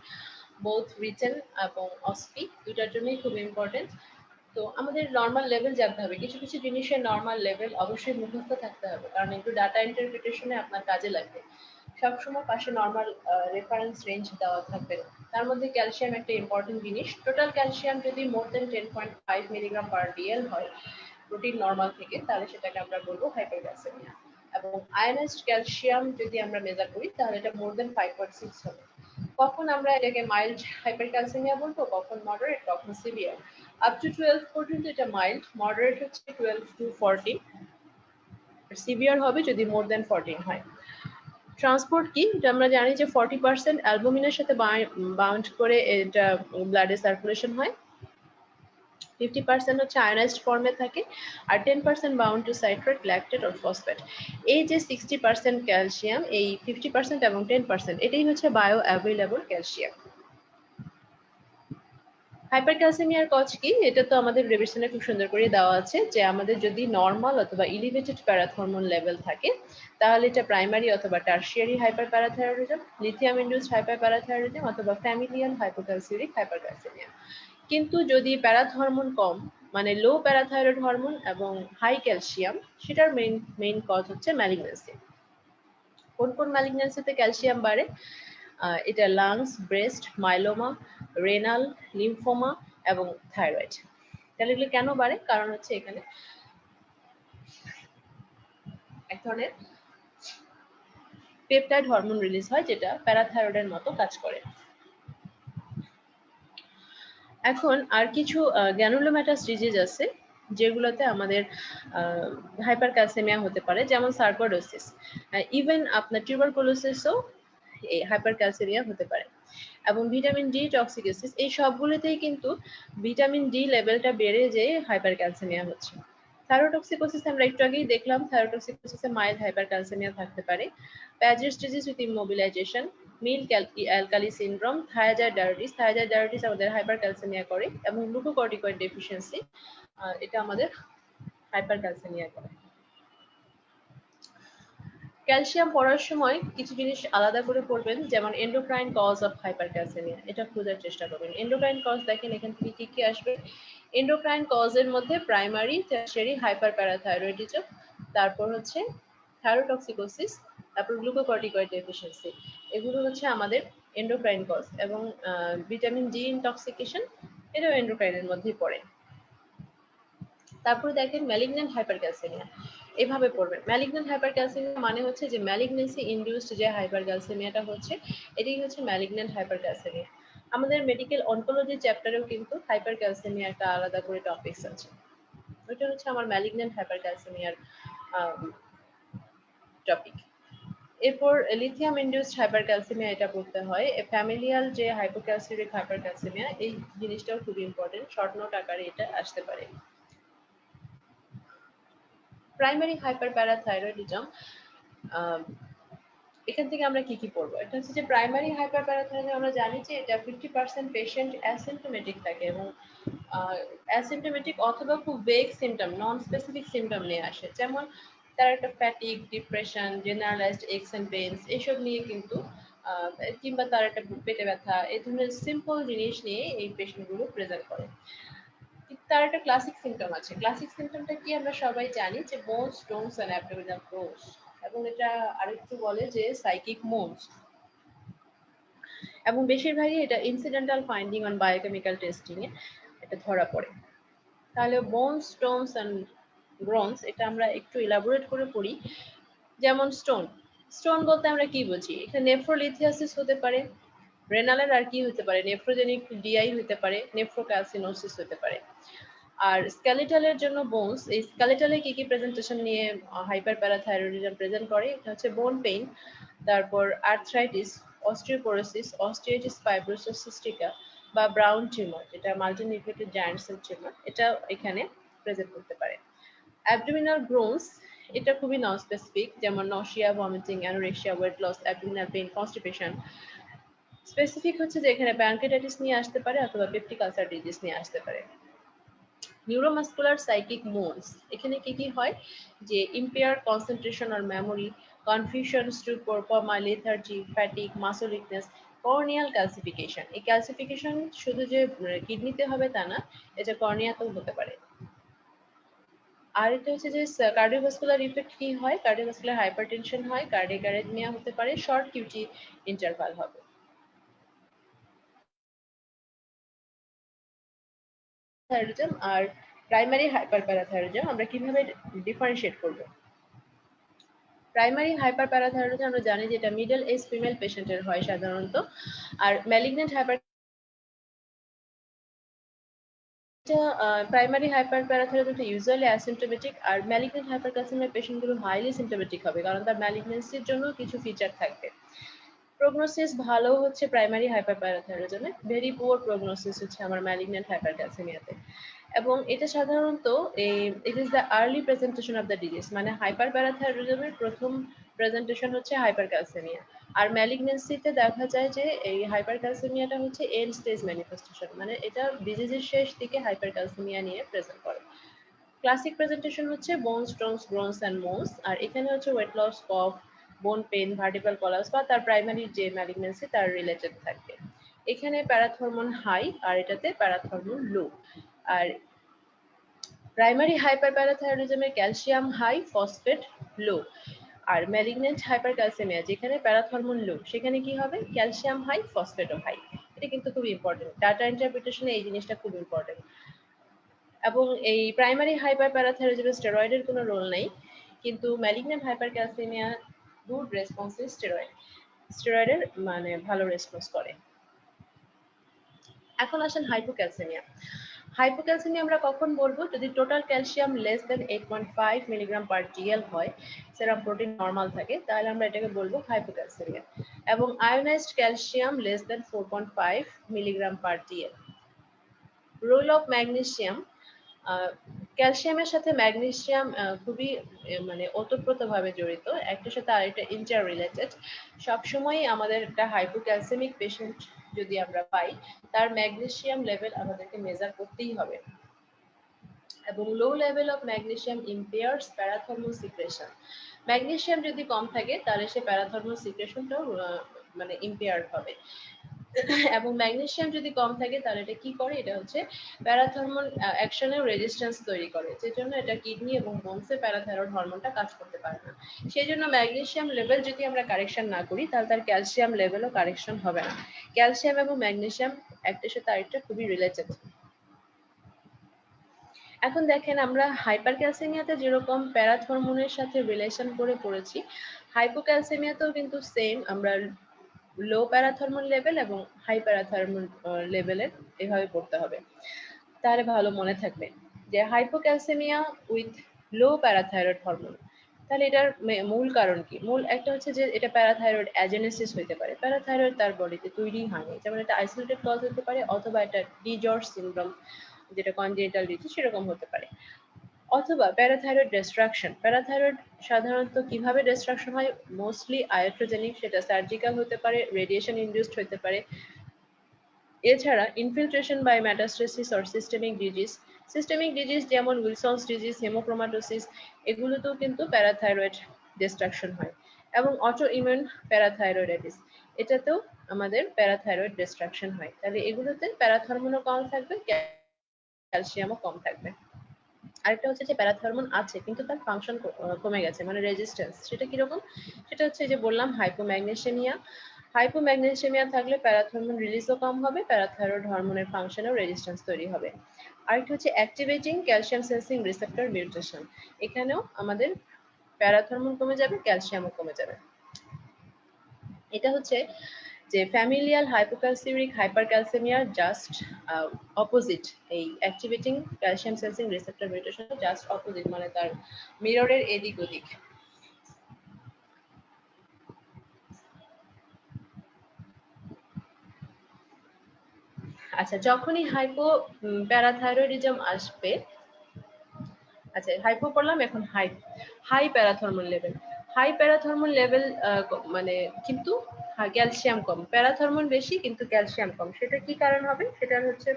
বোথ রিটেন এবং অস্পি দুটার জন্যই খুব ইম্পর্টেন্ট। তো আমাদের নর্মাল লেভেল জানতে হবে, কিছু কিছু জিনিসের নর্মাল লেভেল অবশ্যই মুখস্থ থাকতে হবে, কারণ একটু ডাটা ইন্টারপ্রিটেশনে আপনার কাজে লাগবে। সবসময় পাশে নর্মাল রেফারেন্স রেঞ্জ দেওয়া থাকবে না। তার মধ্যে ক্যালসিয়াম একটা ইম্পর্টেন্ট জিনিস। টোটাল ক্যালসিয়াম যদি মোর দেন 10.5 মিলিগ্রাম পার ডিএল হয় প্রোটিন নর্মাল থেকে, তাহলে সেটাকে আমরা বলবো হাইপারক্যালসিমিয়া। এবং আয়নাইজড ক্যালসিয়াম যদি আমরা মেজার করি তাহলে এটা মোর দেন 5.6 হবে। কখন আমরা এটাকে মাইল্ড হাইপারক্যালসিমিয়া বলবো, কখন মডারেট, কখন সিভিয়ার। আপ টু 12 পর্যন্ত এটা মাইল্ড, মডারেট হচ্ছে 12 to 14, সিভিয়ার হবে যদি মোর দেন 14 হয়। ট্রান্সপোর্ট কি? এটা আমরা জানি যে 40% অ্যালবুমিনের সাথে বাউন্ড করে এটা ব্লাডে সার্কুলেশন হয়, 50% হচ্ছে আয়নাইজড ফর্মে থাকে, আর 10% bound to citrate, lactate or phosphate. এই যে 60% ক্যালসিয়াম, এই 50% এবং 10% এটাই হচ্ছে বায়ো অ্যাভেলেবল ক্যালসিয়াম। হাইপারক্যালসিমিয়ার কজ কি? এটা তো আমাদের রেভিশনে খুব সুন্দর করে দেওয়া আছে, যে আমাদের যদি নর্মাল অথবা এলিভেটেড প্যারাথর্মোন লেভেল থাকে তাহলে এটা প্রাইমারি অথবা টারশিয়ারি হাইপারপ্যারাথাইরয়েডিজম, লিথিয়াম ইনডিউসড হাইপারপ্যারাথাইরয়েডিজম, অথবা ফ্যামিলিয়াল হাইপোক্যালসিউরিক হাইপারক্যালসিমিয়া। কিন্তু যদি প্যারাথর্মোন কম, মানে লো প্যারাথাইরয়েড হরমোন এবং হাই ক্যালসিয়াম, সেটার মেইন কজ হচ্ছে ম্যালিগন্যান্সি। কোন কোন ম্যালিগন্যান্সিতে ক্যালসিয়াম বাড়ে? এটা lungs, breast, myeloma, renal, lymphoma এবং থাইরয়েড। তাহলে এগুলো কেন বাড়ে? কারণ হচ্ছে এখানে ধরনের পেপটাইড হরমোন রিলিজ হয় যেটা প্যারাথাইরয়েডের মতো কাজ করে। এখন আর কিছু গ্র্যানুলোম্যাটাস ডিজিজ আছে যেগুলোতে আমাদের হাইপারক্যালসেমিয়া হতে পারে, যেমন সার্কোডোসিস। ইভেন আপনার টিউবারকুলোসিসও এই হাইপারক্যালসেমিয়া হতে পারে। এবং ভিটামিন ডি টক্সিকোসিস, এই সবগুলোতেই কিন্তু ভিটামিন ডি লেভেলটা বেড়ে যেয়ে হাইপারক্যালসেমিয়া হচ্ছে। থাইরোটক্সিকোসিস আমরা একটু আগেই দেখলাম, থাইরোটক্সিকোসিসে মাইল্ড হাইপারক্যালসেমিয়া থাকতে পারে। Paget's disease with immobilisation, milk alkali syndrome, thiazides আমাদের হাইপারক্যালসেমিয়া করে, এবং গ্লুকোকর্টিকয়েড ডেফিসিয়েন্সি এটা আমাদের হাইপারক্যালসেমিয়া করে। ক্যালসিয়াম পড়ার সময় কিছু জিনিস আলাদা করে পড়বেন, যেমন এন্ডোক্রাইন কজ অফ হাইপারক্যালসেমিয়া, এটা খোঁজার চেষ্টা করবেন। এন্ডোক্রাইন কজ দেখেন এখান থেকে কি কি আসবে। এন্ডোক্রাইন কজের মধ্যে প্রাইমারি, টারশিয়ারি হাইপারপ্যারাথাইরয়েডিজম, তারপর হচ্ছে থাইরোটক্সিকোসিস, তারপর গ্লুকোকর্টিকয়েড ডেফিসিয়েন্সি, এগুলো হচ্ছে আমাদের এন্ডোক্রাইন কজ। এবং ভিটামিন ডি ইনটক্সিকেশন, এটাও এন্ডোক্রাইনের মধ্যেই পড়ে। তারপরে দেখেন ম্যালিগন্যান্ট হাইপারক্যালসেমিয়া, এভাবে পড়বেন। ম্যালিগন্যান্ট হাইপারক্যালসেমিয়া মানে হচ্ছে যে ম্যালিগন্যান্সি ইনডিউসড যে হাইপারক্যালসেমিয়াটা হচ্ছে, এটাই হচ্ছে ম্যালিগন্যান্ট হাইপারক্যালসেমিয়া। আমাদের মেডিকেল অনকোলজি চ্যাপ্টারেও কিন্তু হাইপারক্যালসেমিয়া একটা আলাদা করে টপিকস আছে, ওইটা হচ্ছে আমার ম্যালিগন্যান্ট হাইপারক্যালসেমিয়ার টপিক। এরপর লিথিয়াম ইনডিউসড হাইপারক্যালসেমিয়া, এটা পড়তে হয়। ফ্যামিলিয়াল যে হাইপোক্যালসিউরিক হাইপারক্যালসেমিয়া, এই জিনিসটাও খুব ইম্পর্টেন্ট, শর্ট নোট আকারে এটা আসতে পারে। প্রাইমারি হাইপারপ্যারাথাইরয়েডিজম, এখান থেকে আমরা কি কি পড়বো? এটা হচ্ছে যে প্রাইমারি হাইপারপ্যারাথাইরয়েডিজম আমরা জানি যে এটা 50% পেশেন্ট অ্যাসিম্পটোমেটিক থাকে, এবং অ্যাসিম্পটোমেটিক অথবা খুব vague symptom, non specific symptom নিয়ে আসে, যেমন তার একটা fatigue, depression, generalised aches and pains, এইসব নিয়ে কিন্তু কিংবা তার একটা পেটে ব্যথা, এই ধরনের সিম্পল জিনিস নিয়ে এই পেশেন্টগুলো প্রেজেন্ট করে। তার একটা ক্লাসিক সিমটম আছে। ক্লাসিক সিমটমটা কি আমরা সবাই জানি, যে bones, stones and abdominal groans, এবং এটা আরেকটু বলে যে সাইকিক মোনস। এবং বেশিরভাগই এটা incidental finding on biochemical testing এ এটা ধরা পড়ে। তাহলে বোনস, স্টোনস এন্ড গ্রোনস, এটা আমরা একটু ইলাবোরেট করে পড়ি। যেমন স্টোন বলতে আমরা কি বুঝি? এটা নেফ্রোলিথিয়াসিস হতে পারে, রেনালের আর কি হতে পারে, নেফ্রোজেনিক ডিআই হতে পারে, নেফ্রোক্যালসিনোসিস হতে পারে। আর স্কেলেটালের জন্য বোনস, এই স্কেলেটালে কি কি প্রেজেন্টেশন নিয়ে হাইপারপ্যারাথাইরয়েডিজম প্রেজেন্ট করে? এটা হচ্ছে বোন পেইন, তারপর arthritis, osteoporosis, osteitis fibrosis cystica বা ব্রাউন টিউমার, যেটা মাল্টিনিউক্লিয়েটেড জায়ান্ট সেল টিউমার, এটা এখানে প্রেজেন্ট করতে পারে। অ্যাবডোমিনাল গ্রোনস, এটা খুবই নন স্পেসিফিক, যেমন nausea, vomiting, anorexia, weight loss, abdominal pain, constipation. Specific হচ্ছে যে এখানে প্যানক্রিয়াটাইটিস নিয়ে আসতে পারে অথবা পেপটিক আলসার ডিজিজ নিয়ে আসতে পারে। নিউরোমাস্কুলার সাইকিক মোডস, এখানে কি কি হয়? যে impaired concentration or memory, confusion, stupor, coma, lethargy, fatigue, muscle weakness, corneal calcification. এই ক্যালসিফিকেশন শুধু যে কিডনিতে হবে তা না, এটা কর্নিয়াতেও হতে পারে। আর এটা হচ্ছে যে কার্ডিওভাস্কুলার ইফেক্ট কি হয়? কার্ডিওভাস্কুলার হাইপারটেনশন হয়, কার্ডিয়াক অ্যারিথমিয়া হতে পারে, শর্ট কিউটি ইন্টারভাল হবে। প্যারাথাইরয়েডিজম আর প্রাইমারি হাইপারপ্যারাথাইরয়েডিজম আমরা কিভাবে ডিফারেন্সিয়েট করব? প্রাইমারি হাইপারপ্যারাথাইরয়েডিজম আমরা জানি যে এটা মিডল এজ ফিমেল পেশেন্টের হয় সাধারণত। আর ম্যালিগন্যান্ট প্রাইমারি হাইপারপ্যারাথাইরয়েডিজম ইউজুয়ালি অ্যাসিম্পটোমেটিক, আর ম্যালিগন্যান্ট হাইপারক্যালসেমিয়া পেশেন্টগুলো হাইলি সিম্পটোমেটিক হবে, কারণ তার ম্যালিগন্যান্সির জন্য কিছু ফিচার থাকবে। প্রগনোসিস ভালো হচ্ছে প্রাইমারি হাইপারপ্যারাথাইরয়েডিজমে, ভেরি পুয়ার প্রগনোসিস হচ্ছে আমার ম্যালিগন্যান্ট হাইপারক্যালসেমিয়াতে। এবং এটা সাধারণত it is the early presentation of the disease, মানে হাইপারপ্যারাথাইরয়েডিজমের প্রথম প্রেজেন্টেশন হচ্ছে হাইপারক্যালসেমিয়া। আর ম্যালিগন্যান্সিতে দেখা যায় যে এই হাইপারক্যালসেমিয়াটা হচ্ছে এন্ড স্টেজ ম্যানিফেস্টেশন, মানে এটা ডিজিজের শেষ দিকে হাইপারক্যালসেমিয়া নিয়ে প্রেজেন্ট করে। ক্লাসিক প্রেজেন্টেশন হচ্ছে বোন, স্টোনস, গ্রোনস এন্ড মোনস, আর এখানে হচ্ছে ওয়েট লস, কফ, বোন পেন, ভার্টিব্রাল কলাপস বা তার প্রাইমারি যে ম্যালিগন্যান্সি তার রিলেটেড থাকবে। এখানে প্যারাথরমোন হাই আর এটাতে প্যারাথরমোন লো। আর প্রাইমারি হাইপারপ্যারাথাইরয়েডিজমে ক্যালসিয়াম হাই, ফসফেট লো। আর ম্যালিগন্যান্ট হাইপারক্যালসেমিয়া যেখানে প্যারাথরমোন লো, সেখানে কি হবে? ক্যালসিয়াম হাই, ফসফেটও হাই। এটা কিন্তু খুব ইম্পর্টেন্ট, ডাটা ইন্টারপ্রিটেশনে এই জিনিসটা খুব ইম্পর্টেন্ট। এবং এই প্রাইমারি হাইপারপ্যারাথাইরয়েডিজমে স্টেরয়েডের কোনো রোল নেই, কিন্তু ম্যালিগন্যান্ট হাইপারক্যালসিমিয়া গুড রেসপন্স স্টেরয়েডের মানে ভালো রেসপন্স করে। এখন আসেন হাইপোক্যালসিমিয়া। হাইপোক্যালসিমিয়া আমরা কখন বলবো? যদি টোটাল ক্যালসিয়াম লেস দেন 8.5 মিলিগ্রাম পার ডিএল হয়, সেরাম প্রোটিন নরমাল থাকে, তাহলে আমরা এটাকে বলবো হাইপোক্যালসিমিয়া। এবং ionised calcium less than 4.5 milligram per dL. Role of magnesium, ক্যালসিয়ামের সাথে ম্যাগনেসিয়াম খুবই মানে ওতপ্রোতভাবে জড়িত, একটার সাথে আরেকটা ইন্টার রিলেটেড। সবসময় আমাদের একটা হাইপোক্যালসিমিক পেশেন্ট যদি আমরা পাই, তার ম্যাগনেসিয়াম লেভেল আমাদেরকে মেজার করতেই হবে। এবং low level of magnesium impairs parathormone secretion. Magnesium যদি কম থাকে তাহলে সে প্যারাথর্মাল সিক্রেশনটাও মানে ইম্পেয়ার্ড হবে। এবং ম্যাগনেসিয়াম যদি কম থাকে তাহলে এটা কি করে? এটা হচ্ছে প্যারাথর্মাল অ্যাকশনের রেজিস্ট্যান্স তৈরি করে, যে জন্য এটা কিডনি এবং বোনসে প্যারাথাইরয়েড হরমোনটা কাজ করতে পারে না। সেই জন্য ম্যাগনেসিয়াম লেভেল যদি আমরা কারেকশন না করি তাহলে তার ক্যালসিয়াম লেভেলও কারেকশন হবে না। ক্যালসিয়াম এবং ম্যাগনেসিয়াম একটার সাথে আরেকটা খুবই রিলেটেড। এখন দেখেন, আমরা হাইপারক্যালসিমিয়াতে যেরকম প্যারাথর্মোনের সাথে রিলেশন করে পড়েছি, হাইপোক্যালসিমিয়াতেও কিন্তু সেম আমরা লো প্যারাথর্মোন লেভেল এবং হাই প্যারাথর্মোন লেভেলের এভাবে পড়তে হবে, তাহলে ভালো মনে থাকবে যে hypocalcaemia with low parathyroid hormone. তাহলে এটার মূল কারণ কি? মূল একটা হচ্ছে যে এটা প্যারাথাইরয়েড অ্যাজেনেসিস হইতে পারে, প্যারাথাইরয়েড তার বডিতে তৈরি হয়নি, যেমন এটা আইসোলেটেড কজ হতে পারে, অথবা এটা ডিজর্জ সিনড্রোম যেটা কনজেনিটাল ডিজিজ সেরকম হতে পারে, অথবা প্যারাথাইরয়েড ডিস্ট্রাকশন। প্যারাথাইরয়েড সাধারণত কিভাবে ডিস্ট্রাকশন হয়? মোস্টলি আয়াট্রোজেনিক, সেটা সার্জিক্যাল হতে পারে, রেডিয়েশন ইনডিউসড হতে পারে। এছাড়া infiltration by metastasis or systemic disease যেমন উইলসনস ডিজিজ, হেমোক্রোমাটোসিস, এগুলোতেও কিন্তু প্যারাথাইরয়েড ডিস্ট্রাকশন হয়। এবং অটো ইমিউন প্যারাথাইরয়েডাইটিস, এটাতেও আমাদের প্যারাথাইরয়েড ডিস্ট্রাকশন হয়। তাহলে এগুলোতে প্যারাথর্মোনও কম থাকবে, ক্যালসিয়ামও কম থাকবে। আরেকটা হচ্ছে যে প্যারাথর্মোন আছে কিন্তু তার ফাংশন কমে গেছে, মানে রেজিস্ট্যান্স। সেটা কিরকম? সেটা হচ্ছে যে বললাম হাইপোম্যাগনেসিয়ামিয়া। হাইপোম্যাগনেসিয়ামিয়া থাকলে প্যারাথর্মোন রিলিজও কম হবে, প্যারাথাইরয়েড হরমোনের ফাংশনেও রেজিস্ট্যান্স তৈরি হবে। আরেকটা হচ্ছে activating calcium sensing receptor mutation. এখানেও আমাদের প্যারাথর্মোন কমে যাবে, ক্যালসিয়ামও কমে যাবে। এটা হচ্ছে যে ফ্যামিলিয়াল হাইপোক্যালসিমিক হাইপারক্যালসিমিয়ার জাস্ট অপোজিট, এই activating calcium sensing receptor mutation just opposite, মানে তার মিররের এদিক ওদিক। আচ্ছা, যখনই হাইপো প্যারাথাইরয়েডিজম আসবে, আচ্ছা হাইপো পড়লাম, এখন হাই প্যারাথর্মোন লেভেল। হাই প্যারাথর্মোন লেভেল মানে কিন্তু ক্যালসিয়াম কম, প্যারাথর্মোন বেশি কিন্তু ক্যালসিয়াম কম। সেটা কি কারণ হবে? সেটার হচ্ছে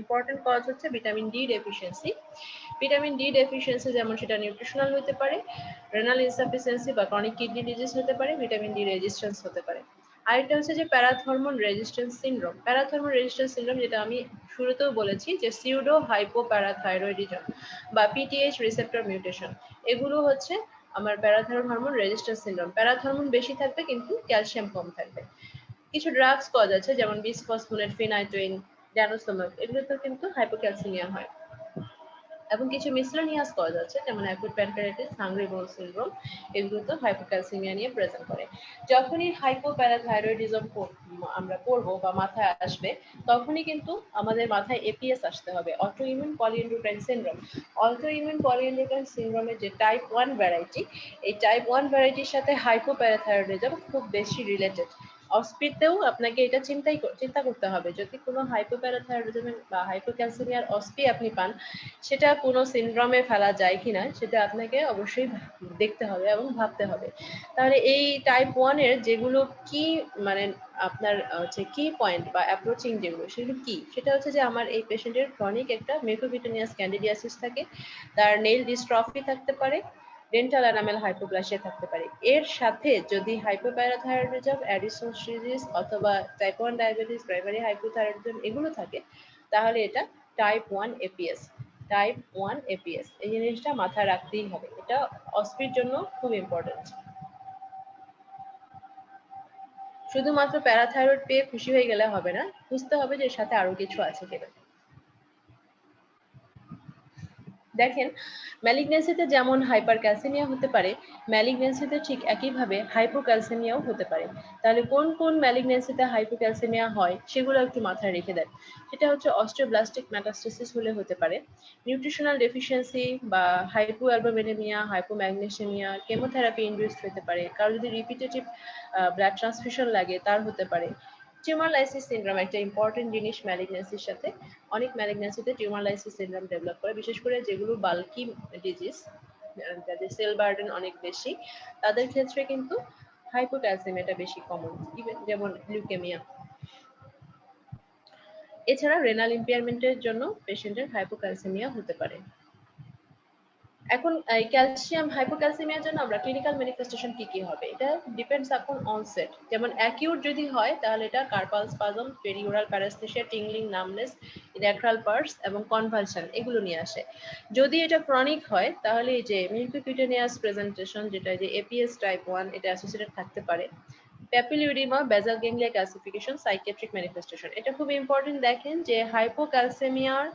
ইম্পর্টেন্ট কজ হচ্ছে vitamin D deficiency. Vitamin D deficiency যেমন সেটা নিউট্রিশনাল হতে পারে, রেনাল ইনসাফিসিয়েন্সি বা ক্রনিক কিডনি ডিজিজ হতে পারে, ভিটামিন ডি রেজিস্ট্যান্স হতে পারে। আরেকটা হচ্ছে যে প্যারাথর্মোন রেজিস্ট্যান্স সিনড্রোম। প্যারাথর্মোন রেজিস্ট্যান্স সিনড্রোম যেটা আমি শুরুতেও বলেছি যে সিউডো হাইপোপ্যারাথাইরয়েডিজম বা পিটিএইচ রিসেপ্টর মিউটেশন, এগুলো হচ্ছে আমার প্যারাথাইরয়েড হরমোন রেজিস্ট্যান্স সিনড্রোম। প্যারাথর্মোন বেশি থাকবে কিন্তু ক্যালসিয়াম কম থাকবে। কিছু ড্রাগস কজ আছে যেমন বিসফসফোনেট, ফিনাইটোইন, ড্যানোসোমাব, এগুলোতেও কিন্তু হাইপোক্যালসিমিয়া হয়। এবং কিছু মিসলেনিয়াস কজ আছে যেমন অ্যাকুট প্যানক্রিয়াটাইটিস, হাংরি বোন সিনড্রোম, এগুলোতে হাইপোক্যালসিমিয়া নিয়ে প্রেজেন্ট করে। যখনই হাইপোপ্যারাথাইরয়েডিজম আমরা পড়বো বা মাথায় আসবে, তখনই কিন্তু আমাদের মাথায় এপিএস আসতে হবে, auto immune polyendocrine syndrome. Auto immune polyendocrine সিনড্রোমের যে টাইপ 1 ভ্যারাইটি, এই টাইপ 1 ভ্যারাইটির সাথে হাইপোপ্যারাথাইরয়েডিজম খুব বেশি রিলেটেড। অস্পিতেও আপনাকে এটা চিন্তা করতে হবে, যদি কোনো হাইপোপ্যারাথাইরয়েডিজম বা হাইপোক্যালসিমিয়ার অস্পি আপনি পান, সেটা কোনো সিনড্রোমে ফেলা যায় কিনা সেটা আপনাকে অবশ্যই দেখতে হবে এবং ভাবতে হবে। তাহলে এই টাইপ 1 এর যেগুলো কি মানে আপনার হচ্ছে কি পয়েন্ট বা অ্যাপ্রোচিং যেগুলো, সেগুলো কি? সেটা হচ্ছে যে আমার এই পেশেন্টের ক্রনিক একটা মেকোপিটোনিয়াস ক্যান্ডিডিয়াসিস থাকে, তার নেইল ডিস্ট্রফি থাকতে পারে, ডেন্টাল এনামেল হাইপোপ্লাসিয়া থাকতে পারে। এর সাথে যদি হাইপোপ্যারাথাইরয়েডিজম, অ্যাডিসনস ডিজিজ অথবা টাইপ 1 ডায়াবেটিস, প্রাইমারি হাইপোথাইরয়েডিজম এগুলো থাকে, তাহলে এটা টাইপ 1 এপিএস। টাইপ 1 এপিএস, এই জিনিসটা মাথায় রাখতেই হবে, এটা অস্পির জন্য খুব ইম্পর্টেন্ট। শুধুমাত্র প্যারাথাইরয়েড পেয়ে খুশি হয়ে গেলে হবে না, বুঝতে হবে যে এর সাথে আরো কিছু আছে কিনা। দেখেন ম্যালিগনেন্সিতে যেমন হাইপারক্যালসেমিয়া হতে পারে, ম্যালিগনেন্সিতে ঠিক একইভাবে হাইপোক্যালসেমিয়াও হতে পারে। তাহলে কোন কোন ম্যালিগনেন্সিতে হাইপোক্যালসেমিয়া হয় সেগুলো একটু মাথায় রেখে দেন। সেটা হচ্ছে অস্টিওব্লাস্টিক মেটাস্টেসিস হলে হতে পারে, নিউট্রিশনাল ডেফিসিয়েন্সি বা হাইপোঅ্যালবুমিনেমিয়া, হাইপোম্যাগনেসিমিয়া, কেমোথেরাপি ইনডিউসড হতে পারে, কারো যদি রিপিটেটিভ ব্লাড ট্রান্সফিউশন লাগে তার হতে পারে। টিউমার লাইসিস সিনড্রোম একটা ইম্পর্টেন্ট জিনিস ম্যালিগনেন্সির সাথে। অনেক ম্যালিগনেন্সিতে টিউমার লাইসিস সিনড্রোম ডেভেলপ করে, বিশেষ করে যেগুলো বাল্কি ডিজিজ, যাদের সেল বার্ডেন অনেক বেশি, তাদের ক্ষেত্রে কিন্তু হাইপোক্যালসেমিয়াটা বেশি কমন, ইভেন যেমন লিউকেমিয়া। এছাড়া রেনাল ইম্পেয়ারমেন্টের জন্য পেশেন্টের হাইপোক্যালসেমিয়া হতে পারে। এখন এই ক্যালসিয়াম হাইপোক্যালসেমিয়ার জন্য আমরা ক্লিনিক্যাল ম্যানিফেস্টেশন কি কি হবে, এটা ডিপেন্ডস আপন অনসেট। যেমন অ্যাকিউট যদি হয় তাহলে এটা carpal spasm, perioral paraesthesia, tingling, numbness, ল্যাটারাল পার্স এবং কনভালশন এগুলো নিয়ে আসে। যদি এটা ক্রনিক হয় তাহলে এই যে মিউকোকিউটেনিয়াস প্রেজেন্টেশন, যেটা যে এপিএস টাইপ 1, এটা অ্যাসোসিয়েটেড থাকতে পারে। প্যাপিলিউডিমা, বেজাল গ্যাংলিয়া ক্যালসিফিকেশন, সাইকিয়াট্রিক ম্যানিফেস্টেশন। এটা খুব ইম্পর্টেন্ট, দেখেন যে হাইপোক্যালসেমিয়ার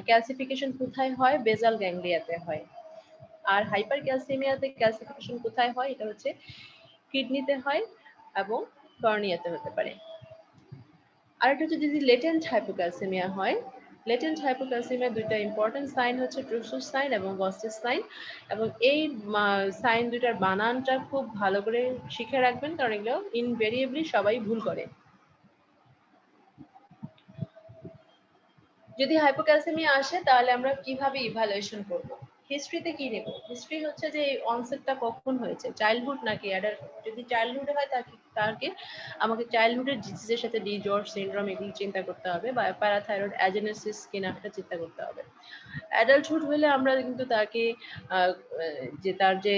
ক্যালসিফিকেশন কোথায় হয়, বেজাল গ্যাংলিয়াতে হয়। আর হাইপার ক্যালসিমিয়াতে ক্যালসিফিকেশন কোথায় হয়, এটা হচ্ছে কিডনিতে হয় এবং কর্নিয়াতে হতে পারে। আর এটা হচ্ছে যদি লেটেন্ট হাইপোক্যালসিমিয়া হয়, লেটেন্ট হাইপোক্যালসিমিয়া দুইটা ইম্পর্টেন্ট সাইন হচ্ছে ট্রুসুস সাইন এবং গস্টিস সাইন, এবং এই সাইন দুইটার বানানটা খুব ভালো করে শিখে রাখবেন, কারণ এগুলো ইনভেরিয়েবলি সবাই ভুল করে। যদি হাইপোক্যালসেমিয়া আসে তাহলে আমরা কিভাবে ইভালুয়েশন করব? হিস্ট্রিতে কি নেব? হিস্ট্রি হচ্ছে যে এই অনসেটটা কখন হয়েছে, চাইল্ডহুড নাকি অ্যাডাল্ট। যদি চাইল্ডহুডে হয় তাকে আমাকে চাইল্ডহুডের ডিজিজের সাথে ডি জর্জ সিনড্রোম এগুলো চিন্তা করতে হবে, বা প্যারাথাইরয়েড অ্যাজেনেসিস কিনা এটা চিন্তা করতে হবে। অ্যাডাল্টহুড হলে আমরা কিন্তু তাকে যে তার যে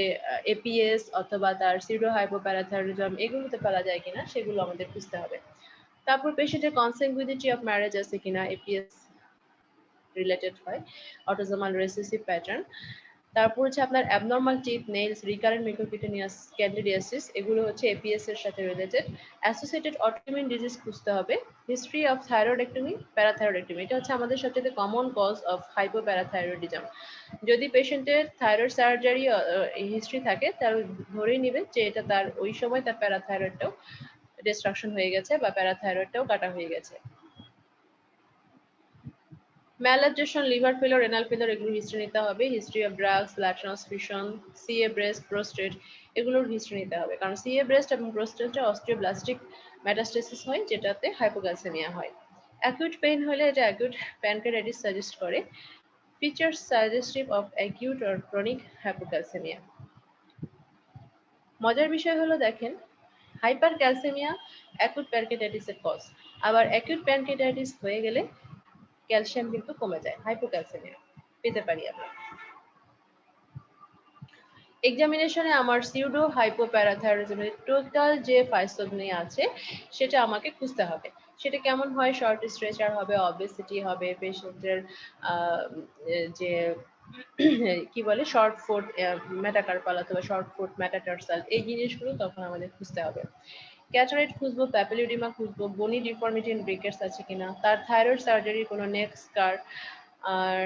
এপিএস অথবা তার সিউডো হাইপোপ্যারাথাইরয়েডিজম এগুলোতে ফেলা যায় কিনা সেগুলো আমাদের খুঁজতে হবে। তারপর পেশেন্টের কনসেনগুইনিটি অফ ম্যারেজ আছে কিনা, এপিএস রিলেটেড হয়, অটোজোমাল রিসেসিভ প্যাটার্ন। তারপর হচ্ছে আপনার abnormal teeth, nails, recurrent mucocutaneous candidiasis, এগুলো হচ্ছে এপিএস এর সাথে রিলেটেড। অ্যাসোসিয়েটেড অটোইমিউন ডিজিজ খুঁজতে হবে। হিস্ট্রি অফ থাইরয়েডেক্টমি, প্যারাথাইরয়েডেক্টমি, এটা হচ্ছে আমাদের সবচেয়ে কমন কজ অফ হাইপোপ্যারাথাইরয়েডিজম। যদি পেশেন্টের থাইরয়েড সার্জারি হিস্ট্রি থাকে তাহলে ধরেই নেবে যে এটা তার ওই সময় তার প্যারাথাইরয়েডটাও ডিস্ট্রাকশন হয়ে গেছে বা প্যারাথাইরয়েডটাও কাটা হয়ে গেছে। ম্যালাবজেশন, লিভার ফেলিওর, রেনাল ফেলিওর এগুলোর হিস্ট্রি নিতে হবে। History of drugs, blood transfusion, CA breast, prostate এগুলোর হিস্ট্রি নিতে হবে, কারণ সিএ ব্রেস্ট এবং প্রোস্টেটে অস্টিওব্লাস্টিক মেটাস্টেসিস হয়, যেটাতে হাইপোক্যালসেমিয়া হয়। অ্যাকিউট পেইন হলে এটা অ্যাকিউট প্যানক্রিয়াটাইটিস সাজেস্ট করে। Features suggestive of acute or chronic hypocalcaemia. মজার বিষয় হলো দেখেন, হাইপার ক্যালসেমিয়া অ্যাকিউট প্যানক্রিয়াটাইটিসের কজ, আবার অ্যাকিউট প্যানক্রিয়াটাইটিস হয়ে গেলে ক্যালসিয়াম কিন্তু কমে যায়, হাইপোক্যালসেমিয়া পেতে পারি আমরা। এক্সামিনেশনে আমার সিউডো হাইপোপ্যারাথাইরয়েডিজমের টোটাল যে ফাইসোগনি আছে সেটা আমাকে খুঁজতে হবে। সেটা কেমন হয়, শর্ট স্ট্রেচার হবে, অবেসিটি হবে, পেশেন্টের যে কি বলে শর্ট ফুট মেটাকার্পাল অথবা শর্ট ফুট মেটাটার্সাল, এই জিনিসগুলো তখন আমাদের খুঁজতে হবে। ক্যাটারাক্ট খুঁজবো, প্যাপিলিউডিমা খুঁজবো, বোনি ডিফর্মিটি ইন ব্রিকেটস আছে কিনা, তার থাইরয়েড সার্জারি কোনো নেক স্কার, আর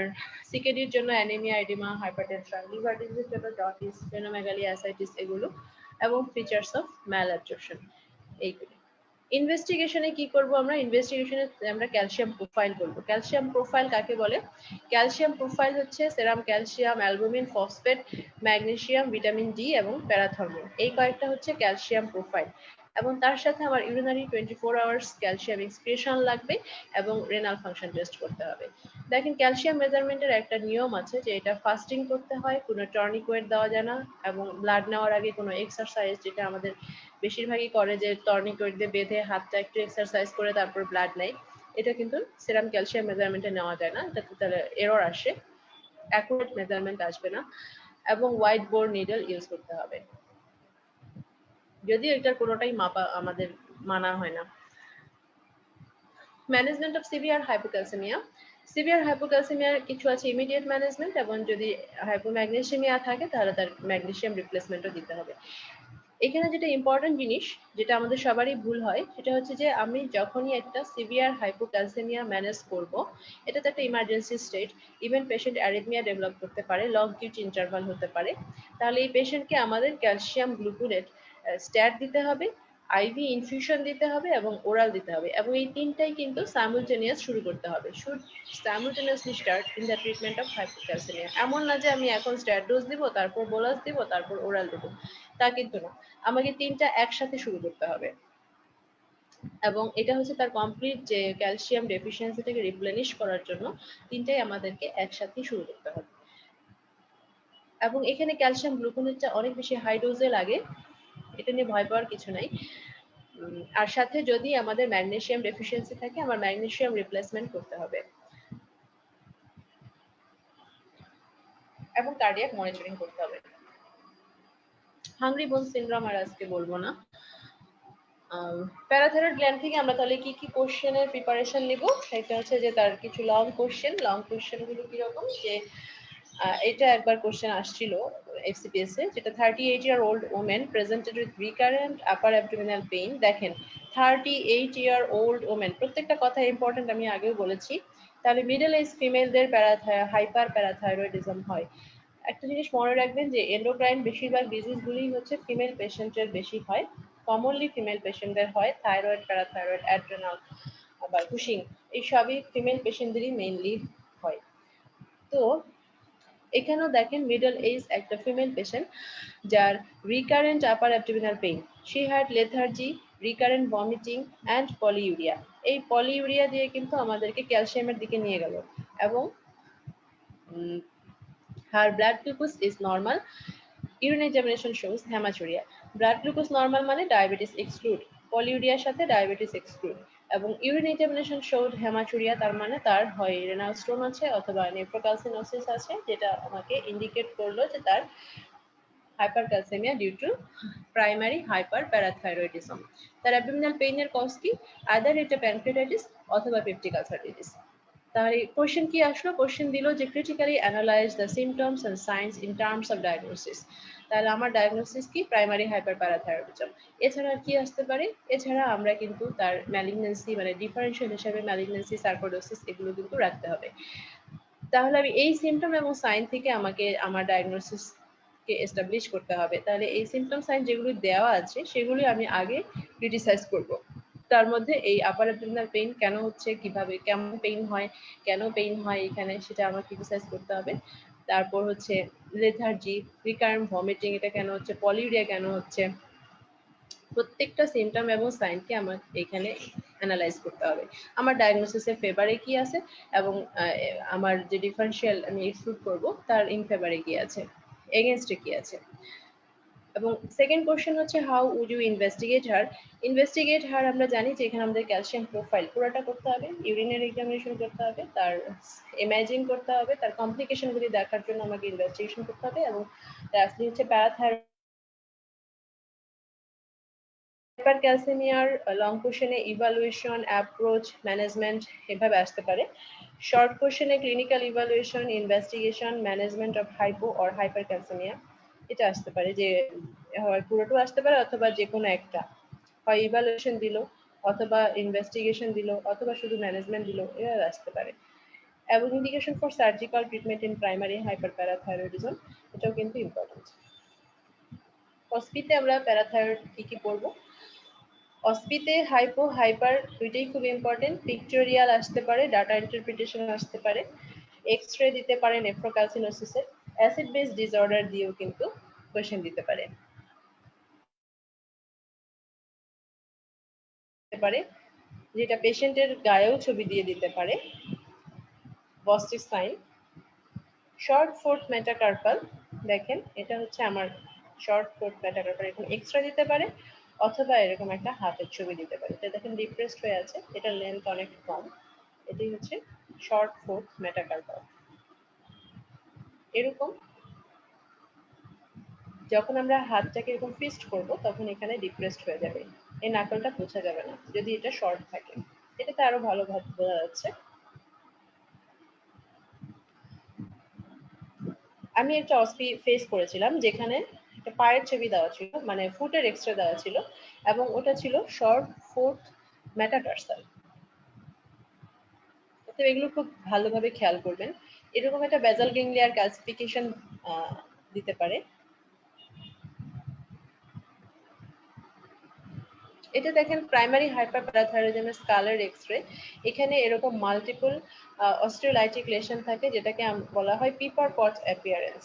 সিকেডির জন্য অ্যানিমিয়া, এডিমা, হাইপারটেনশন, লিভার ডিজিজের জন্য জন্ডিস, স্প্লেনোমেগালি, অ্যাসাইটিস এগুলো, এবং ফিচার্স অফ ম্যালঅ্যাবজর্পশন এইগুলো। ইনভেস্টিগেশনে কি করব আমরা? ইনভেস্টিগেশনে আমরা ক্যালসিয়াম প্রোফাইল করব। ক্যালসিয়াম প্রোফাইল কাকে বলে? ক্যালসিয়াম প্রোফাইল হচ্ছে serum calcium, albumin, phosphate, magnesium, vitamin D এবং প্যারাথর্মিন, এই কয়েকটা হচ্ছে ক্যালসিয়াম প্রোফাইল। এবং তার সাথে আমার ইউরিনারি 24 আওয়ার্স ক্যালসিয়াম এক্সক্রিশন লাগবে এবং রেনাল ফাংশন টেস্ট করতে হবে। দেখেন ক্যালসিয়াম মেজারমেন্টের একটা নিয়ম আছে যে এটা ফাস্টিং করতে হয়, কোনো টর্নিকোয়েট দেওয়া যায় না, এবং ব্লাড নেওয়ার আগে কোনো এক্সারসাইজ, যেটা আমাদের বেশিরভাগই করে যে টর্নিকোয়েট দিয়ে বেঁধে হাতটা একটু এক্সারসাইজ করে তারপর ব্লাড নেয়, এটা কিন্তু সেরাম ক্যালসিয়াম মেজারমেন্টে নেওয়া যায় না, এটাতে তাহলে এরর আসে, অ্যাকুরেট মেজারমেন্ট আসবে না। এবং হোয়াইট বোর্ড নিডল ইউজ করতে হবে, যদিও এটার কোনোটাই মাপা আমাদের মানা হয় না। Management of severe hypocalcaemia. Severe হাইপোক্যালসেমিয়ার কিছু আছে ইমিডিয়েট ম্যানেজমেন্ট, এবং যদি হাইপোম্যাগনেসিমিয়া থাকে তাহলে তার ম্যাগনেসিয়াম রিপ্লেসমেন্টও দিতে হবে। এখানে যেটা ইম্পর্টেন্ট জিনিস, যেটা আমাদের সবারই ভুল হয়, সেটা হচ্ছে যে আমি যখনই একটা সিভিয়ার হাইপোক্যালসেমিয়া ম্যানেজ করব, এটা তো একটা emergency state, even patient arrhythmia develop করতে পারে, লং ডিউটি ইন্টারভাল হতে পারে, তাহলে এই পেশেন্টকে আমাদের ক্যালসিয়াম গ্লুকোনেট স্ট্যাট দিতে হবে, আইভি ইনফিউশন দিতে হবে এবং ওরাল দিতে হবে, এবং এই তিনটাই কিন্তু সাইমultaneous শুরু করতে হবে। Should সাইমultaneously start in the treatment of hypocalcaemia. এমন না যে আমি এখন স্ট্যাট ডোজ দিব, তারপর বোলাস দিব, তারপর ওরাল দেবো, তা কিন্তু না। আমাকে তিনটা একসাথে শুরু করতে হবে, এবং এটা হচ্ছে তার কমপ্লিট যে ক্যালসিয়াম ডেফিসিয়েন্সিটাকে রিপ্লেনিশ করার জন্য তিনটাই আমাদেরকে একসাথে শুরু করতে হবে। এবং এখানে ক্যালসিয়াম গ্লুকোনেটটা অনেক বেশি হাই ডোজে লাগে, এটা নিয়ে ভয় পাওয়ার কিছু নাই। আর সাথে যদি আমাদের ম্যাগনেসিয়াম ডেফিসিয়েন্সি থাকে, আমার ম্যাগনেসিয়াম রিপ্লেসমেন্ট করতে হবে, এবং কার্ডিয়াক মনিটরিং করতে হবে। হাংরি বোন সিনড্রোম আর আজকে বলবো না। প্যারাথাইরয়েড গ্ল্যান্ড থেকে আমরা তাহলে কি কি কোশ্চেনের প্রিপারেশন নিব, সেটা হচ্ছে যে তার কিছু লং কোশ্চেনগুলো কিরকম, যে এটা একবার কোশ্চেন আসছিল এফসিপিএস এ, যেটা 38-year-old woman presented with recurrent upper abdominal pain। দেখেন 38-year-old woman, প্রত্যেকটা কথা ইম্পর্টেন্ট, আমি আগেও বলেছি। তাহলে মিডল এজ ফিমেলদের হাইপার প্যারাথাইরয়েডিজম হয়। একটা জিনিস মনে রাখবেন যে এন্ডোক্রাইন বেশিরভাগ ডিজিজগুলি হচ্ছে ফিমেল পেশেন্টের বেশি হয়, কমনলি ফিমেল পেশেন্টদের হয়। থাইরয়েড, প্যারাথাইরয়েড, অ্যাড্রেনাল বা কুশিং, এই সবই ফিমেল পেশেন্টদেরই মেইনলি হয়। তো এখানেও দেখেন মিডল এজ একটা ফিমেল পেশেন্ট যার recurrent upper abdominal pain, she had lethargy, recurrent vomiting and polyuria. এই পলিউরিয়া দিয়ে কিন্তু আমাদেরকে ক্যালসিয়ামের দিকে নিয়ে গেল, এবং her blood glucose is normal, urine examination shows hematuria। Blood glucose normal মানে ডায়াবেটিস এক্সক্লুড, পলিউরিয়ার সাথে ডায়াবেটিস এক্সক্লুড, এবং ইউরিন এক্সামিনেশন শোড হেমাচুরিয়া, তার মানে তার হয় রেনাল স্টোন আছে অথবা নেফ্রোক্যালসিনোসিস আছে, যেটা আমাকে ইন্ডিকেট করলো যে তার hypercalcaemia due to primary hyperparathyroidism. তার অ্যাবডোমিনাল পেইনের কজ কি, আইদার এটা প্যানক্রিয়াটাইটিস অথবা পেপটিক আলসারাইটিস। তাহলে কোশ্চেন কি আসলো, কোশ্চেন দিল যে critically analyse the symptoms and signs in terms of diagnosis. তাহলে আমার ডায়াগনোসিস কি, প্রাইমারি হাইপারপ্যারাথাইরয়েডিজম। এছাড়া কি আসতে পারে, এছাড়া আমরা কিন্তু তার ম্যালিগন্যান্সি মানে ডিফারেনশিয়াল হিসেবে ম্যালিগন্যান্সি, সার্কোডোসিস, এগুলো কিন্তু রাখতে হবে। তাহলে আমি এই সিমটম এবং সাইন থেকে আমাকে আমার ডায়াগনোসিস কে এস্টাবলিশ করতে হবে। তাহলে এই সিমটম সাইন যেগুলো দেওয়া আছে সেগুলি আমি আগে ক্রিটিসাইজ করব। তার মধ্যে এই আপার অ্যাবডোমিনাল পেইন কেন হচ্ছে, কিভাবে, কেমন পেইন হয়, কেন পেইন হয় এখানে, সেটা আমার ক্রিটিসাইজ করতে হবে। তারপর হচ্ছে লেথার্জি, রিকারেন্ট ভমিটিং, এটা কেন হচ্ছে, পলিউরিয়া কেন হচ্ছে, প্রত্যেকটা সিমটম এবং সাইনকে আমার এখানে অ্যানালাইজ করতে হবে। আমার ডায়াগনোসিসের ফেভারে কি আছে, এবং আমার যে ডিফারেন্সিয়াল আমি এক্সক্লুড করব তার ইন ফেভারে কি আছে, এগেনস্টে কি আছে। এবং সেকেন্ড কোশ্চেন হচ্ছে how would you investigate her. Investigate her আমরা জানি যে এখানে আমাদের ক্যালসিয়াম প্রোফাইল পুরোটা করতে হবে, ইউরিনের এক্সামিনেশন করতে হবে, তার ইমেজিং করতে হবে, তার কমপ্লিকেশনগুলি দেখার জন্য আমাকে ইনভেস্টিগেশন করতে হবে, এবং লাস্টলি হচ্ছে প্যারাথাইরয়েড হাইপারক্যালসেমিয়ার লং কোশ্চেনে ইভালুয়েশন, অ্যাপ্রোচ, ম্যানেজমেন্ট এভাবে আসতে পারে। শর্ট কোশ্চেনে clinical evaluation, investigation, management of hypo or hypercalcaemia, এটা আসতে পারে, যে হয় পুরোটা আসতে পারে অথবা যে কোনো একটা, হয় ইভালুয়েশন দিল অথবা ইনভেস্টিগেশন দিল অথবা শুধু ম্যানেজমেন্ট দিল, এরা আসতে পারে। এবং indication for surgical treatment in primary hyperparathyroidism, এটাও কিন্তু ইম্পর্টেন্ট। অস্পিতে আমরা প্যারাথাইরয়েড কি কি পড়বো, অস্পিতে হাইপো হাইপার দুইটাই খুব ইম্পর্টেন্ট। পিকটোরিয়াল আসতে পারে, ডাটা ইন্টারপ্রিটেশন আসতে পারে, এক্স-রে দিতে পারে নেফ্রোক্যালসিনোসিসের, অ্যাসিড বেস ডিসঅর্ডার দিয়েও কিন্তু কোশ্চেন দিতে পারে। যেটা পেশেন্টের গায়েও ছবি দিয়ে দিতে পারে, বস্টিক সাইন। শর্ট ফোর্থ মেটাকার্পাল, দেখেন এটা হচ্ছে আমার শর্ট ফোর্থ মেটাকার্পাল, এরকম এক্সট্রা দিতে পারে অথবা এরকম একটা হাতের ছবি দিতে পারে, এটা দেখেন ডিপ্রেসড হয়ে আছে, এটা লেন্থ অনেক কম, এটাই হচ্ছে শর্ট ফোর্থ মেটাকার্পাল। এরকম যখন আমরা হাতটাকে এরকম ফিস্ট করব তখন এখানে ডিপ্রেসড হয়ে যাবে, এই নাকলটা বোঝা যাবে না যদি এটা শর্ট থাকে, এটাতে আরো ভালো ভাবে বোঝা যাচ্ছে। আমি একটা অস্পি ফেস করেছিলাম যেখানে একটা পায়ের ছবি দেওয়া ছিল, মানে ফুটের এক্সরে দেওয়া ছিল, এবং ওটা ছিল শর্ট ফোর্থ মেটাটার্সাল। তো এগুলো খুব ভালোভাবে খেয়াল করবেন। এরকম একটা বেজাল গ্যাংলিয়ার ক্যালসিফিকেশন দিতে পারে। এটা দেখেন প্রাইমারি হাইপারপ্যারাথাইরয়েডিজমের স্কালার এক্সরে। এখানে এরকম মাল্টিপল অস্ট্রিওলাইটিক লেশন থাকে, যেটাকে বলা হয় পিপার পট অ্যাপিয়ারেন্স।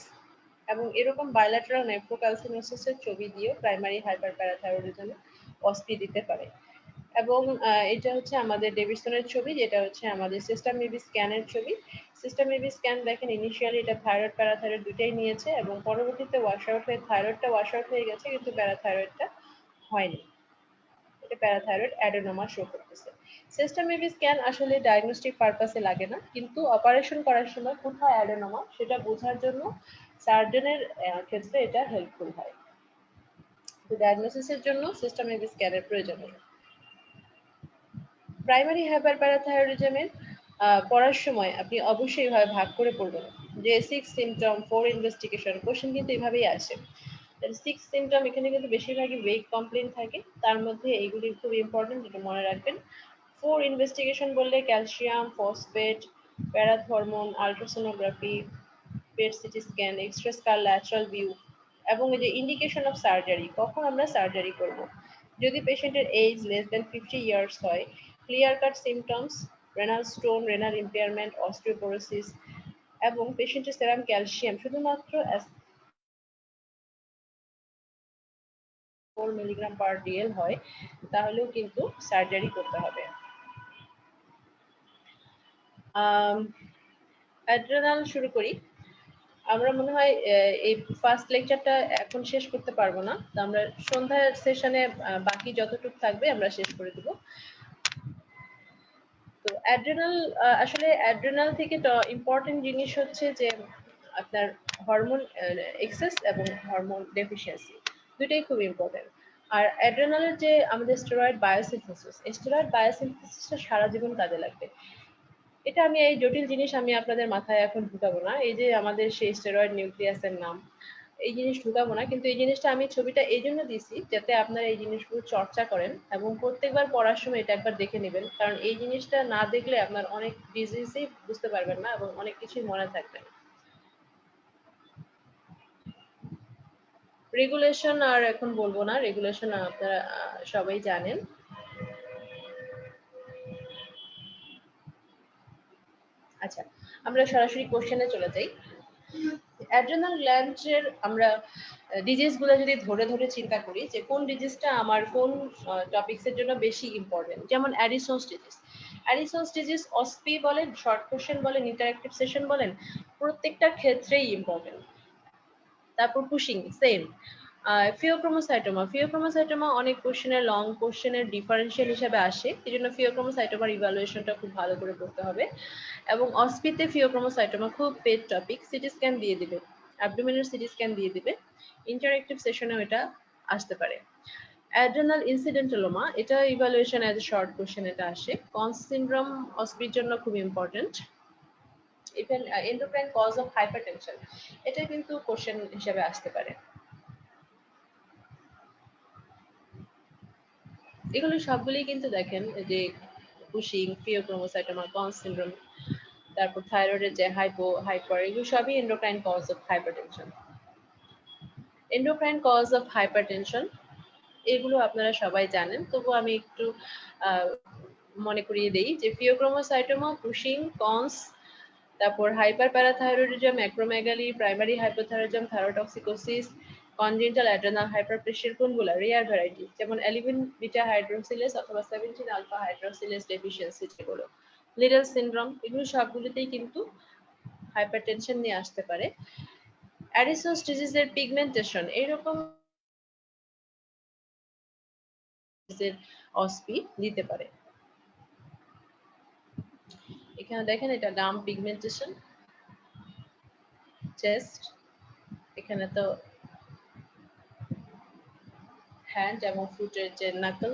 এবং এরকম বাইল্যাটারাল নেফ্রোক্যালসিনোসিসের ছবি দিয়ে প্রাইমারি হাইপারপ্যারাথাইরয়েডিজমে অস্পি দিতে পারে। এবং এটা হচ্ছে আমাদের ডেভিডসনের ছবি, যেটা হচ্ছে আমাদের সিস্টেম মেবি স্ক্যানের ছবি। সিস্টেম মেবি স্ক্যান দেখেন ইনিশিয়ালি এটা থাইরয়েড প্যারাথাইরয়েড দুটাই নিয়েছে, এবং পরবর্তীতে ওয়াশ আউট হয়ে থাইরয়েডটা ওয়াশ আউট হয়ে গেছে, কিন্তু প্যারাথাইরয়েডটা হয়নি। এটা প্যারাথাইরয়েড অ্যাডেনোমা শো করতেছে। সিস্টেম মেবি স্ক্যান আসলে ডায়াগনস্টিক পারপাসে লাগে না, কিন্তু অপারেশন করার সময় কোথায় অ্যাডেনোমা সেটা বোঝার জন্য সার্জনের ক্ষেত্রে এটা হেল্পফুল হয়। তো ডায়াগনোসিসের জন্য সিস্টেম মেবি স্ক্যানের প্রয়োজন হয়। প্রাইমারি হাইপারপ্যারাথাইরয়েডিজমের পড়ার সময় আপনি অবশ্যই এভাবে ভাগ করে পড়বেন, যে 6 সিমটম 4 ইনভেস্টিগেশন। কোশ্চেন কিন্তু এভাবেই আসে। 6 সিমটম এখানে কিন্তু বেশিরভাগই ওয়েক কমপ্লেন থাকে, তার মধ্যে এইগুলি খুব ইম্পর্টেন্ট, যেটা মনে রাখবেন। 4 ইনভেস্টিগেশন বললে calcium, phosphate, parathormone, ultrasonography, PET CT scan, extra lateral view, এবং এই যে ইন্ডিকেশন অফ সার্জারি, কখন আমরা সার্জারি করব। যদি পেশেন্টের এজ লেস দেন 50 ইয়ার্স হয়, clear cut symptoms, renal stone, renal impairment, osteoporosis, এবং পেশেন্টের সেরাম ক্যালসিয়াম শুধুমাত্র 4 মিলিগ্রাম পার ডিএল হয়, তাহলেও কিন্তু সার্জারি করতে হবে। অ্যাড্রেনাল শুরু করি। আমরা মনে হয় এই ফার্স্ট লেকচারটা এখন শেষ করতে পারবো না, তো আমরা সন্ধ্যার সেশনে বাকি যতটুকু থাকবে আমরা শেষ করে দেব। তো অ্যাড্রেনাল, আসলে অ্যাড্রেনাল থেকে ইম্পর্টেন্ট জিনিস হচ্ছে যে আপনার হরমোন এক্সেস এবং হরমোন ডেফিসিয়েন্সি, দুটাই খুব ইম্পর্টেন্ট। আর অ্যাড্রেনালের যে আমাদের স্টেরয়েড বায়োসিনথেসিস, এই স্টেরয়েড বায়োসিনথেসিসটা সারা জীবন কাজে লাগবে। এটা আমি এই জটিল জিনিস আমি আপনাদের মাথায় এখন ঢুকাবো না, এই যে আমাদের সেই স্টেরয়েড নিউক্লিয়াসের নাম, এই জিনিস ঢুকাবো না, কিন্তু এই জিনিসটা আমি ছবিটা এই জন্য দিছি যাতে আপনারা এই জিনিসগুলো চর্চা করেন, এবং প্রত্যেকবার পড়ার সময় এটা একবার দেখে নেবেন, কারণ এই জিনিসটা না দেখলে আপনার অনেক ডিজিজই বুঝতে পারবেন না এবং অনেক কিছুই মনে থাকবে না। রেগুলেশন আর এখন বলবো না, রেগুলেশন আপনারা সবাই জানেন। আচ্ছা, আমরা সরাসরি কোশ্চেনে চলে যাই। অ্যাড্রেনাল গ্ল্যান্ডের আমরা ডিজিজ গুলো যদি ধরে ধরে চিন্তা করি, যে কোন ডিজিজটা আমার কোন টপিকসের জন্য বেশি ইম্পর্টেন্ট, যেমন অ্যাডিসনস ডিজিজ। অ্যাডিসনস ডিজিজ অসপি বলেন, শর্ট কোশ্চেন বলেন, ইন্টারঅ্যাক্টিভ সেশন বলেন, প্রত্যেকটা ক্ষেত্রেই ইম্পর্টেন্ট। তারপর পুশিং সেম। ফিওক্রোমোসাইটোমা অনেক কোশ্চেনের লং কোশ্চেনের ডিফারেন্সিয়াল হিসেবে আসে, এই জন্য ফিওক্রোমোসাইটোমার ইভালুয়েশনটা খুব ভালো করে করতে হবে। এবং অসপিতে ফিওক্রোমোসাইটোমা খুব পেড টপিক, সিটি স্ক্যান দিয়ে দিবে, অ্যাবডোমেনের সিটি স্ক্যান দিয়ে দিবে, ইন্টারঅ্যাক্টিভ সেশনেও এটা আসতে পারে। অ্যাড্রেনাল ইনসিডেন্টালোমা, এটা evaluation as a short question এটা আসে। কনস সিনড্রোম অসপির জন্য খুব important. Even endocrine cause of hypertension, এটা কিন্তু কোশ্চেন হিসেবে আসতে পারে। এগুলো সবগুলোই কিন্তু দেখেন যে পুশিং, ফিওক্রোমোসাইটোমা, কনস সিনড্রোম, তারপর থাইরয়েডের যে হাইপার, এগুলো সবই endocrine cause of hypertension. Endocrine cause of hypertension এগুলো আপনারা সবাই জানেন, তবু আমি একটু মনে করিয়ে দেই যে ফিওক্রোমোসাইটোমা, পুশিং, কনস, তারপর hyper parathyroidism, acromegaly, primary hypothyroidism, thyrotoxicosis, congenital adrenal hyperplasia কোনগুলো রেয়ার ভ্যারাইটি, যেমন 11 বিটা হাইড্রোক্সিলেজ অথবা 17 আলফা হাইড্রোক্সিলেজ ডেফিসিয়েন্সি, যেগুলো লিডল সিনড্রোম, এগুলো সবগুলোতেই কিন্তু হাইপারটেনশন নিয়ে আসতে পারে। অ্যাডিসনস ডিজিজের পিগমেন্টেশন, এইরকম অসপি দিতে পারে। এখানে দেখেন এটা গাম পিগমেন্টেশন, চেস্ট, এখানে তো হ্যান্ড এবং ফুটের যে নাকল,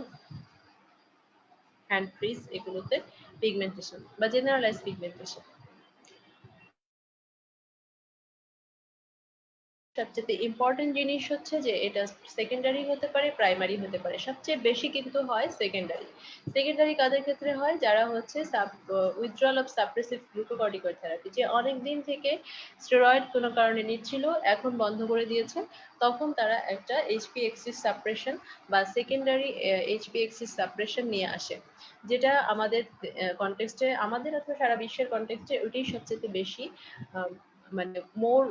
হ্যান্ড ফ্রিজ, এগুলোতে পিগমেন্টেশন বা জেনারেলাইজ পিগমেন্টেশন। সবচেয়ে ইম্পর্টেন্ট জিনিস হচ্ছে যে এটা সেকেন্ডারি হতে পারে, প্রাইমারি হতে পারে। সবচেয়ে বেশি কিন্তু হয় সেকেন্ডারি। সেকেন্ডারি কাদের ক্ষেত্রে হয়? যারা হচ্ছে withdrawal of suppressive glucocorticoid therapy, যে অনেক দিন থেকে স্টেরয়েড কোনো কারণে নিচ্ছিল, এখন বন্ধ করে দিয়েছে, তখন তারা একটা এইচপি এক্সিস সাপ্রেশন বা সেকেন্ডারি এইচপি এক্সিস সাপ্রেশন নিয়ে আসে, যেটা আমাদের কনটেক্সটে, আমাদের অথবা সারা বিশ্বের কনটেক্সটে ওইটাই সবচেয়ে বেশি মানে more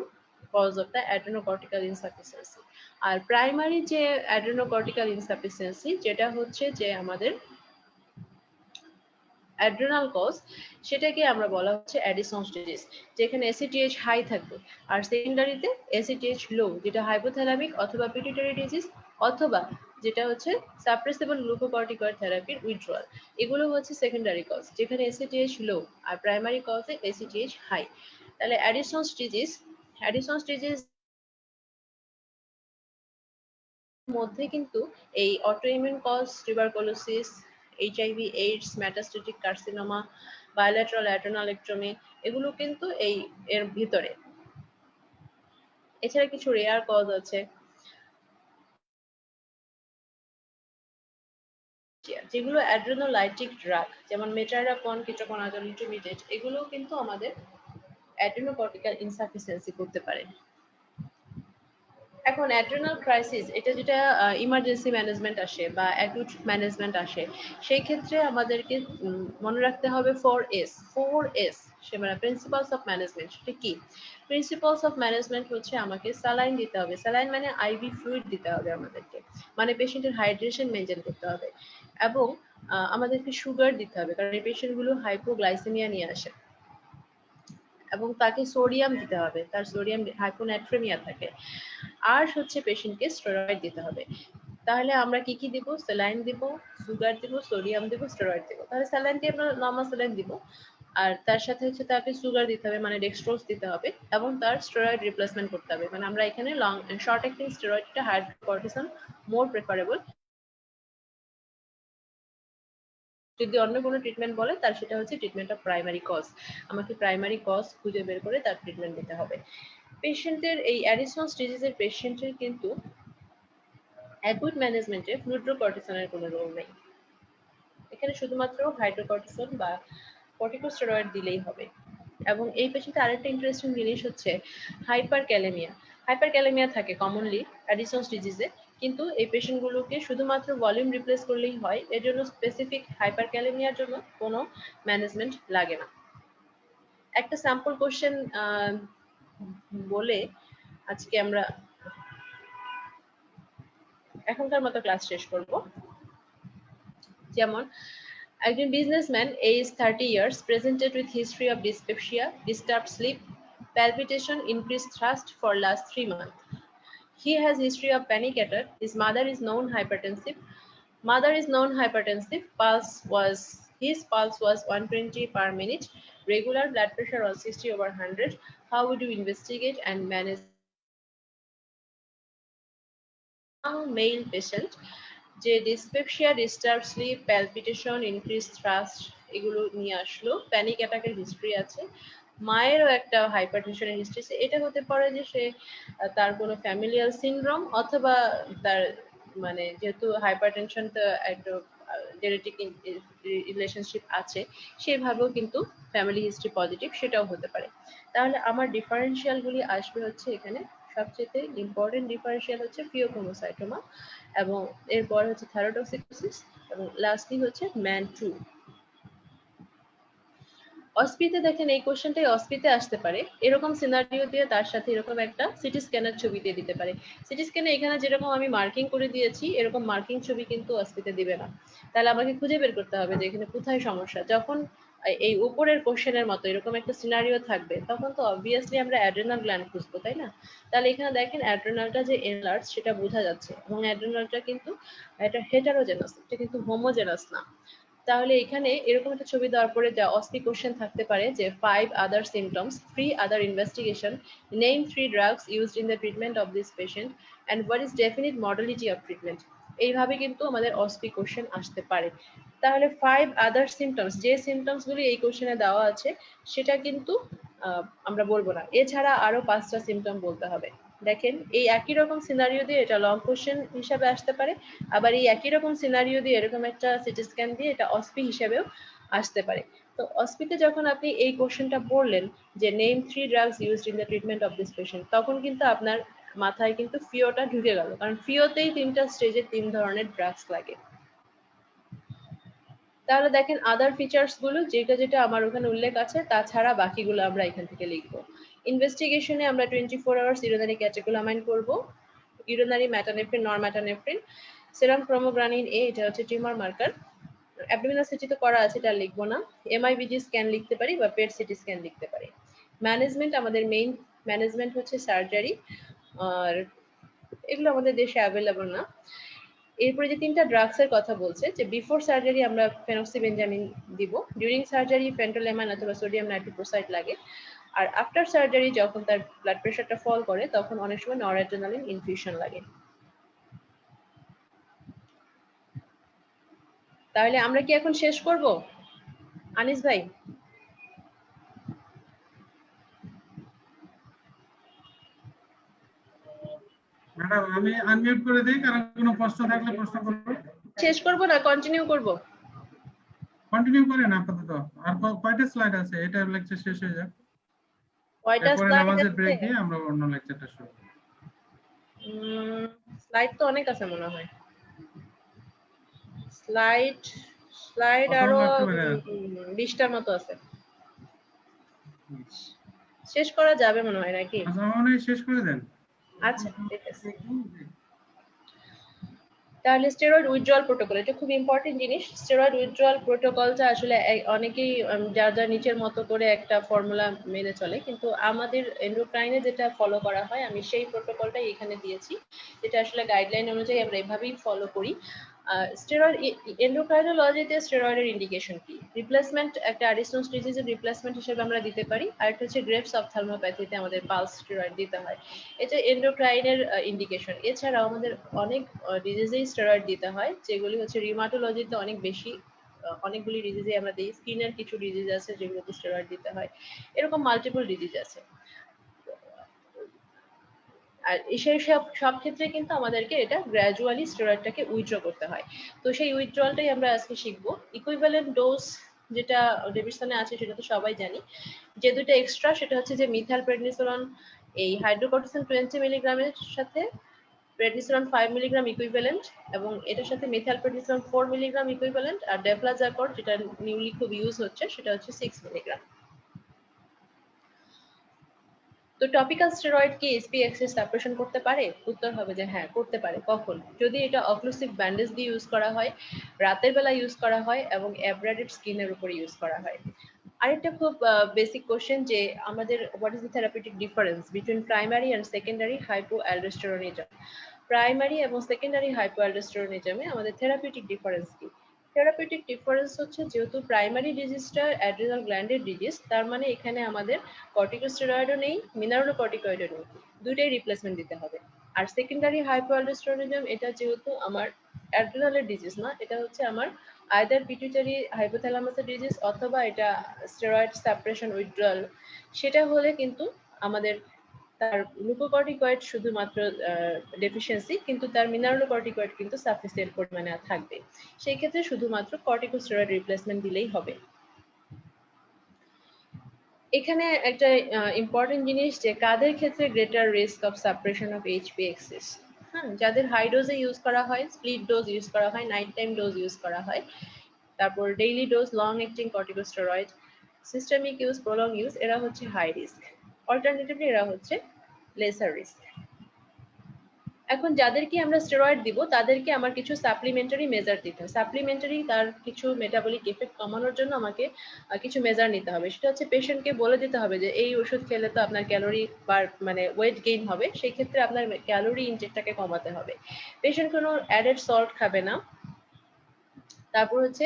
cause of the adrenocortical insufficiency। আর প্রাইমারি যে adrenocortical insufficiency, যেটা হচ্ছে যে আমাদের অ্যাড্রেনাল কজ, সেটাকে আমরা বলা হচ্ছে অ্যাডিসনস ডিজিজ, যেখানে এসিটিএইচ হাই থাকবে। আর সেকেন্ডারিতে এসিটিএইচ লো, যেটা হাইপোথ্যালামিক অথবা পিটুইটারি ডিজিজ, অথবা যেটা হচ্ছে সাপ্রেসিবল গ্লুকোকর্টিকয়েড থেরাপির উইথড্রয়াল। এগুলো হচ্ছে সেকেন্ডারি কজ, যেখানে এসিটিএইচ লো, আর প্রাইমারি কজে এসিটিএইচ হাই। তাহলে অ্যাডিসনস ডিজিজ মধ্যে কিন্তু এই autoimmune cause, tuberculosis, HIV AIDS, metastatic carcinoma, bilateral adrenalectomy, এগুলো কিন্তু এর ভিতরে। এছাড়া কিছু রেয়ার কজ আছে, যেগুলো অ্যাড্রেনোলাইটিক ড্রাগ, যেমন মেটারাপন, কিটোকোনাজল ইন্টারমিডিয়েট, এগুলো কিন্তু আমাদের অ্যাড্রেনোকর্টিক্যাল ইনসাফিসিয়েন্সি করতে পারে। এখন অ্যাড্রেনাল ক্রাইসিস, এটা যেটা ইমার্জেন্সি ম্যানেজমেন্ট আসে বা অ্যাকিউট ম্যানেজমেন্ট আসে, সেই ক্ষেত্রে আমাদেরকে মনে রাখতে হবে 4S, সে মানে প্রিন্সিপালস অফ ম্যানেজমেন্ট। সেটা কি? প্রিন্সিপালস অফ ম্যানেজমেন্ট হচ্ছে আমাকে স্যালাইন দিতে হবে। স্যালাইন মানে আইভি ফ্লুইড দিতে হবে আমাদেরকে, মানে পেশেন্টের হাইড্রেশন মেনটেন করতে হবে, এবং আমাদেরকে সুগার দিতে হবে, কারণ এই পেশেন্টগুলো হাইপোগ্লাইসেমিয়া নিয়ে আসে, এবং তাকে সোডিয়াম দিতে হবে, তার সোডিয়াম হাইপোনাট্রেমিয়া থাকে। আর হচ্ছে পেশেন্টকে স্টেরয়েড দিতে হবে। তাহলে আমরা কি কি দিব? স্যালাইন দিব, সুগার দিব, সোডিয়াম দিব, স্টেরয়েড দিব। তাহলে স্যালাইনটি আমরা নরমাল স্যালাইন দিব, আর তার সাথে হচ্ছে তাকে সুগার দিতে হবে, মানে ডেক্সট্রোজ দিতে হবে, এবং তার স্টেরয়েড রিপ্লেসমেন্ট করতে হবে। মানে আমরা এখানে শর্ট অ্যাক্টিং স্টেরয়েডটা হাইড্রোকর্টিসন মোর প্রেফারেবল। যদি অন্য কোনো ট্রিটমেন্ট বলে, তার সেটা হচ্ছে ট্রিটমেন্ট অফ প্রাইমারি কজ। আমাকে প্রাইমারি কজ খুঁজে বের করে তার ট্রিটমেন্ট দিতে হবে। পেশেন্টের এই অ্যাডিসনস ডিজিজের পেশেন্টের কিন্তু অ্যাকুট ম্যানেজমেন্টে ফ্লুইড্রোকর্টিসনের কোনো রোল নেই। এখানে শুধুমাত্র হাইড্রোকর্টিসন বা কর্টিকোস্টেরয়েড দিলেই হবে। এবং এই পেশেন্টে আরেকটা ইন্টারেস্টিং জিনিস হচ্ছে হাইপারক্যালেমিয়া থাকে কমনলি অ্যাডিসনস ডিজিজে, কিন্তু এই পেশেন্টগুলোকে শুধুমাত্র ভলিউম রিপ্লেস করলেই হয়, এর জন্য স্পেসিফিক হাইপারক্যালেমিয়ার জন্য কোনো ম্যানেজমেন্ট লাগে না। একটা স্যাম্পল কোশ্চেন বলে আজকে আমরা এখনকার মতো ক্লাস শেষ করব। যেমন একজন businessman age 30 years presented with history of dyspepsia, disturbed sleep, palpitation, increased thirst for last 3 months. He has history of panic attack. His mother is known hypertensive. His pulse was 120 per minute. Regular blood pressure was 60/100. How would you investigate and manage a male patient যে dyspepsia, disturb sleep, palpitation, increase thirst এগুলো নিয়ে আসলো, panic অ্যাটাকের history আছে, মায়েরও একটা হাইপারটেনশনের history আছে। এটা হতে পারে যে সে তার কোনো ফ্যামিলিয়াল সিনড্রোম, অথবা তার মানে যেহেতু হাইপারটেনশনটা একটা জেনেটিক রিলেশনশিপ আছে, সেভাবেও কিন্তু ফ্যামিলি হিস্ট্রি পজিটিভ, সেটাও হতে পারে। তাহলে আমার ডিফারেন্সিয়ালগুলি আসবে হচ্ছে এখানে সবচেয়ে ইম্পর্টেন্ট ডিফারেন্সিয়াল হচ্ছে ফিওক্রোমোসাইটোমা, এবং এরপর হচ্ছে থাইরোটক্সিকোসিস, এবং লাস্টলি হচ্ছে ম্যান 2। অস্পিতে দেখেন, এই কোশ্চেনটাই অস্পিতে আসতে পারে, এরকম সিনারিও দিয়ে তার সাথে এরকম একটা সিটি স্ক্যানার ছবি দিয়ে দিতে পারে। সিটি স্ক্যানে এখানে যেরকম আমি মার্কিং করে দিয়েছি, এরকম মার্কিং ছবি কিন্তু অস্পিতে দিবে না। তাহলে আমাকে খুঁজে বের করতে হবে যে এখানে কোথায় সমস্যা। যখন এই উপরের কোশ্চেনের মতো এরকম একটা সিনারিও থাকবে, তখন তো অবভিয়াসলি আমরা অ্যাড্রেনাল গ্ল্যান্ড খুঁজবো, তাই না? তাহলে এখানে দেখেন অ্যাড্রেনালটা যে এনলার্জ সেটা বোঝা যাচ্ছে, এবং অ্যাড্রেনালটা কিন্তু এটা হেটারোজেনাস, এটা কিন্তু হোমোজেনাস না। তাহলে এখানে এরকম একটা ছবি দেওয়ার পরে যা অস্পি কোশ্চেন থাকতে পারে যে 5 other symptoms, 3 other investigation, name 3 drugs used in the treatment of this patient, and what is definite modality of treatment। এইভাবে কিন্তু আমাদের অস্পি কোশ্চেন আসতে পারে। তাহলে 5 other symptoms, যে সিমটমস গুলি এই কোশ্চেনে দেওয়া আছে সেটা কিন্তু আমরা বলবো না, এছাড়া আরো 5টা সিমটম বলতে হবে। দেখেন এই একই রকম সিনারিও দিয়ে এটা লং কোশ্চেন হিসাবে আসতে পারে, আবার এই একই রকম সিনারিও দিয়ে এরকম একটা সিটি স্ক্যান দিয়ে এটা অসপি হিসাবেও আসতে পারে। তো অসপিতে যখন আপনি এই কোশ্চেনটা পড়লেন যে name 3 drugs used in the treatment of this patient, তখন কিন্তু আপনার মাথায় কিন্তু ফিওটা ঢুকে গেল, কারণ ফিওতেই 3টা স্টেজে 3 ধরনের ড্রাগস লাগে। তাহলে দেখেন আদার ফিচার্স গুলো যেটা যেটা আমার ওখানে উল্লেখ আছে, তাছাড়া বাকিগুলো আমরা এখান থেকে লিখবো। ইনভেস্টিগেশনে আমরা 24 আওয়ার্স ইউরিনারি ক্যাটেকোলামাইন করব, ইউরিনারি ম্যাটানেফ্রিন, নরম্যাটানেফ্রিন, সেরাম ক্রোমোগ্রানিন এ, এটা হচ্ছে টিউমার মার্কার। অ্যাবডোমিনাল সিটি তো করা আছে, এটা লিখবো না। এমআইবিজি স্ক্যান লিখতে পারি বা পেট সিটি স্ক্যান লিখতে পারি। ম্যানেজমেন্ট, আমাদের মেইন ম্যানেজমেন্ট হচ্ছে সার্জারি, আর এগুলো আমাদের দেশে অ্যাভেলেবল না। এরপরে যে 3টা ড্রাগস এর কথা বলছে যে বিফোর সার্জারি আমরা ফেনোক্সিবেনজামিন দিব, ডিউরিং সার্জারি ফেন্টোলেমাইন অথবা সোডিয়াম নাইট্রোপ্রোসাইড লাগে, আর আফটার সার্জারি যখন তার ব্লাড প্রেশারটা ফল করে তখন অনেক সময় নরঅ্যাড্রেনালিন ইনফিউশন লাগে। তাহলে আমরা কি এখন শেষ করব আনিস ভাই? ম্যাডাম আমি আনমিউট করে দিই, কারণ কোনো প্রশ্ন থাকলে প্রশ্ন করবো। শেষ করব না কন্টিনিউ করব? কন্টিনিউ করেন আপাতত। আর কয়টা স্লাইড আছে? এটা লেকচার শেষ হয়ে যাক, কয়টা এরপরে স্লাইড নামাজের ব্রেক আছে? দিয়ে আমরা অন্য লেকচারটা শুরু করব। স্লাইড তো অনেক আছে মনে হয়। স্লাইড কত আরো লাগতে পারে? 20টার মতো আছে, শেষ করা যাবে মনে হয় নাকি? আচ্ছা মনে হয় শেষ করে দেন। আচ্ছা ঠিক আছে। তাহলে স্টেরয়েড উইথড্রয়াল প্রোটোকল, এটা খুব ইম্পর্টেন্ট জিনিস। স্টেরয়েড উইথড্রয়াল প্রোটোকলটা আসলে অনেকেই যার যার নিচের মতো করে একটা ফর্মুলা মেনে চলে, কিন্তু আমাদের এন্ডোক্রাইনে যেটা ফলো করা হয় আমি সেই প্রোটোকলটাই এখানে দিয়েছি, যেটা আসলে গাইডলাইন অনুযায়ী আমরা এভাবেই ফলো করি। স্টেরয়েড এন্ডোক্রাইনোলজিতে স্টেরয়েডের ইন্ডিকেশন কি? রিপ্লেসমেন্ট, একটা অ্যাডিশনাল ডিজিজের রিপ্লেসমেন্ট হিসেবে আমরা দিতে পারি, আর একটা হচ্ছে গ্রেভস অপথ্যালমোপ্যাথিতে আমাদের পালস স্টেরয়েড দিতে হয়, এটা এন্ডোক্রাইনের ইন্ডিকেশন। এছাড়াও আমাদের অনেক ডিজিজেই স্টেরয়েড দিতে হয়, যেগুলি হচ্ছে রিউমাটোলজিতে অনেক বেশি, অনেকগুলি ডিজিজে আমরা দিই। স্কিনের কিছু ডিজিজ আছে যেগুলোতে স্টেরয়েড দিতে হয়, এরকম মাল্টিপল ডিজিজ আছে। আর সেই সব ক্ষেত্রে কিন্তু আমাদেরকে এটা গ্র্যাজুয়ালি স্টেরয়েডটাকে উইথড্র করতে হয়। তো সেই উইথড্রলটাই আমরা আজকে শিখবো। ইকুইভ্যালেন্ট ডোজ যেটা ডেভিডসনে আছে সেটা তো সবাই জানি। যে দুটো এক্সট্রা সেটা হচ্ছে যে মিথাইল প্রেডনিসোলন এই হাইড্রোকর্টিসন 20 মিলিগ্রামের সাথে প্রেডনিসোলন 5 মিলিগ্রাম ইকুইভ্যালেন্ট, এবং এটার সাথে মিথাইল প্রেডনিসোলন 4 মিলিগ্রাম ইকুইভ্যালেন্ট, আর ডেফলাজাকর যেটা নিউলি খুব ইউজ হচ্ছে সেটা হচ্ছে 6 মিলিগ্রাম। তো টপিক্যাল স্টেরয়েড কি এসপি এক্সেস সাপ্রেশন করতে পারে? উত্তর হবে যে হ্যাঁ করতে পারে। কখন? যদি এটা অক্লুসিভ ব্যান্ডেজ দিয়ে ইউজ করা হয়, রাতের বেলা ইউজ করা হয়, এবং অ্যাব্রাডেড স্কিনের উপরে ইউজ করা হয়। আরেকটা খুব বেসিক কোশ্চেন যে আমাদের what is the therapeutic difference between primary and secondary hypoaldosteronism? Primary এবং সেকেন্ডারি হাইপোঅ্যালডোস্টেরনিজমে আমাদের থেরাপিউটিক ডিফারেন্স কি? থেরাপিউটিক ডিফারেন্স হচ্ছে যেহেতু প্রাইমারি ডিজিজটা অ্যাড্রিনাল গ্ল্যান্ডের ডিজিজ, তার মানে এখানে আমাদের কর্টিকোস্টেরয়েডও নেই, মিনারেলোকর্টিকয়েডও নেই, দুইটাই রিপ্লেসমেন্ট দিতে হবে। আর সেকেন্ডারি হাইপোঅ্যালডোস্টেরনিজম এটা যেহেতু আমার অ্যাড্রিনালের ডিজিজ না, এটা হচ্ছে আমার আইদার পিটুইটারি হাইপোথ্যালামাসের ডিজিজ অথবা এটা স্টেরয়েড সাপ্রেশন উইথড্রয়াল, সেটা হলে কিন্তু আমাদের তার গ্লুকোকর্টিকয়েড শুধুমাত্র ডেফিসিয়েন্সি, কিন্তু তার মিনারেলোকর্টিকয়েড কিন্তু সাফিসিয়েন্ট পরিমাণে থাকবে। সেই ক্ষেত্রে শুধুমাত্র কর্টিকোস্টেরয়েড রিপ্লেসমেন্ট দিলেই হবে। এখানে একটা ইম্পর্টেন্ট জিনিস যে কাদের ক্ষেত্রে greater risk of suppression of HP axis. হ্যাঁ, যাদের হাই ডোজে ইউজ করা হয়, স্প্লিট ডোজ ইউজ করা হয়, নাইট টাইম ডোজ ইউজ করা হয়, তারপর daily dose, long acting corticosteroid, systemic use, prolong use, এরা হচ্ছে হাই রিস্ক। অল্টারনেটিভলি এরা হচ্ছে লেসার রিস্ক। এখন যাদেরকে আমরা স্টেরয়েড দিব তাদেরকে আমার কিছু সাপ্লিমেন্টারি মেজার দিতে হবে। সাপ্লিমেন্টারি তার কিছু মেটাবলিক এফেক্ট কমানোর জন্য আমাকে কিছু মেজার নিতে হবে। সেটা হচ্ছে পেশেন্টকে বলে দিতে হবে যে এই ওষুধ খেলে তো আপনার ক্যালোরি মানে ওয়েট গেইন হবে, সেই ক্ষেত্রে আপনার ক্যালোরি ইনটেকটাকে কমাতে হবে। পেশেন্ট কোনো অ্যাডেড সল্ট খাবে না। তারপর হচ্ছে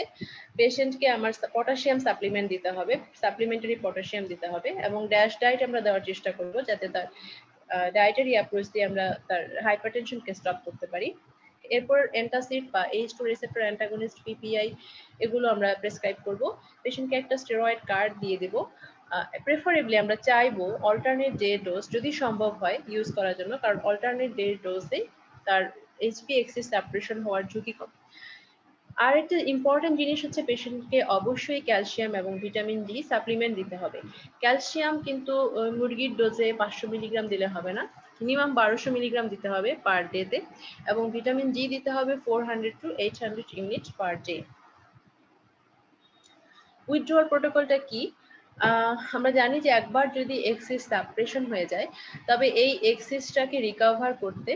পেশেন্টকে আমার পটাশিয়াম সাপ্লিমেন্ট দিতে হবে, সাপ্লিমেন্টারি পটাশিয়াম দিতে হবে, এবং ড্যাশ ডায়েট আমরা দেওয়ার চেষ্টা করব যাতে তার ডায়েটারি অ্যাপ্রোচ দিয়ে আমরা তার হাইপারটেনশনকে স্টপ করতে পারি। এরপর অ্যান্টাসিড বা H2 রিসেপ্টর অ্যান্টাগনিস্ট পিপিআই এগুলো আমরা প্রেসক্রাইব করব। পেশেন্টকে একটা স্টেরয়েড কার্ড দিয়ে দেব, প্রেফারেবলি আমরা চাইবো অল্টারনেট ডে ডোজ যদি সম্ভব হয় ইউজ করার জন্য, কারণ অল্টারনেট ডে ডোজে তার এইচপি এক্সিস সাপ্রেশন হওয়ার ঝুঁকি কম। আর একটা ইম্পর্টেন্ট জিনিস হচ্ছে পেশেন্টকে অবশ্যই ক্যালসিয়াম এবং ভিটামিন ডি সাপ্লিমেন্ট দিতে হবে। ক্যালসিয়াম কিন্তু মুরগির ডোজে 500 মিলিগ্রাম দিলে হবে না, মিনিমাম 1200 মিলিগ্রাম দিতে হবে পার ডেতে, এবং ভিটামিন ডি দিতে হবে 400 to 800 unit per day. Withdrawal প্রোটোকলটা কি? আমরা জানি যে একবার যদি এক্সিস সাপ্রেশন হয়ে যায় তবে এই এক্সিসটাকে রিকভার করতে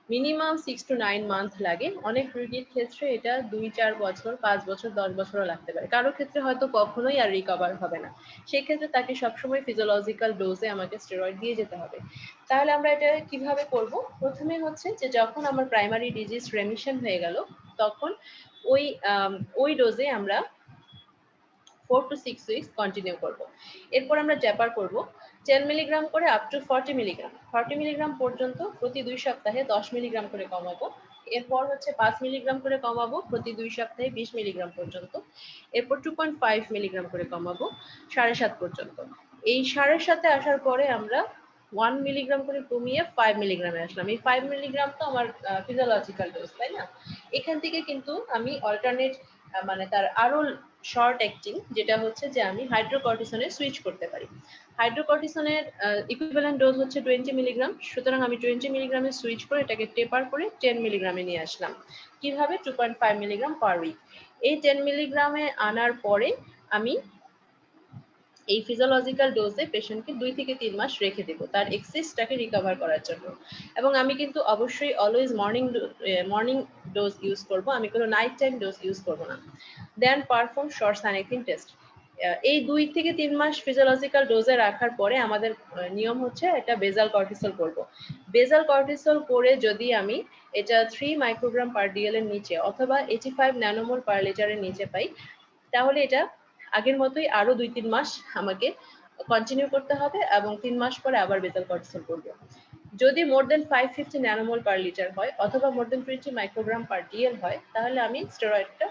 মিনিমাম 6 to 9 মান্থ লাগে। অনেক রোগীর ক্ষেত্রে এটা 2-4 বছর, 5 বছর, 10 বছরও লাগতে পারে। কারো ক্ষেত্রে হয়তো কখনোই আর রিকভার হবে না, সেক্ষেত্রে তাকে সবসময় ফিজিওলজিক্যাল ডোজে আমাকে স্টেরয়েড দিয়ে যেতে হবে। তাহলে আমরা এটা কিভাবে করব? প্রথমে হচ্ছে যে যখন আমার প্রাইমারি ডিজিজ রেমিশন হয়ে গেল তখন ওই ডোজে আমরা 4 to 6 উইকস কন্টিনিউ করব। এরপর আমরা ট্যাপার করব 10 মিলিগ্রাম করে আপ টু 40 মিলিগ্রাম। 40 মিলিগ্রাম পর্যন্ত প্রতি 2 সপ্তাহে 10 মিলিগ্রাম করে কমাবো। এরপর হচ্ছে 5 মিলিগ্রাম করে কমাবো প্রতি 2 সপ্তাহে 20 মিলিগ্রাম পর্যন্ত। এরপর 2.5 মিলিগ্রাম করে কমাবো 7.5 পর্যন্ত। এই 7.5 আসার পরে আমরা 1 মিলিগ্রাম করে কমিয়ে 5 মিলিগ্রামে আসলাম। এই 5 মিলিগ্রাম তো আমার ফিজিওলজিক্যাল ডোজ, তাই না? এখান থেকে কিন্তু আমি অল্টারনেট মানে তার আরো শর্ট অ্যাক্টিং যেটা হচ্ছে যে আমি হাইড্রোকর্টিসনে সুইচ করতে পারি। হাইড্রোকর্টিসনের ইকুইভ্যালেন্ট ডোজ হচ্ছে 20 মিলিগ্রাম, সুতরাং আমি 20 মিলিগ্রামে সুইচ করে এটাকে টেপার করে 10 মিলিগ্রামে নিয়ে আসলাম। কিভাবে? 2.5 মিলিগ্রাম পার উইক। এই 10 মিলিগ্রামে আনার পরে আমি এই ফিজিওলজিক্যাল ডোজে পেশেন্টকে 2 থেকে 3 মাস রেখে দেব তার এক্সিসটাকে রিকভার করার জন্য। এবং আমি কিন্তু অবশ্যই অলওয়েজ মর্নিং ডোজ ইউজ করব, আমি কোনো নাইট টাইম ডোজ ইউজ করব না। দেন পারফর্ম শর্ট সাইনেক্টিন টেস্ট। এই 2 থেকে 3 মাস ফিজিওলজিক্যাল ডোজে রাখার পরে আমাদের নিয়ম হচ্ছে এটা বেজাল কর্টিসল করব। বেজাল কর্টিসল করে যদি আমি এটা 3 মাইক্রোগ্রাম পার ডিএল এর নিচে অথবা 85 ন্যানোমোল পার লিটারের নিচে পাই, তাহলে এটা আগের মতোই আরো 2-3 মাস আমাকে কন্টিনিউ করতে হবে এবং 3 মাস পরে আবার বেজাল কর্টিসল করব। যদি মোর দেন 550 ন্যানোমোল পার লিটার হয় অথবা মোর দেন 20 মাইক্রোগ্রাম পার ডিএল হয়, তাহলে আমি স্টেরয়েডটা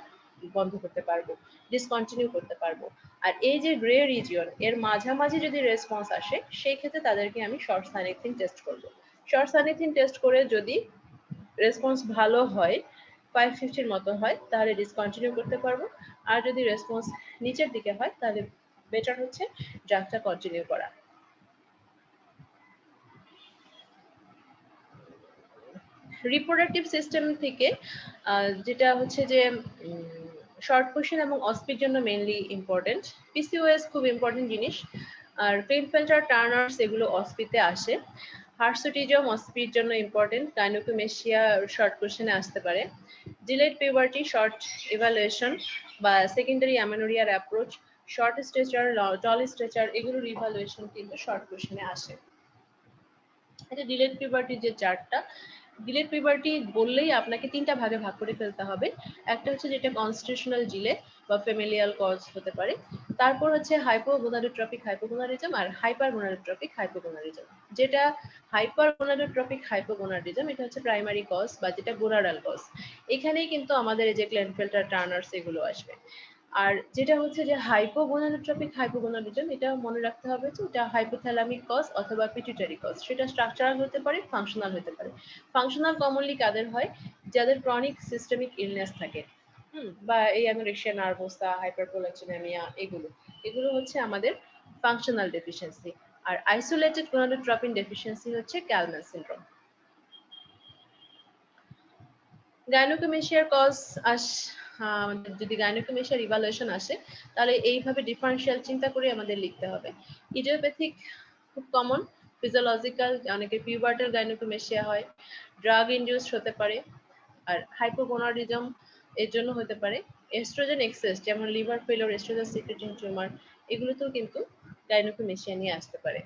বন্ধ করতে পারবো, ডিসকন্টিনিউ করতে পারবো। আর এই যে গ্রে রিজিয়ন এর মাঝামাঝি যদি রেসপন্স আসে, সেই ক্ষেত্রে তাদেরকে আমি শর্ট সাইনেক্টিন টেস্ট করব। শর্ট সাইনেক্টিন টেস্ট করে যদি রেসপন্স ভালো হয়, 550-র মতো হয়, তাহলে ডিসকন্টিনিউ করতে পারবো। আর যদি রেসপন্স নিচের দিকে হয় তাহলে বেটার হচ্ছে ড্রাগটা কন্টিনিউ করা। রিপ্রোডাক্টিভ সিস্টেম থেকে যেটা হচ্ছে যে শর্ট কোশ্চেন এবং অস্পির জন্য মেইনলি ইম্পর্টেন্ট। পিসিওএস খুব ইম্পর্টেন্ট জিনিস, আর ক্লিনফেল্টার টার্নার্স এগুলো অস্পিতে আসে। হার্সুটিজম অস্পির জন্য ইম্পর্টেন্ট, গাইনোকোমেশিয়া শর্ট কোশ্চেনে আসতে পারে। ডিলেড পিউবার্টি শর্ট ইভালুয়েশন বা সেকেন্ডারি অ্যামেনোরিয়ার অ্যাপ্রোচ, শর্ট স্ট্রেচার, টল স্ট্রেচার, এগুলোর ইভালুয়েশন কিন্তু শর্ট কোশ্চেনে আসে। এটা ডিলেড পিউবার্টির যে চার্টটা, ডিলেড পিউবার্টি বললেই আপনাকে 3টা ভাগে ভাগ করে ফেলতে হবে। একটা হচ্ছে যেটা কনস্টিটিউশনাল ডিলে বা ফ্যামিলিয়াল কজ হতে পারে, তারপর হচ্ছে হাইপোগোনাডোট্রপিক হাইপোগোনাডিজম আর হাইপারগোনাডোট্রপিক হাইপোগোনাডিজম। যেটা হাইপারগোনাডোট্রপিক হাইপোগোনাডিজম এটা হচ্ছে প্রাইমারি কজ বা যেটা গোনাডাল কজ। এখানেই কিন্তু আমাদের এই যে ক্লিনফেল্টার টার্নার্স এগুলো আসবে। আর যেটা হচ্ছে যে হাইপোগোনাডোট্রপিক হাইপোগোনাডিজম, এটা মনে রাখতে হবে যে এটা হাইপোথ্যালামিক কজ অথবা পিটুইটারি কজ। সেটা স্ট্রাকচারাল হতে পারে, ফাংশনাল হতে পারে। ফাংশনাল কমনলি কাদের হয়? যাদের ক্রনিক সিস্টেমিক ইলনেস থাকে, বা এই অ্যানোরেক্সিয়া নার্ভোসা, হাইপারপ্রোলাকটিনেমিয়া, এগুলো হচ্ছে আমাদের ফাংশনাল ডেফিসিয়েন্সি। আর আইসোলেটেড গোনাডোট্রপিন ডেফিসিয়েন্সি হচ্ছে ক্যালম্যান সিনড্রোম। গাইনোকোমেশিয়ার কজ যদি গাইনোকোমেশিয়ার ইভালুয়েশন আসে, তাহলে এইভাবে ডিফারেন্সিয়াল চিন্তা করে আমাদের লিখতে হবে। ইডিওপ্যাথিক খুব কমন, ফিজিওলজিক্যাল অনেকের পিউবার্টাল গাইনোকোমেশিয়া হয়, ড্রাগ ইনডিউসড হতে পারে, আর হাইপোগোনাডিজম এর জন্য হতে পারে। এস্ট্রোজেন এক্সেস যেমন liver failure, estrogen secreting tumour, এগুলোতেও কিন্তু গাইনোকোমেশিয়া নিয়ে আসতে পারে।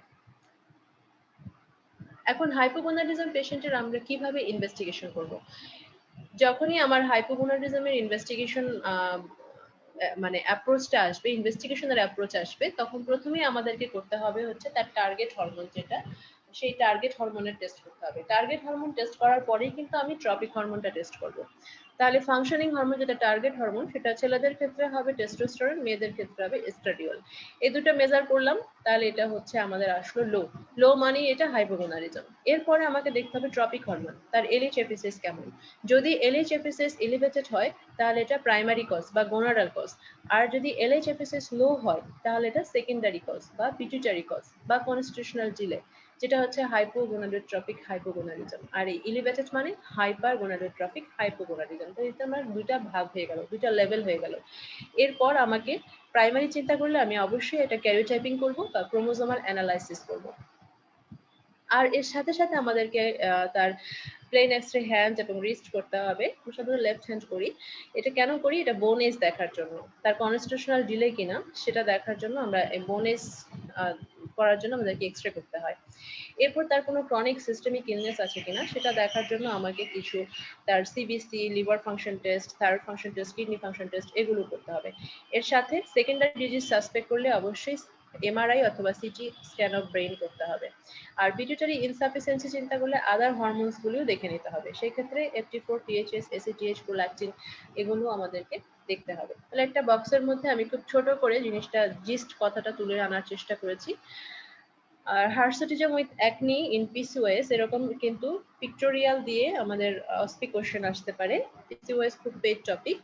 এখন হাইপোগোনাডিজম পেশেন্টের আমরা কিভাবে ইনভেস্টিগেশন করব? যখনই আমার হাইপোগোনাডিজমের ইনভেস্টিগেশন মানে অ্যাপ্রোচটা আসবে, ইনভেস্টিগেশনের অ্যাপ্রোচ আসবে, তখন প্রথমেই আমাদেরকে করতে হবে হচ্ছে তার টার্গেট হরমোন যেটা সেই টার্গেট হরমোনের টেস্ট করতে হবে। টার্গেট হরমোন টেস্ট করার পরেই কিন্তু আমি ট্রপিক হরমোনটা টেস্ট করব। তাহলে ফাংশনিং হরমোন যেটা টার্গেট হরমোন সেটা ছেলেদের ক্ষেত্রে হবে টেস্টোস্টেরন, মেয়েদের ক্ষেত্রে হবে এস্ট্রাডিওল। এই দুটো মেজার করলাম, তাহলে এটা হচ্ছে আমাদের আসলো লো। লো মানে এটা হাইপোগোনাডিজম। এরপরে আমাকে দেখতে হবে ট্রপিক হরমোন, তার এলএইচএফএসএস কেমন। যদি এলএইচএফএসএস এলিভেটেড হয় তাহলে এটা প্রাইমারি কজ বা গোনাডাল কজ, আর যদি এলএইচএফএসএস লো হয় তাহলে এটা সেকেন্ডারি কজ বা পিটুইটারি কজ বা কনস্টিটিউশনাল ডিলে, যেটা হচ্ছে হাইপোগোনাডোট্রপিক হাইপোগোনাডিজম। আর এই এলিভেটেড মানে হাইপার গোনাডোট্রপিক হাইপোগোনাডিজম। তো এটা আমার দুইটা ভাগ হয়ে গেল, দুইটা লেভেল হয়ে গেল। এরপর আমাকে প্রাইমারি চিন্তা করলে আমি অবশ্যই এটা ক্যারিওটাইপিং করব বা ক্রোমোজোমাল অ্যানালাইসিস করব। আর এর সাথে সাথে আমাদেরকে তার প্লেন এক্সরে হ্যান্ড এবং রিস্ট করতে হবে। আমি সাধারণত লেফট হ্যান্ড করি। এটা কেন করি? এটা বোন এজ দেখার জন্য, তার কনস্টিটিউশনাল ডিলে কিনা সেটা দেখার জন্য আমরা এই বোন এজ করার জন্য আমাদেরকে এক্সরে করতে হয়। এরপর তার কোনো ক্রনিক সিস্টেমিক ইলনেস আছে কিনা সেটা দেখার জন্য আমাকে কিছু তার CBC, liver function test, thyroid function test, kidney function test এগুলো করতে হবে। এর সাথে সেকেন্ডারি ডিজিজ সাসপেক্ট করলে অবশ্যই এমআরআই অথবা সিটি স্ক্যান অফ ব্রেইন করতে হবে। আর পিটুইটারি ইনসাফিসিয়েন্সি চিন্তা করলে আদার হরমোনস গুলিও দেখে নিতে হবে। সেই ক্ষেত্রে FT4, THS, ACTH, প্রোল্যাকটিন এগুলো আমাদেরকে দেখতে হবে। তাহলে একটা বক্সের মধ্যে আমি খুব ছোট করে জিনিসটা জিস্ট কথাটা তুলে আনার চেষ্টা করেছি। আর hirsutism with acne in PCOS এরকম কিন্তু পিক্টোরিয়াল দিয়ে আমাদের অস্পি কোশ্চেন আসতে পারে। PCOS খুব পেড টপিক।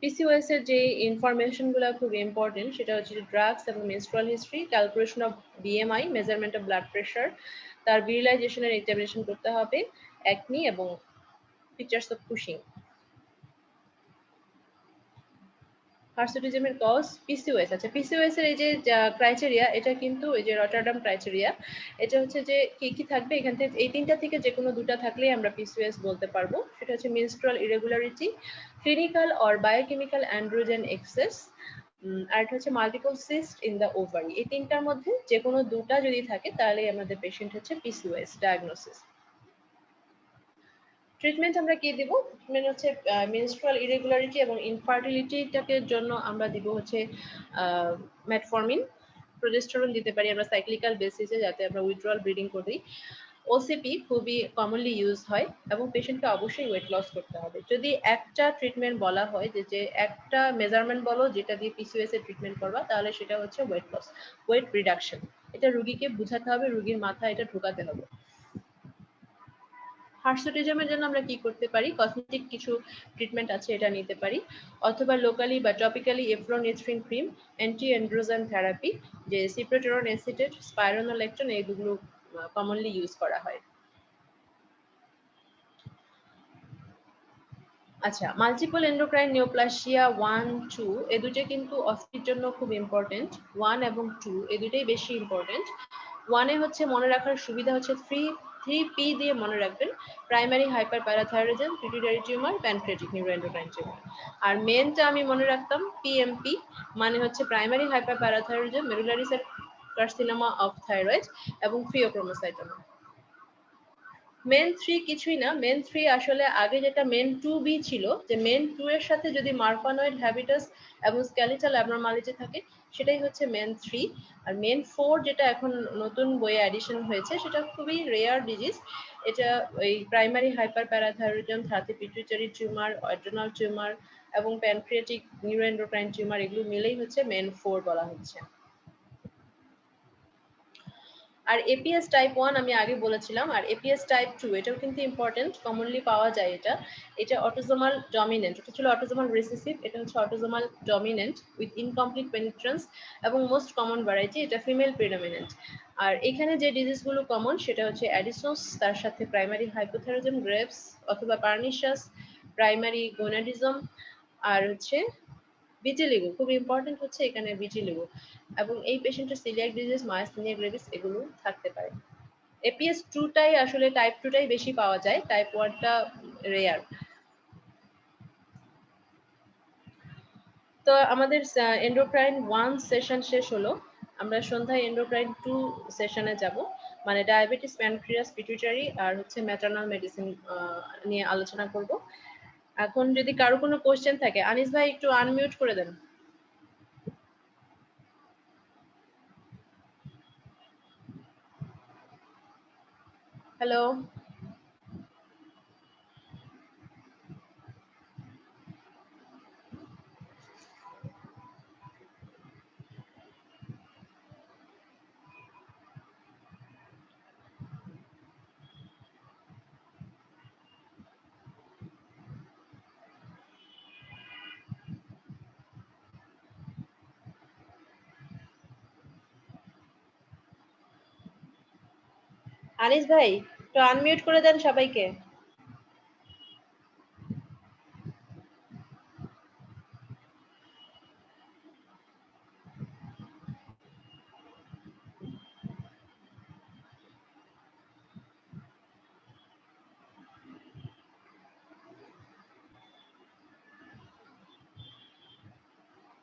PCOS এর যে ইনফরমেশন গুলো খুব ইম্পর্টেন্ট সেটা হচ্ছে ড্রাগস এবং menstrual history, calculation of BMI, measurement of blood pressure, তার ভিরিলাইজেশনের এক্সামিনেশন করতে হবে, অ্যাকনি এবং ফিচার্স অফ কুশিং। হার্সুটিজমের কজ PCOS। আচ্ছা, PCOS এর এই যে ক্রাইটেরিয়া, এটা কিন্তু এই যে রটারডাম ক্রাইটেরিয়া, এটা হচ্ছে যে কি কি থাকবে এখান থেকে, এই তিনটা থেকে যে কোনো দুটা থাকলেই আমরা PCOS বলতে পারবো। সেটা হচ্ছে menstrual irregularity, clinical or biochemical androgen excess, আর এটা হচ্ছে multiple cyst in the ovary. এই তিনটার মধ্যে যে কোনো দুটা যদি থাকে তাহলেই আমাদের পেশেন্ট হচ্ছে PCOS ডায়াগনোসিস। ট্রিটমেন্ট আমরা কি দিব? ট্রিটমেন্ট হচ্ছে মেনস্ট্রুয়াল ইরেগুলারিটি এবং ইনফার্টিলিটিটাকে জন্য আমরা দিব হচ্ছে মেটফরমিন, প্রোজেস্টেরন দিতে পারি আমরা সাইক্লিক্যাল বেসিসে, যাতে আমরা উইথড্রয়াল ব্লিডিং করি। ওসিপি খুবই কমনলি ইউজ হয় এবং পেশেন্টকে অবশ্যই ওয়েট লস করতে হবে। যদি একটা ট্রিটমেন্ট বলা হয় যে একটা মেজারমেন্ট বলো যেটা দিয়ে PCOS এর ট্রিটমেন্ট করবা, তাহলে সেটা হচ্ছে ওয়েট লস, ওয়েট রিডাকশন। এটা রুগীকে বোঝাতে হবে, রুগীর মাথায় এটা ঢোকাতে হবে। হার্সুটিজমের জন্য আমরা কি করতে পারি? কসমেটিক কিছু ট্রিটমেন্ট আছে, এটা নিতে পারি, অথবা লোকালি বা topically eflornithine cream, anti androgen therapy, যে সিপ্রোটেরন এসিটেট, স্পাইরোনোলেকটন, এইগুলো কমনলি ইউজ করা হয়। আচ্ছা, মাল্টিপল এন্ডোক্রাইন নিওপ্লাসিয়া 1, 2 এই দুটো কিন্তু অস্পির জন্য খুব ইম্পর্টেন্ট। 1 এবং 2 এই দুটোই বেশি ইম্পর্টেন্ট। 1 এ হচ্ছে মনে রাখার সুবিধা হচ্ছে 3P দিয়ে মনে রাখবেন, primary hyper parathyroidism, pituitary tumour, pancreatic neuroendocrine tumour. আর মেনটা আমি মনে রাখতাম PMP, মানে হচ্ছে primary hyper parathyroidism, medullary cell carcinoma of thyroid এবং ফিওক্রোমোসাইটোমা। মেন 3 কিছুই না, মেন 3 আসলে আগে যেটা মেন 2B ছিল, যে মেন 2 এর সাথে যদি মারফানয়েড হ্যাবিটাস এবং স্কেলিটাল অ্যাবনরমালিটি থাকে সেটাই হচ্ছে মেন 3। আর মেন 4 যেটা এখন নতুন বইয়ে অ্যাডিশন হয়েছে সেটা খুবই রেয়ার ডিজিজ। এটা ওই প্রাইমারি হাইপার প্যারাথাইরয়েডিজম, সাথে পিটুইটারি টিউমার, অ্যাড্রেনাল টিউমার এবং প্যানক্রিয়াটিক নিউরোএন্ডোক্রাইন টিউমার, এগুলো মিলেই হচ্ছে মেন 4 বলা হচ্ছে। আর APS টাইপ 1 আমি আগে বলেছিলাম, আর APS টাইপ 2 এটাও কিন্তু ইম্পর্টেন্ট, কমনলি পাওয়া যায় এটা অটোজোমাল ডমিনেন্ট, ওটা ছিল অটোজোমাল রিসেসিভ, এটা হচ্ছে অটোজোমাল ডমিনেন্ট উইথ ইনকমপ্লিট পেনিট্রেন্স এবং মোস্ট কমন ভ্যারাইটি, এটা ফিমেল প্রিডমিনেন্ট। আর এখানে যে ডিজিজগুলো কমন সেটা হচ্ছে অ্যাডিসোস, তার সাথে প্রাইমারি হাইপোথাইরয়েডিজম, গ্রেভস অথবা পার্নিশাস, প্রাইমারি গোনাডিজম, আর হচ্ছে ভিটিলিগো। খুব ইম্পর্টেন্ট হচ্ছে এখানে ভিটিলিগো, এবং এই পেশেন্টের সিলিয়াক ডিজিজ, মায়াস্থেনিয়া গ্রেভিস এগুলো থাকতে পারে। APS 2টাই আসলে টাইপ 2টাই বেশি পাওয়া যায়, টাইপ 1টা রেয়ার। তো আমাদের এন্ডোক্রাইন 1 সেশন শেষ হলো, আমরা সন্ধ্যায় এন্ডোক্রাইন 2 সেশনে যাব, মানে ডায়াবেটিস, প্যানক্রিয়াস, পিটুইটারি আর হচ্ছে ম্যাটারনাল মেডিসিন নিয়ে আলোচনা করব। এখন যদি কারো কোনো কোশ্চেন থাকে, আনিস ভাই একটু আনমিউট করে দেন। হ্যালো, আনিস ভাই একটু আনমিউট করে দেন সবাইকে।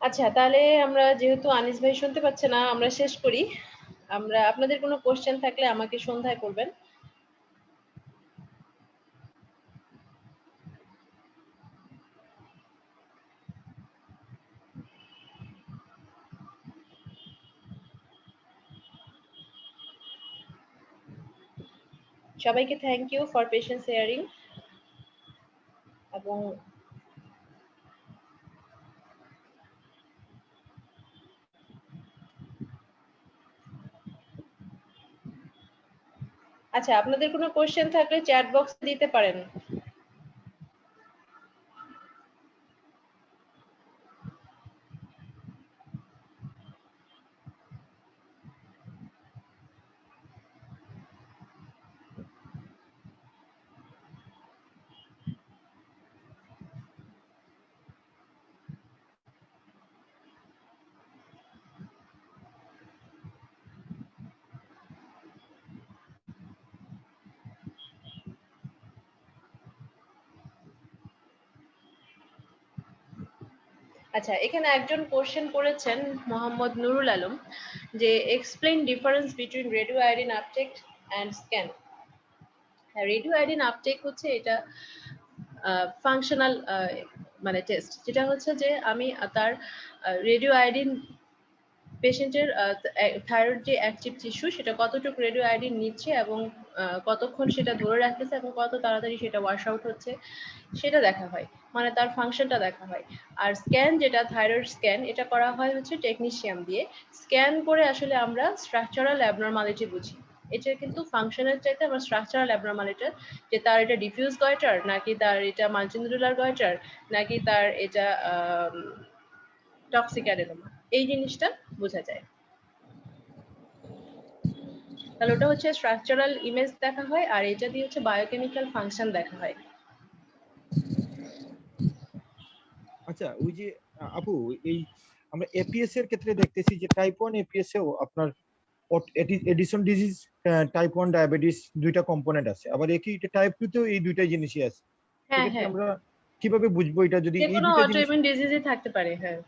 আচ্ছা, তাহলে আমরা যেহেতু আনিস ভাই শুনতে পাচ্ছে না, আমরা শেষ করি। আমরা আপনাদের কোনো কোশ্চেন থাকলে আমাকে সন্ধ্যায় করবেন। সবাইকে thank you for patience hearing. এবং আচ্ছা, আপনাদের কোনো কোশ্চেন থাকলে চ্যাট বক্সে দিতে পারেন। আচ্ছা, এখানে একজন কোশ্চেন করেছেন মোহাম্মদ নুরুল আলম, যে explain difference between radio iodine uptake and scan. Radio iodine uptake হচ্ছে এটা ফাংশনাল মানে টেস্ট, যেটা হচ্ছে যে আমি তার রেডিও আয়োডিন পেশেন্টের থাইরয়েড যে অ্যাক্টিভ টিস্যু সেটা কতটুকু রেডিও আয়োডিন নিচ্ছে এবং কতক্ষণ সেটা ধরে রাখতেছে এবং কত তাড়াতাড়ি সেটা ওয়াশ আউট হচ্ছে সেটা দেখা হয়, মানে তার ফাংশনটা দেখা হয়। আর স্ক্যান, যেটা থাইরয়েড স্ক্যান, এটা করা হয় হচ্ছে টেকনিশিয়ান দিয়ে। স্ক্যান করে আসলে আমরা স্ট্রাকচারাল অ্যাবনরমালিটি বুঝি। এটা কিন্তু ফাংশনের চাইতে আমরা স্ট্রাকচারাল অ্যাবনরমালিটি, যে তার এটা ডিফিউজ গয়টার নাকি তার এটা মাল্টিনিউরুলার গয়টার নাকি তার এটা টক্সিক অ্যাডেনোমা, এই জিনিসটা বোঝা যায়। তাহলে ওটা হচ্ছে স্ট্রাকচারাল ইমেজ দেখা হয়, আর এটা দিয়ে হচ্ছে বায়োকেমিক্যাল ফাংশন দেখা হয়। আচ্ছা, ওই যে আপু, এই আমরা এপিএস এর ক্ষেত্রে দেখতেছি যে টাইপ 1 এপিএস এও আপনার এডিসন ডিজিজ, টাইপ 1 ডায়াবেটিস দুইটা কম্পোনেন্ট আছে, আবার একই টাইপ 2 তেও এই দুইটা জিনিসই আছে। হ্যাঁ সেক্ষেত্রে হ্যাঁ, আমরা কিভাবে বুঝবো এটা যদি যে এই কোনো দুইটা জিনিস, অটোইমিউন ডিজিজই থাকতে পারে। হ্যাঁ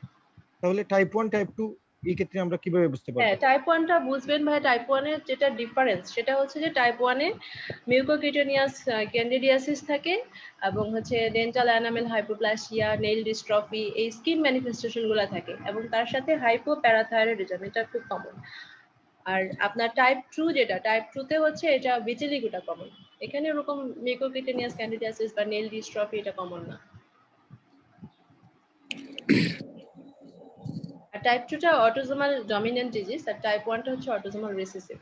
তাহলে টাইপ 1 টাইপ 2 এই ক্ষেত্রে আমরা কিভাবে বুঝতে হ্যাঁ, পারবো? টাইপ 1টা বুঝবেন ভাই। টাইপ 1 এর যেটা ডিফারেন্স সেটা হচ্ছে যে টাইপ 1 এ মিউকোকিউটেনিয়াস ক্যান্ডিডিয়াসিস থাকে এবং হচ্ছে dental enamel hypoplasia, nail dystrophy, এই স্কিন ম্যানিফেস্টেশন গুলো থাকে এবং তার সাথে হাইপোপ্যারাথাইরয়েডিজম, এটা খুব কমন। আর আপনার টাইপ 2, যেটা টাইপ 2 তে হচ্ছে এটা ভিটিলিগোটা কমন। এখানে ওরকম মিউকোকিউটেনিয়াস ক্যান্ডিডিয়াসিস বা নেইল ডিস্ট্রফি এটা কমন না। আর টাইপ 2টা অটোসোমাল ডমিনেন্ট ডিজিজ, আর টাইপ 1টা হচ্ছে অটোসোমাল রিসেসিভ।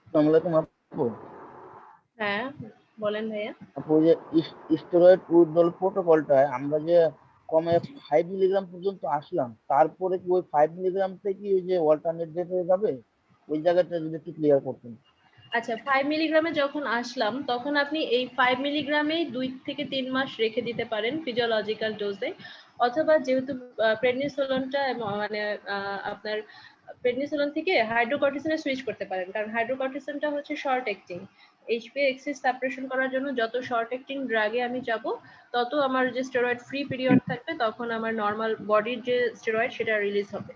আসসালামু আলাইকুম আপু। হ্যাঁ বলেন ভাইয়া। আপু, যে স্টেরয়েড উইথড্রল প্রোটোকলটায় আমরা যে কমে 5 মিলিগ্রাম পর্যন্ত আসলাম, তারপরে কি ওই 5 মিলিগ্রাম থেকে ওই যে অল্টারনেট ডেট হয়ে যাবে? ওই জায়গাটা যদি একটু ক্লিয়ার করতেন। আচ্ছা, 5 মিলিগ্রামে যখন আসলাম তখন আপনি এই 5 মিলিগ্রামেই 2 থেকে 3 মাস রেখে দিতে পারেন ফিজিওলজিক্যাল ডোজে, অথবা যেহেতু প্রেডনিসোলনটা মানে আপনার প্রেডনিসোলন থেকে হাইড্রোকর্টিসনে সুইচ করতে পারেন, কারণ হাইড্রোকর্টিসনটা হচ্ছে short acting. HP axis suppression করার জন্য যত শর্ট অ্যাক্টিং ড্রাগে আমি যাব, তত আমার যে স্টেরয়েড ফ্রি পিরিয়ড থাকবে, তখন আমার নর্মাল বডির যে স্টেরয়েড সেটা রিলিজ হবে।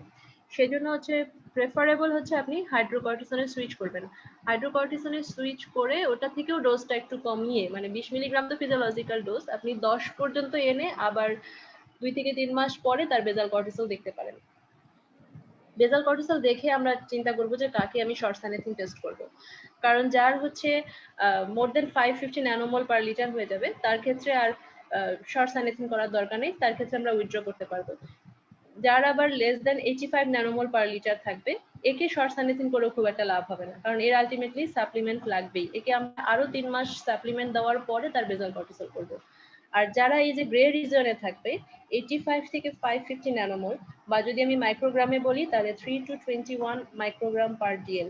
সেজন্য হচ্ছে প্রেফারেবল হচ্ছে আপনি হাইড্রোকর্টিসনে সুইচ করবেন। হাইড্রোকর্টিসনে সুইচ করে ওটা থেকেও ডোজটা একটু কমিয়ে, মানে 20 মিলিগ্রাম তো ফিজিওলজিক্যাল ডোজ, আপনি 10 পর্যন্ত এনে আবার 2 থেকে 3 মাস পরে তার বেজাল কর্টিসল দেখতে পারেন। বেজাল কর্টিসল দেখে আমরা চিন্তা করব যে কাকে আমি শর্ট সাইনেথিন টেস্ট করব। কারণ যার হচ্ছে মোর দেন 550 ন্যানোমোল পার লিটার হয়ে যাবে, তার ক্ষেত্রে আর শর্ট সাইনেথিন করার দরকার নেই, তার ক্ষেত্রে আমরা উইথড্র করতে পারবো। যার আবার লেস দেন 85 ন্যানোমোল পার লিটার থাকবে, একে শর্ট সাইনেথিন করেও খুব একটা লাভ হবে না, কারণ এর আলটিমেটলি সাপ্লিমেন্ট লাগবেই। একে আমরা আরো 3 মাস সাপ্লিমেন্ট দেওয়ার পরে তার বেজাল কর্টিসল করব। আর যারা এই যে গ্রে রিজনে থাকবে 85 থেকে 550 ন্যানোমোল, বা যদি আমি মাইক্রোগ্রামে বলি তাহলে 3 to 21 মাইক্রোগ্রাম পার ডিএল,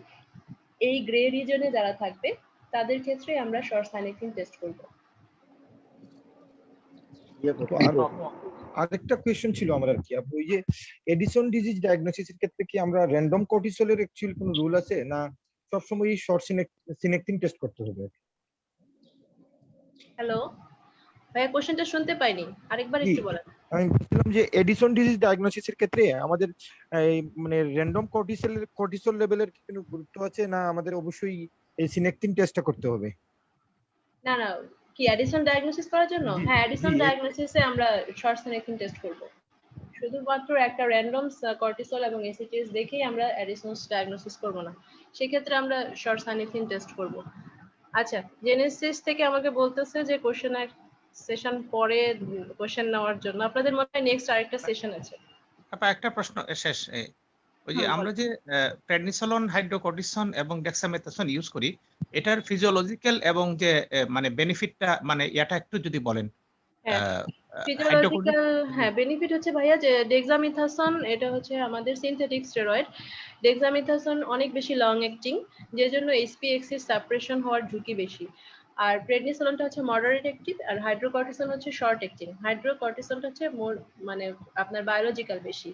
এই গ্রে রিজনে যারা থাকবে তাদের ক্ষেত্রে আমরা শর্ট সাইনেথিন টেস্ট করব। আরেকটা কোয়েশ্চেন ছিল আমার আর কি আপু, ওই যে এডিসন ডিজিজ ডায়াগনোসিসের ক্ষেত্রে কি আমরা র্যান্ডম কর্টিসলের অ্যাকচুয়ালি কোনো রুল আছে, না সবসময় শর্ট সিনেকটিন টেস্ট করতে হবে? হ্যালো ভাইয়া, কোশ্চেনটা শুনতে পাইনি, আরেকবার একটু বলেন। আমি বলছিলাম যে এডিসন ডিজিজ ডায়াগনোসিসের ক্ষেত্রে আমাদের এই মানে র্যান্ডম কর্টিসল লেভেলের কি কোনো গুরুত্ব আছে, না আমাদের অবশ্যই এই সিনেকটিন টেস্টটা করতে হবে? না না, কি অ্যাডিসন ডায়াগনোসিস করার জন্য? জি, হ্যাঁ, অ্যাডিসন জি, ডায়াগনোসিসে আমরা শর্ট সাইনেথিন টেস্ট করব। শুধুমাত্র একটা র্যান্ডম কর্টিসল এবং এসিটিএস দেখেই আমরা অ্যাডিসন ডায়াগনোসিস করব না, সেক্ষেত্রে আমরা শর্ট সাইনেথিন টেস্ট করব। আচ্ছা, জেনেসিস থেকে আমাকে বলতেছে যে কোশ্চেন সেশন পরে কোশ্চেন নেওয়ার জন্য। আপনাদের মনে হয় নেক্সট আরেকটা সেশন আছে? আপা একটা প্রশ্ন শেষ। ওই যে আমরা যে প্রেডনিসোলন, হাইড্রোকর্টিসন এবং ডেক্সামেথাসোন ইউজ করি, এটার ফিজিওলজিক্যাল এবং যে মানে বেনিফিটটা মানে এটা একটু যদি বলেন। ফিজিওলজিক্যাল, হ্যাঁ, বেনিফিট হচ্ছে ভাইয়া যে ডেক্সামেথাসোন এটা হচ্ছে আমাদের সিনথেটিক স্টেরয়েড। ডেক্সামেথাসোন অনেক বেশি লং অ্যাক্টিং, যে জন্য এইচপি-এক্সিস সাপ্রেশন হওয়ার ঝুঁকি বেশি। আর প্রেডনিসোলনটা হচ্ছে মডারেট অ্যাক্টিভ, আর হাইড্রোকর্টিসন হচ্ছে শর্ট অ্যাক্টিং। হাইড্রোকর্টিসনটা হচ্ছে মোর মানে আপনার বায়োলজিক্যাল বেশি,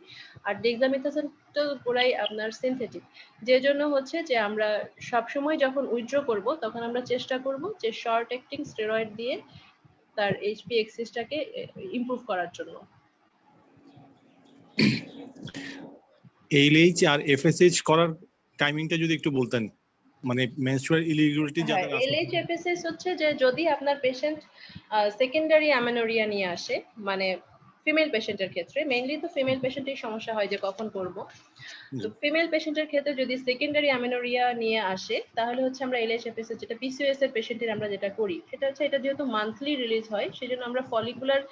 আর ডেক্সামেথাসোনটা পুরাই আপনার সিনথেটিক। যে জন্য হচ্ছে যে আমরা সবসময় যখন উইথড্র করব তখন আমরা চেষ্টা করব যে শর্ট অ্যাক্টিং স্টেরয়েড দিয়ে তার এইচপি এক্সিসটাকে ইমপ্রুভ করার জন্য। এইচএইচ আর এফএসএইচ করার টাইমিংটা যদি একটু বলতেন, মানে মেনস্ট্রুয়াল ইরেগুলারিটি যাদের আছে। এলএইচ এফএসএস হচ্ছে যে যদি আপনার পেশেন্ট সেকেন্ডারি অ্যামেনোরিয়া নিয়ে আসে, মানে ফিমেল পেশেন্টের ক্ষেত্রে, মেইনলি তো ফিমেল পেশেন্টের সমস্যা হয় যে কখন করব। তো ফিমেল পেশেন্টের ক্ষেত্রে যদি সেকেন্ডারি অ্যামেনোরিয়া নিয়ে আসে তাহলে হচ্ছে আমরা এলএইচএফএস যেটা পিসিওএস এর পেশেন্টের আমরা যেটা করি সেটা হচ্ছে, এটা যেহেতু মান্থলি রিলিজ হয় সেজন্য আমরা ফলিকুলার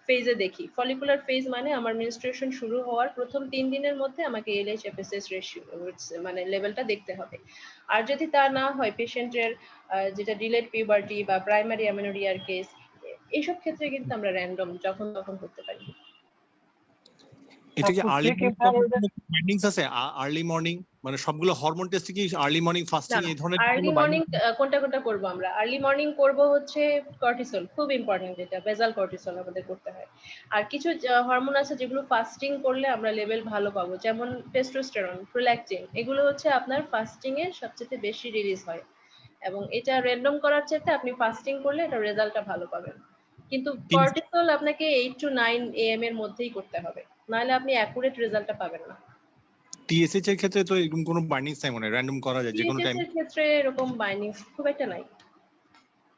ফেজে দেখি। ফলিকুলার ফেজ মানে আমার মেনস্ট্রুয়েশন শুরু হওয়ার প্রথম 3 দিনের মধ্যে আমাকে এলএইচএফএস রেশিও মানে লেভেলটা দেখতে হবে। আর যদি তা না হয়, পেশেন্টের যেটা ডিলেড পিউবার্টি বা প্রাইমারি অ্যামেনোরিয়ার কেস, এইসব ক্ষেত্রে কিন্তু আমরা র্যান্ডম যখন তখন করতে পারি। এটা কি আর্লি ফাইন্ডিংস আছে? আর্লি মর্নিং মানে সবগুলো হরমোন টেস্টে কি আর্লি মর্নিং ফাস্টিং এই ধরনের আর্লি মর্নিং কোনটা করব আমরা? আর্লি মর্নিং করব হচ্ছে কর্টিসল, খুব ইম্পর্টেন্ট, যেটা বেজাল কর্টিসল আমাদের করতে হয়। আর কিছু হরমোন আছে যেগুলো ফাস্টিং করলে আমরা লেভেল ভালো পাবো, যেমন টেস্টোস্টেরন, প্রোল্যাকটিন, এগুলো হচ্ছে আপনার ফাস্টিং এ সবচেয়ে বেশি রিলিজ হয়, এবং এটা র্যান্ডম করার চাইতে আপনি ফাস্টিং করলে এটা রেজাল্টটা ভালো পাবেন। কিন্তু কর্টিসল আপনাকে 8 to 9 AM এর মধ্যেই করতে হবে, নাহলে আপনি অ্যাকুরেট রেজাল্টটা পাবেন না। টিএসএইচ এর ক্ষেত্রে তো এরকম কোনো বাইন্ডিংস নাই, মানে র্যান্ডম করা যায় যে কোনো টাইম? টিএইচএস এর ক্ষেত্রে এরকম বাইন্ডিংস খুব একটা নাই।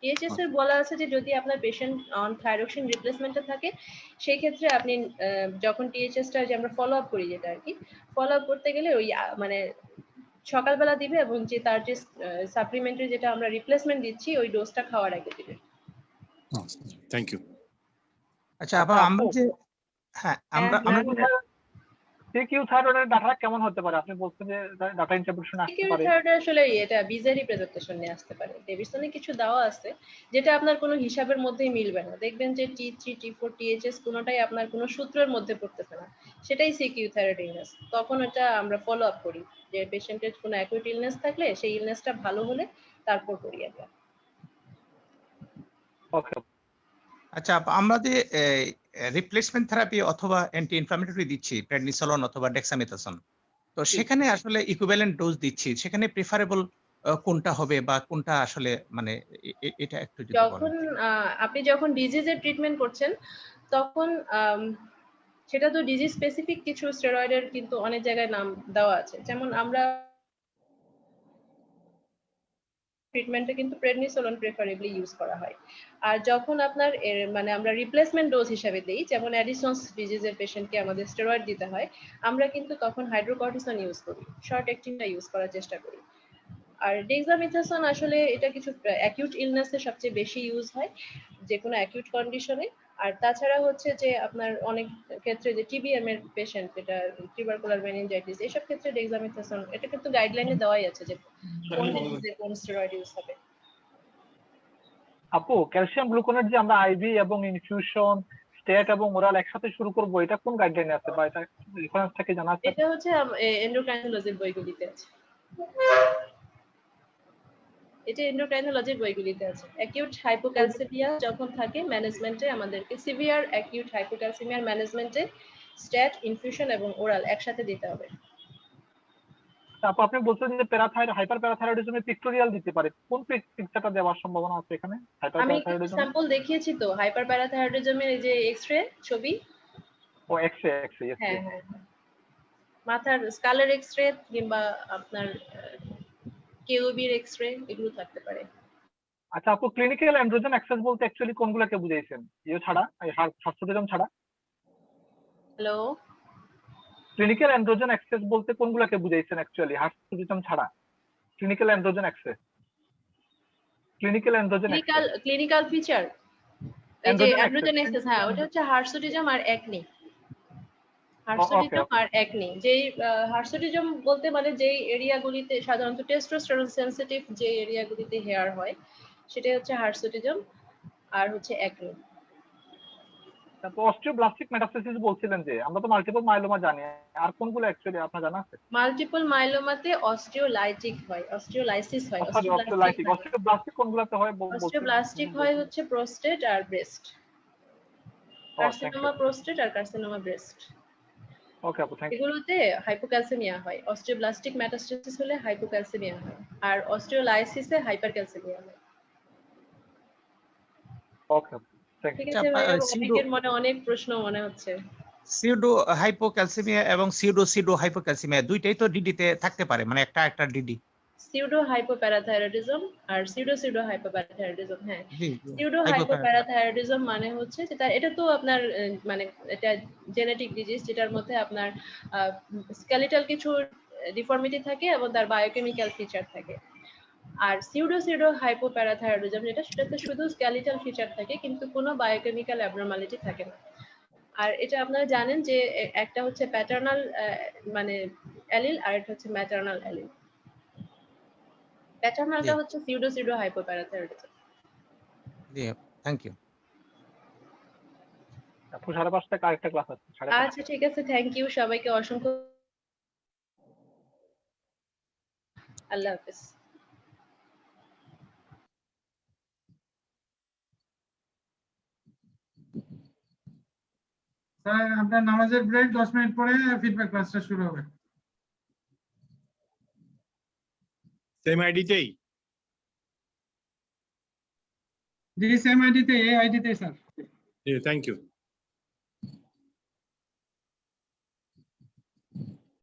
টিএইচএস এর বলা আছে যে যদি আপনার পেশেন্ট অন থাইরক্সিন রিপ্লেসমেন্টে থাকে, সেই ক্ষেত্রে আপনি যখন টিএইচএসটা যে আমরা ফলো আপ করি, যেটা আর কি ফলো আপ করতে গেলে ওই মানে সকালবেলা দিবে, এবং যে তার যে সাপ্লিমেন্টারি যেটা আমরা রিপ্লেসমেন্ট দিচ্ছি ওই ডোজটা খাওয়ার আগে দিবে। Thank you. আচ্ছা আপা, আমরা যে আমরা সিকিউ থাইরয়েডের ডাটা কেমন হতে পারে? আপনি বলছেন যে ডাটা ইন্টারপ্রিটেশন আসতে সিকিউ পারে। থাইরয়েড আসলে এটা বিজের রিপ্রেজেন্টেশন নিয়ে আসতে পারে। ডেভিসনে কিছু দেওয়া আছে যেটা আপনার কোনো হিসাবের মধ্যেই মিলবে না, দেখবেন যে T3 T4 THS কোনোটাই আপনার কোনো সূত্রের মধ্যে পড়তেছে না, সেটাই সিকিউ থাইরয়েড ইলনেস। তখন এটা আমরা ফলো আপ করি যে পেশেন্টের কোনো অ্যাকুইট ইলনেস থাকলে সেই ইলনেসটা ভালো হলে তারপর করি আমরা। ওকে। আচ্ছা আপা, আমরা যে রিপ্লেসমেন্ট থেরাপি অথবা অ্যান্টি ইনফ্ল্যামেটরি দিচ্ছি, প্রেডনিসোলন অথবা ডেক্সামেথাসোন, তো সেখানে আসলে ইকুইভ্যালেন্ট ডোজ দিচ্ছি, সেখানে প্রেফারেবল কোনটা হবে বা কোনটা আসলে মানে এটা একটু যদি বলেন। যখন আপনি যখন ডিজিজের ট্রিটমেন্ট করছেন তখন সেটা তো ডিজিজ স্পেসিফিক কিছু স্টেরয়েডের কিন্তু অনেক জায়গায় নাম দেওয়া আছে, যেমন আমরা ট্রিটমেন্টে কিন্তু প্রেডনিসোলন প্রেফারেবলি ইউজ করা হয়। আর যখন আপনার মানে আমরা রিপ্লেসমেন্ট ডোজ হিসাবে দিই, যেমন অ্যাডিসনস ডিজিজের পেশেন্টকে আমাদের স্টেরয়েড দিতে হয়, আমরা কিন্তু তখন হাইড্রোকর্টিসন ইউজ করি, শর্ট অ্যাক্টিংটা ইউজ করার চেষ্টা করি। আর ডেক্সামিথাসোন আসলে এটা কিছু অ্যাকিউট ইলনেসে সবচেয়ে বেশি ইউজ হয়, যে কোনো অ্যাকিউট কন্ডিশনে। আর তাছাড়া হচ্ছে যে আপনার অনেক ক্ষেত্রে যে টিবিএম এর পেশেন্ট, যেটা টিউবারকুলার মেনিনজাইটিস, এইসব ক্ষেত্রে ডেক্সামিথাসোন এটা কিন্তু গাইডলাইনে দেওয়াই আছে যে কোন ডিজিজে কোন স্টেরয়েড ইউজ হবে। আপু, ক্যালসিয়াম গ্লুকোনেট যে আমরা আইভি এবং ইনফিউশন, স্টেট এবং ওরাল একসাথে শুরু করব, এটা কোন গাইডলাইনে আছে বা এটা রেফারেন্স থেকে জানা আছে? এটা হচ্ছে এন্ডোক্রাইনোলজির বইগুলিতে আছে, এটা এন্ডোক্রাইনোলজির বইগুলিতে আছে। অ্যাকিউট হাইপোক্যালসেমিয়া যখন থাকে ম্যানেজমেন্টে আমাদেরকে সিভিয়ার অ্যাকিউট হাইপোক্যালসেমিয়ার ম্যানেজমেন্টে স্ট্যাট, ইনফিউশন এবং ওরাল একসাথে দিতে হবে। আপু, আপনি বলছেন যে হাইপার প্যারাথাইরয়েডিজমে পিক্টোরিয়াল দিতে পারে, কোন পিকচারটা দেওয়ার সম্ভাবনা আছে এখানে? হাইপার আমি প্যারাথাইরয়েডিজম স্যাম্পল দেখিয়েছি তো, হাইপার প্যারাথাইরয়েডিজমের এই যে এক্সরে ছবি। ও এক্সরে হ্যাঁ হ্যাঁ, মাথার স্কালের এক্সরে কিংবা আপনার কেওবির এক্সরে এগুলো থাকতে পারে। আচ্ছা আপু, ক্লিনিক্যাল অ্যান্ড্রোজেন অ্যাক্সেস বলতে অ্যাকচুয়ালি কোনগুলোকে বুঝাইছেন? ছাড়া, হার্সুটিজম ছাড়া? হ্যালো, ক্লিনিক্যাল অ্যান্ড্রোজেন অ্যাক্সেস বলতে কোনগুলোকে বুঝাইছেন অ্যাকচুয়ালি, হার্সুটিজম ছাড়া? Clinical androgen access, clinical androgen clinical feature, এই যে অ্যান্ড্রোজেন এক্সেস, হ্যাঁ ওটা হচ্ছে হার্সুটিজম আর একনি। হার্সুটিজম আর একনি, যেই হার্সুটিজম বলতে মানে যেই এরিয়াগুলিতে সাধারণত টেস্টোস্টেরন সেনসিটিভ যে এরিয়াগুলিতে হেয়ার হয় সেটাই হচ্ছে হার্সুটিজম, আর হচ্ছে একনি। তারপর অস্টিওব্লাস্টিক মেটাস্টেসিস বলছিলেন যে, আমরা তো মাল্টিপল মাইলোমা জানি, আর কোনগুলো অ্যাকচুয়ালি আপনার জানা আছে? মাল্টিপল মাইলোমাতে অস্টিওলাইটিক হয়, অস্টিওলাইসিস হয়। অস্টিওব্লাস্টিক কোনগুলোতে হয়? অস্টিওব্লাস্টিক হয় হচ্ছে প্রোস্টেট আর ব্রেস্ট, কার্সিনোমা প্রোস্টেট আর কার্সিনোমা ব্রেস্ট। ওকে আপু, থ্যাংক ইউ। এগুলোতে হাইপোক্যালসেমিয়া হয়। অস্টিওব্লাস্টিক মেটাস্টেসিস হলে হাইপোক্যালসেমিয়া হয়, আর অস্টিওলাইসিসে হাইপারক্যালসেমিয়া হয়। ওকে আপু, থ্যাংক ঠিক ইউ। আছে ভাইয়া, অনেকের মনে অনেক প্রশ্ন মনে হচ্ছে। সিউডো হাইপোক্যালসেমিয়া এবং সিউডো হাইপোক্যালসেমিয়া দুইটাই তো ডিডিতে থাকতে পারে, মানে একটা ডিডি। সিউডো হাইপোপ্যারাথাইরয়েডিজম আর সিউডো হাইপোপ্যারাথাইরয়েডিজম। হ্যাঁ, সিউডো হাইপোপ্যারা হাইপোপ্যারাথাইরয়েডিজম মানে হচ্ছে যেটা, এটা তো আপনার মানে এটা জেনেটিক ডিজিজ যেটার মধ্যে আপনার স্কেলিটাল কিছু ডিফর্মিটি থাকে এবং তার বায়োকেমিক্যাল ফিচার থাকে। আর সিউডো হাইপোপ্যারাথাইরয়েডিজম যেটা, সেটাতে শুধু স্কেলিটাল ফিচার থাকে কিন্তু কোনো বায়োকেমিক্যাল অ্যাবনরমালিটি থাকে না। আর এটা আপনারা জানেন যে একটা হচ্ছে প্যাটার্নাল মানে অ্যালিল, আর একটা হচ্ছে ম্যাটার্নাল অ্যালিল। প্যাটার্নালটা হচ্ছে সিউডো হাইপোপ্যারাথাইরয়েডিজম। জি, থ্যাংক ইউ। আপু 5:30 আরেকটা ক্লাস আছে। আচ্ছা ঠিক আছে, থ্যাংক ইউ সবাইকে, অসংখ্য আল্লাহ হাফেজ। স্যার আপনার নামাজের ব্রেক 10 মিনিট পরে ফিডব্যাক ক্লাসটা শুরু হবে। সেম আইডিতেই? জি সেম আইডিতে, এই আইডিতে স্যার। Thank you.